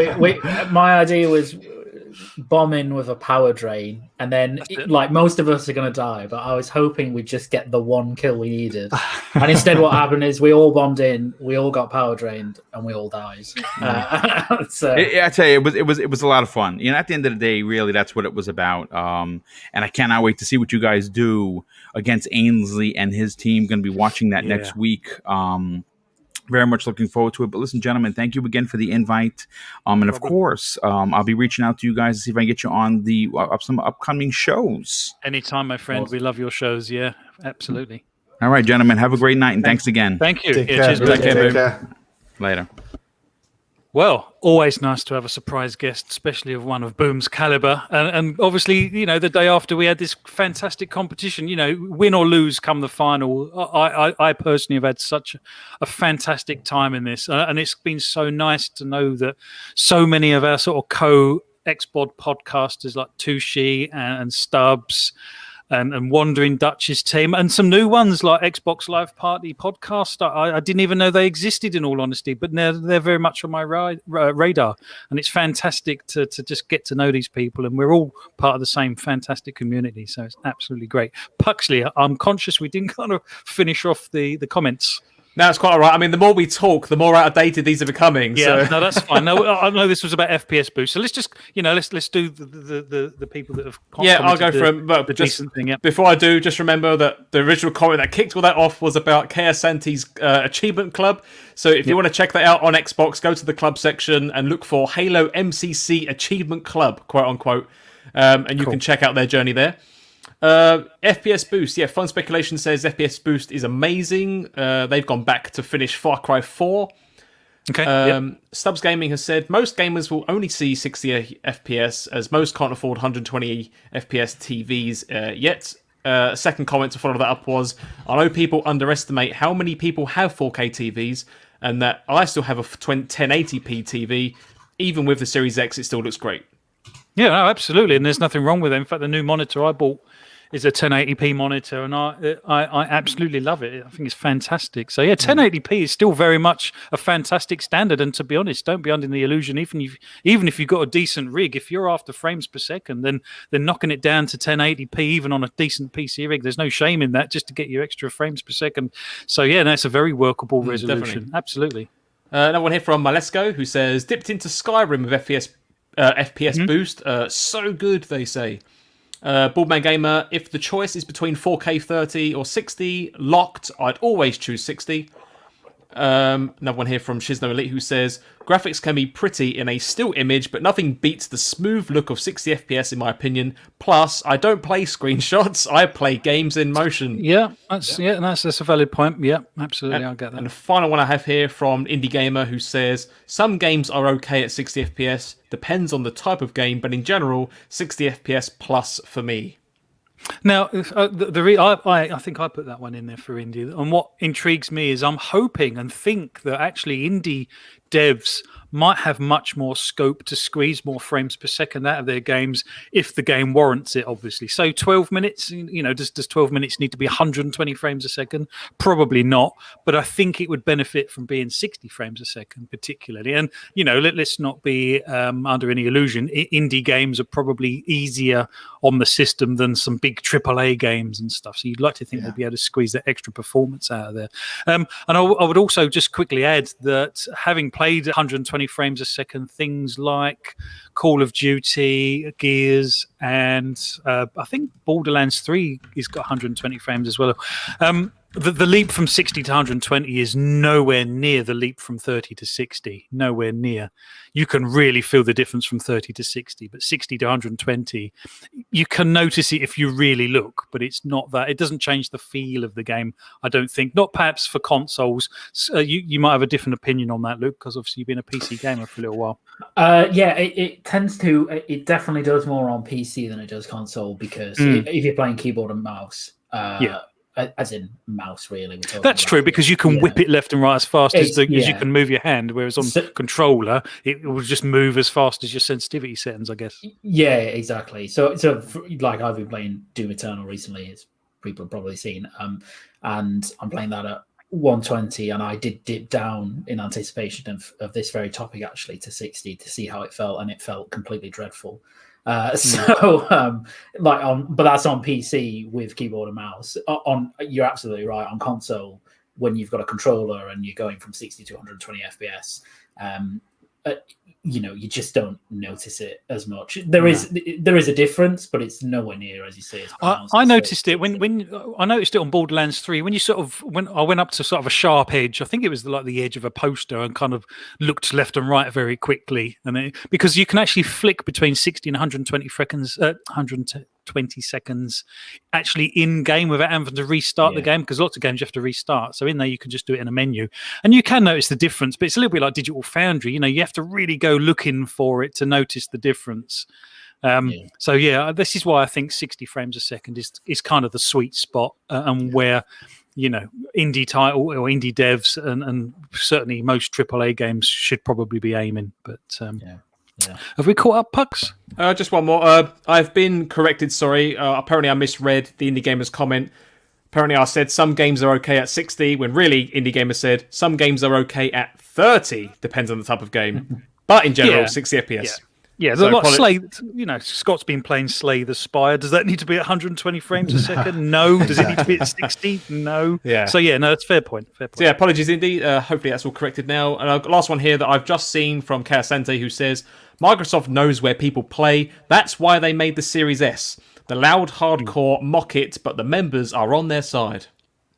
my idea was bombing with a power drain, and then like most of us are going to die, but I was hoping we'd just get the 1 kill we needed. And instead what happened is we all bombed in, we all got power drained, and we all died. So I tell you, it was a lot of fun. At the end of the day, really, that's what it was about. And I cannot wait to see what you guys do against Ainsley and his team. Going to be watching that next week. Very much looking forward to it. But listen, gentlemen, thank you again for the invite. And of course, I'll be reaching out to you guys to see if I can get you on the some upcoming shows. Anytime, my friend. Awesome. We love your shows. Yeah, absolutely. All right, gentlemen. Have a great night, and thanks again. Thank you. Take care. Cheers. Take care. Later. Well, always nice to have a surprise guest, especially of one of Boom's caliber. And obviously, the day after we had this fantastic competition, win or lose come the final. I personally have had such a fantastic time in this. And it's been so nice to know that so many of our sort of co-Xbox podcasters like Tushi and Stubbs and Wandering Dutch's team, and some new ones like Xbox Live Party Podcast. I didn't even know they existed, in all honesty, but they're very much on my radar, and it's fantastic to just get to know these people, and we're all part of the same fantastic community, so it's absolutely great. Puxley, I'm conscious we didn't kind of finish off the comments. No, it's quite all right. I mean, the more we talk, the more outdated these are becoming. Yeah, so. No, that's fine. No, I know this was about FPS boost, so let's just, let's do the people that have. Yeah, I'll go from the just decent thing. Yeah. Before I do, just remember that the original comment that kicked all that off was about Kea Santi's achievement club. So if you want to check that out on Xbox, go to the club section and look for Halo MCC Achievement Club, quote unquote, and you can check out their journey there. FPS Boost, yeah, Fun Speculation says FPS Boost is amazing. They've gone back to finish Far Cry 4. Okay. Stubbs Gaming has said most gamers will only see 60 FPS as most can't afford 120 FPS TVs yet. Second comment to follow that up was, I know people underestimate how many people have 4K TVs, and that I still have a 1080p TV. Even with the Series X, it still looks great. Yeah, no, absolutely, and there's nothing wrong with it. In fact, the new monitor I bought is a 1080p monitor, and I absolutely love it. I think it's fantastic. So yeah, 1080p is still very much a fantastic standard. And to be honest, don't be under the illusion. Even if you've got a decent rig, if you're after frames per second, then knocking it down to 1080p, even on a decent PC rig, there's no shame in that, just to get you extra frames per second. So yeah, that's a very workable resolution. Definitely. Absolutely. Another one here from Malesko, who says, dipped into Skyrim with FPS boost. So good, they say. Baldman Gamer, if the choice is between 4K 30 or 60, locked, I'd always choose 60. Another one here from Shizno Elite, who says, graphics can be pretty in a still image, but nothing beats the smooth look of 60 FPS in my opinion. Plus, I don't play screenshots, I play games in motion. Yeah, that's a valid point. Yeah, absolutely, I'll get that. And the final one I have here from Indie Gamer, who says, some games are okay at 60 FPS, depends on the type of game, but in general, 60 FPS plus for me. Now, I think I put that one in there for indie. And what intrigues me is I'm hoping and think that actually indie devs might have much more scope to squeeze more frames per second out of their games if the game warrants it, obviously. So 12 minutes, does 12 minutes need to be 120 frames a second? Probably not. But I think it would benefit from being 60 frames a second, particularly. And, let's not be under any illusion. Indie games are probably easier on the system than some big AAA games and stuff. So you'd like to think they'd be able to squeeze that extra performance out of there. And I would also just quickly add that having played 120 frames a second, things like Call of Duty, Gears, and I think Borderlands 3 has got 120 frames as well. The leap from 60 to 120 is nowhere near the leap from 30 to 60. Nowhere near. You can really feel the difference from 30 to 60, but 60 to 120, you can notice it if you really look, but it's not that. It doesn't change the feel of the game, I don't think. Not perhaps for consoles. You might have a different opinion on that, Luke, because obviously you've been a PC gamer for a little while. It tends to. It definitely does more on PC than it does console, because if you're playing keyboard and mouse, as in mouse, really. That's true, because you can whip it left and right as fast as you can move your hand, whereas on controller, it will just move as fast as your sensitivity settings, I guess. Yeah, exactly. So like I've been playing Doom Eternal recently, as people have probably seen, and I'm playing that at 120, and I did dip down in anticipation of this very topic actually to 60 to see how it felt, and it felt completely dreadful. But that's on PC with keyboard and mouse. You're absolutely right. On console, when you've got a controller and you're going from 60 to 120 FPS, you just don't notice it as much. There is a difference, but it's nowhere near, as you say. I noticed it when I noticed it on Borderlands 3 when when I went up to sort of a sharp edge. I think it was like the edge of a poster, and kind of looked left and right very quickly, because you can actually flick between 60 and 120 frames, 20 seconds actually in game without having to restart the game, because lots of games you have to restart. So in there you can just do it in a menu, and you can notice the difference. But it's a little bit like Digital Foundry. You have to really go looking for it to notice the difference. So this is why I think 60 frames a second is kind of the sweet spot, and where indie title or indie devs and certainly most AAA games should probably be aiming. But have we caught up, Pucks? Just one more. I've been corrected. Sorry. Apparently, I misread the Indie Gamers comment. Apparently, I said some games are okay at 60, when really Indie Gamers said some games are okay at 30. Depends on the type of game, but in general, 60 FPS. Yeah, there's a lot of Slay. Scott's been playing Slay the Spire. Does that need to be at 120 frames a second? No. Does it need to be at 60? No. Yeah. So it's fair point. Fair point. So apologies, Indy. Hopefully that's all corrected now. And last one here that I've just seen from Kaasante, who says Microsoft knows where people play. That's why they made the Series S. The loud hardcore mock it, but the members are on their side.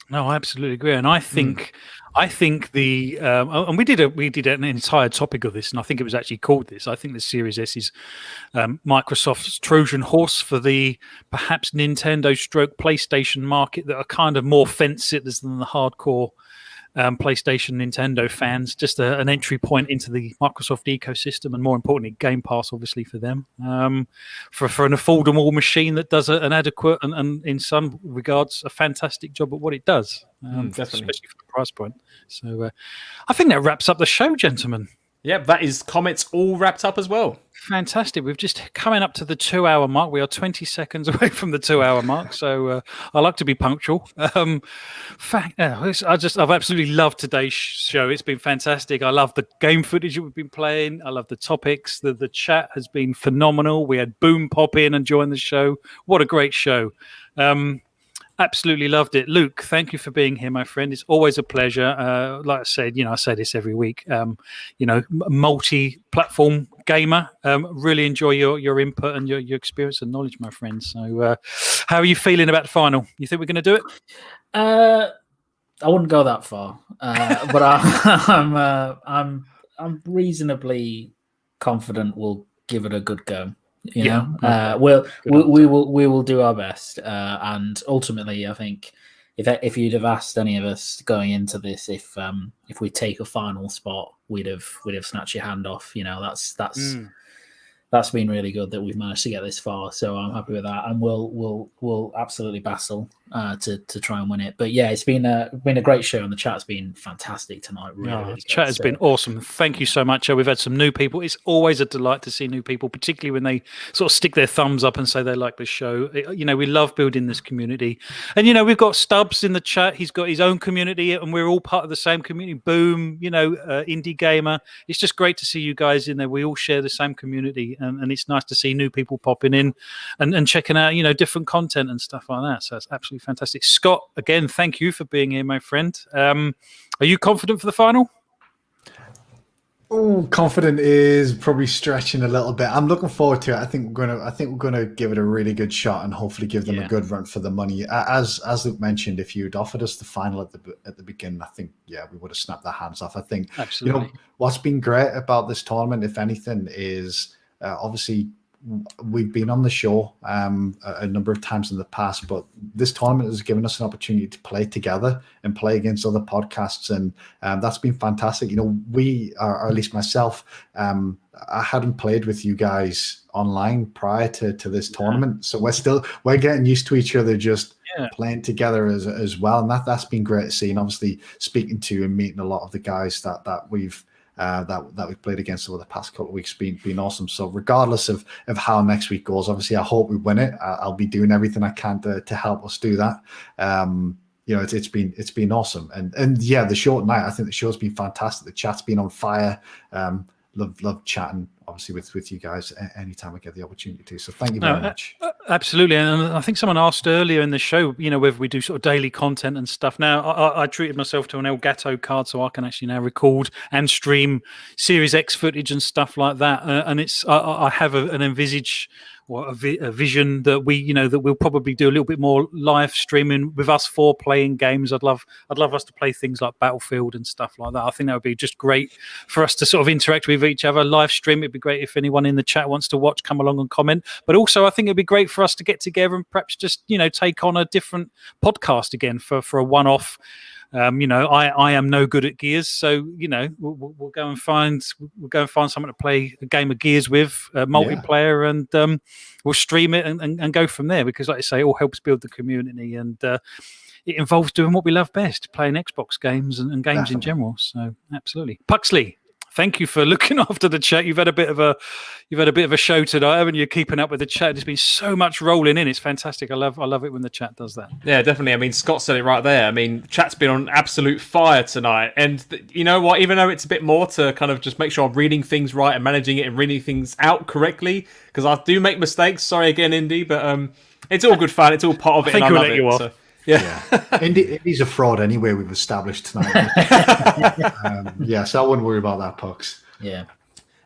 No, I absolutely agree, and I think the and we did an entire topic of this, and I think it was actually called this. I think the Series S is Microsoft's Trojan horse for the perhaps Nintendo / PlayStation market that are kind of more fence sitters than the hardcore PlayStation Nintendo fans. Just an entry point into the Microsoft ecosystem, and more importantly, Game Pass, obviously for them, for an affordable machine that does an adequate and in some regards a fantastic job at what it does, especially for the price point. So I think that wraps up the show, gentlemen. Yep, that is comments all wrapped up as well. Fantastic. We've just coming up to the 2-hour mark. We are 20 seconds away from the 2-hour mark. So I like to be punctual. I've absolutely loved today's show. It's been fantastic. I love the game footage that we've been playing. I love the topics. The chat has been phenomenal. We had Boom pop in and join the show. What a great show. Absolutely loved it. Luke, thank you for being here, my friend. It's always a pleasure. Like I said, I say this every week, multi-platform gamer. Really enjoy your input and your experience and knowledge, my friend. So how are you feeling about the final? You think we're going to do it? I wouldn't go that far, but I'm reasonably confident we'll give it a good go. We will do our best, and ultimately, I think if you'd have asked any of us going into this if we take a final spot, we'd have snatched your hand off. That's been really good that we've managed to get this far. So I'm happy with that, and we'll absolutely battle to try and win it. But yeah, it's been a great show, and the chat's been fantastic tonight. Really chat has been awesome. Thank you so much. We've had some new people. It's always a delight to see new people, particularly when they sort of stick their thumbs up and say they like the show. We love building this community, and we've got Stubbs in the chat. He's got his own community, and we're all part of the same community. Boom, Indie Gamer. It's just great to see you guys in there. We all share the same community. And it's nice to see new people popping in and checking out, different content and stuff like that. So it's absolutely fantastic. Scott, again, thank you for being here, my friend. Are you confident for the final? Oh, confident is probably stretching a little bit. I'm looking forward to it. I think we're gonna give it a really good shot and hopefully give them a good run for the money. As Luke mentioned, if you'd offered us the final at the beginning, I think we would have snapped their hands off. I think absolutely. What's been great about this tournament, if anything, is obviously we've been on the show a number of times in the past, but this tournament has given us an opportunity to play together and play against other podcasts, and that's been fantastic. We or at least myself, I hadn't played with you guys online prior to this tournament, so we're getting used to each other, just playing together as well, and that's been great to see. And obviously speaking to and meeting a lot of the guys that we've played against over the past couple of weeks been awesome. So regardless of how next week goes, obviously I hope we win it. I'll be doing everything I can to help us do that. It's been awesome, and the show tonight, I think the show's been fantastic. The chat's been on fire. Love chatting obviously with you guys anytime I get the opportunity to. So thank you very much. Absolutely. And I think someone asked earlier in the show, whether we do sort of daily content and stuff. Now, I treated myself to an Elgato card, so I can actually now record and stream Series X footage and stuff like that. And I have an envisage a vision that that we'll probably do a little bit more live streaming with us four playing games. I'd love us to play things like Battlefield and stuff like that. I think that would be just great for us to sort of interact with each other, live stream. It'd be great if anyone in the chat wants to watch, come along and comment. But also I think it'd be great for us to get together and perhaps just take on a different podcast again for a one-off. I am no good at Gears, so we'll go and find someone to play a game of Gears with, multiplayer, and we'll stream it and go from there. Because, like I say, it all helps build the community, and it involves doing what we love best, playing Xbox games and games in general. So, absolutely, Puxley. Thank you for looking after the chat. You've had a bit of a show tonight, haven't you? Keeping up with the chat. There's been so much rolling in. It's fantastic. I love it when the chat does that. Yeah, definitely. I mean, Scott said it right there. I mean, chat's been on absolute fire tonight. And you know what? Even though it's a bit more to kind of just make sure I'm reading things right and managing it and reading things out correctly, because I do make mistakes. Sorry again, Indy, but it's all good fun. It's all part of it. I think and I we'll love let you it, off. So. Yeah. Indy's a fraud anyway, we've established tonight. So I wouldn't worry about that, Pucks. Yeah.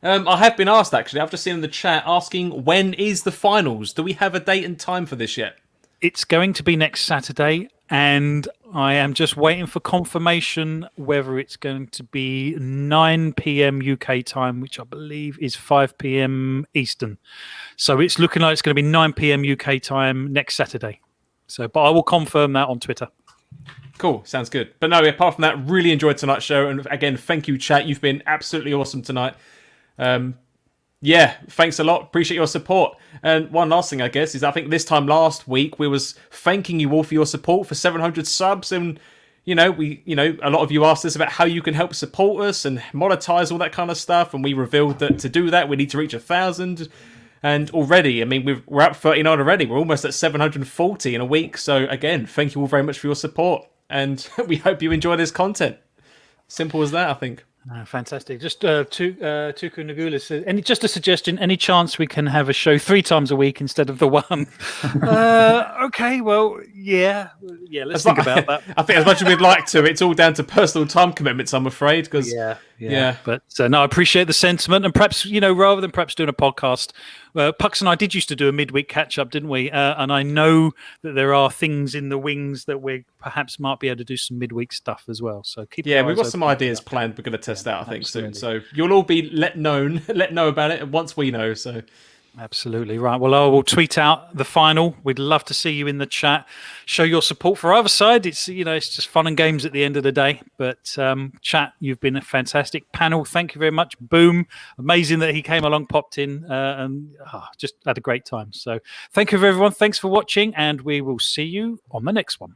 I have been asked, actually. I've just seen in the chat asking, when is the finals? Do we have a date and time for this yet? It's going to be next Saturday, and I am just waiting for confirmation whether it's going to be 9 p.m. UK time, which I believe is 5 p.m. Eastern. So it's looking like it's going to be 9 p.m. UK time next Saturday. But I will confirm that on Twitter. Cool, sounds good. But no, apart from that, really enjoyed tonight's show. And again, thank you, chat. You've been absolutely awesome tonight. Thanks a lot. Appreciate your support. And one last thing, I guess, is I think this time last week, we was thanking you all for your support for 700 subs. And, a lot of you asked us about how you can help support us and monetize all that kind of stuff. And we revealed that to do that, we need to reach 1,000. And already, I mean, we're up 39 already. We're almost at 740 in a week. So again, thank you all very much for your support. And we hope you enjoy this content. Simple as that, I think. Fantastic. Just Tuku Nagula says, just a suggestion, any chance we can have a show 3 times a week instead of the one? Okay, well, let's think about that. I think as much as we'd like to, it's all down to personal time commitments, I'm afraid. Because But no, I appreciate the sentiment. And perhaps, rather than perhaps doing a podcast, Pucks and I did used to do a midweek catch-up, didn't we? And I know that there are things in the wings that we perhaps might be able to do some midweek stuff as well. So keep we've got some ideas planned we're going to test out, I think, soon. So you'll all be let know about it once we know. So absolutely right. Well, I will tweet out the final. We'd love to see you in the chat. Show your support for either side. It's it's just fun and games at the end of the day. But chat, you've been a fantastic panel. Thank you very much. Boom, amazing that he came along, popped in, and just had a great time. So thank you everyone. Thanks for watching, and we will see you on the next one.